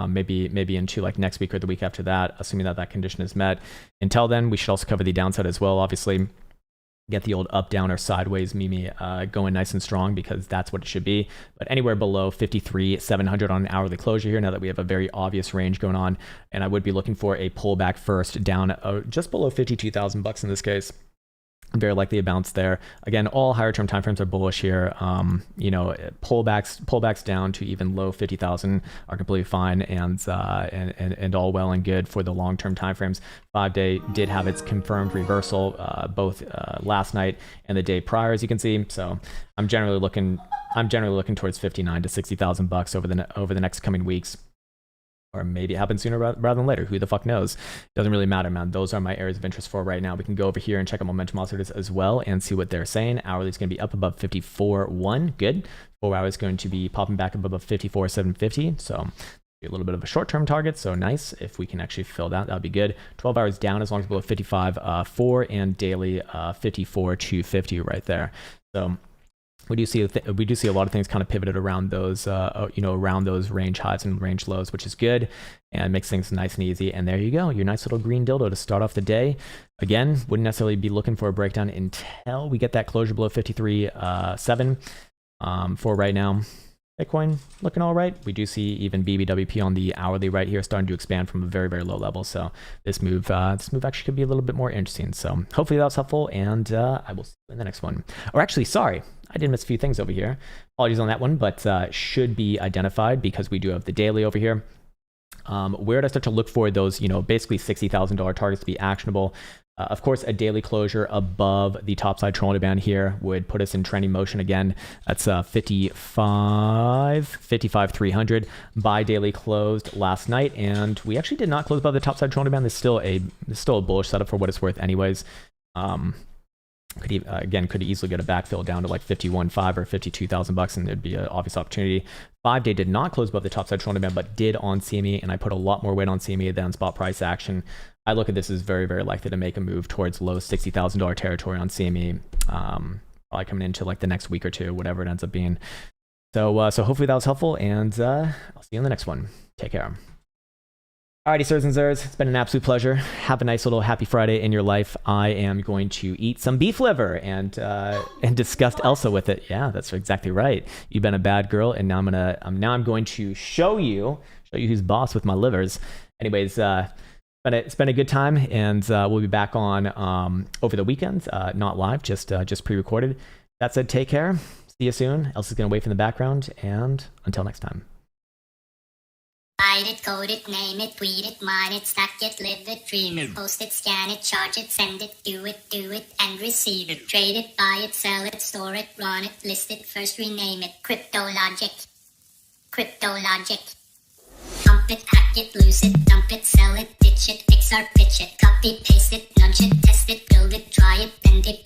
Maybe into like next week or the week after that, assuming that condition is met. Until then, we should also cover the downside as well. Obviously, get the old up, down, or sideways Mimi going nice and strong because that's what it should be. But anywhere below 53,700 on an hourly closure here, now that we have a very obvious range going on, and I would be looking for a pullback first down just below 52,000 bucks in this case. Very likely a bounce there. Again, all higher term timeframes are bullish here. Pullbacks down to even low 50,000 are completely fine and all well and good for the long term timeframes. 5-day did have its confirmed reversal both last night and the day prior, as you can see. So I'm generally looking towards 59 to 60,000 bucks over the next coming weeks. Or maybe it happens sooner rather than later. Who the fuck knows? Doesn't really matter, man. Those are my areas of interest for right now. We can go over here and check out momentum oscillators as well and see what they're saying. Hourly is going to be up above 54.1. Good. 4 hours going to be popping back up above 54,750. So a little bit of a short-term target. So nice. If we can actually fill that would be good. 12 hours down as long as below 55.4 and daily 54,250 right there. So we do see a lot of things kind of pivoted around those around those range highs and range lows, which is good and makes things nice and easy. And there you go, your nice little green dildo to start off the day. Again, wouldn't necessarily be looking for a breakdown until we get that closure below 53.7 for right now. Bitcoin looking all right. We do see even BBWP on the hourly right here starting to expand from a very, very low level. So this move actually could be a little bit more interesting. So hopefully that was helpful, and I will see you in the next one. Or actually, sorry, I did miss a few things over here. Apologies on that one, but should be identified because we do have the daily over here. Where did I start to look for those, basically $60,000 targets to be actionable? Of course, a daily closure above the topside Toronto band here would put us in trending motion again. That's 55,300. Buy daily closed last night, and we actually did not close above the topside Toronto band. There's still a bullish setup for what it's worth, anyways. Could easily get a backfill down to like 51.5 or 52,000 bucks, and there'd be an obvious opportunity. 5-day did not close above the topside Toronto band, but did on CME, and I put a lot more weight on CME than spot price action. I look at this as very, very likely to make a move towards low $60,000 territory on CME, probably coming into like the next week or two, whatever it ends up being. So hopefully that was helpful, and I'll see you in the next one. Take care. Alrighty, sirs and zers, it's been an absolute pleasure. Have a nice little happy Friday in your life. I am going to eat some beef liver and disgust Elsa with it. Yeah, that's exactly right. You've been a bad girl, and now I'm going to show you who's boss with my livers. Anyways, it's been a good time, and we'll be back on over the weekend, not live, just pre-recorded. That said, take care. See you soon. Elsa's gonna wait in the background, and until next time. Write it, code it, name it, tweet it, mine it, stack it, live it, dream it, post it, scan it, charge it, send it, do it, and receive it. Trade it, buy it, sell it, store it, run it, list it, first rename it. Crypto logic. Pump it, hack it, lose it, dump it, sell it, ditch it, fix or pitch it, copy, paste it, nudge it, test it, build it, try it, bend it.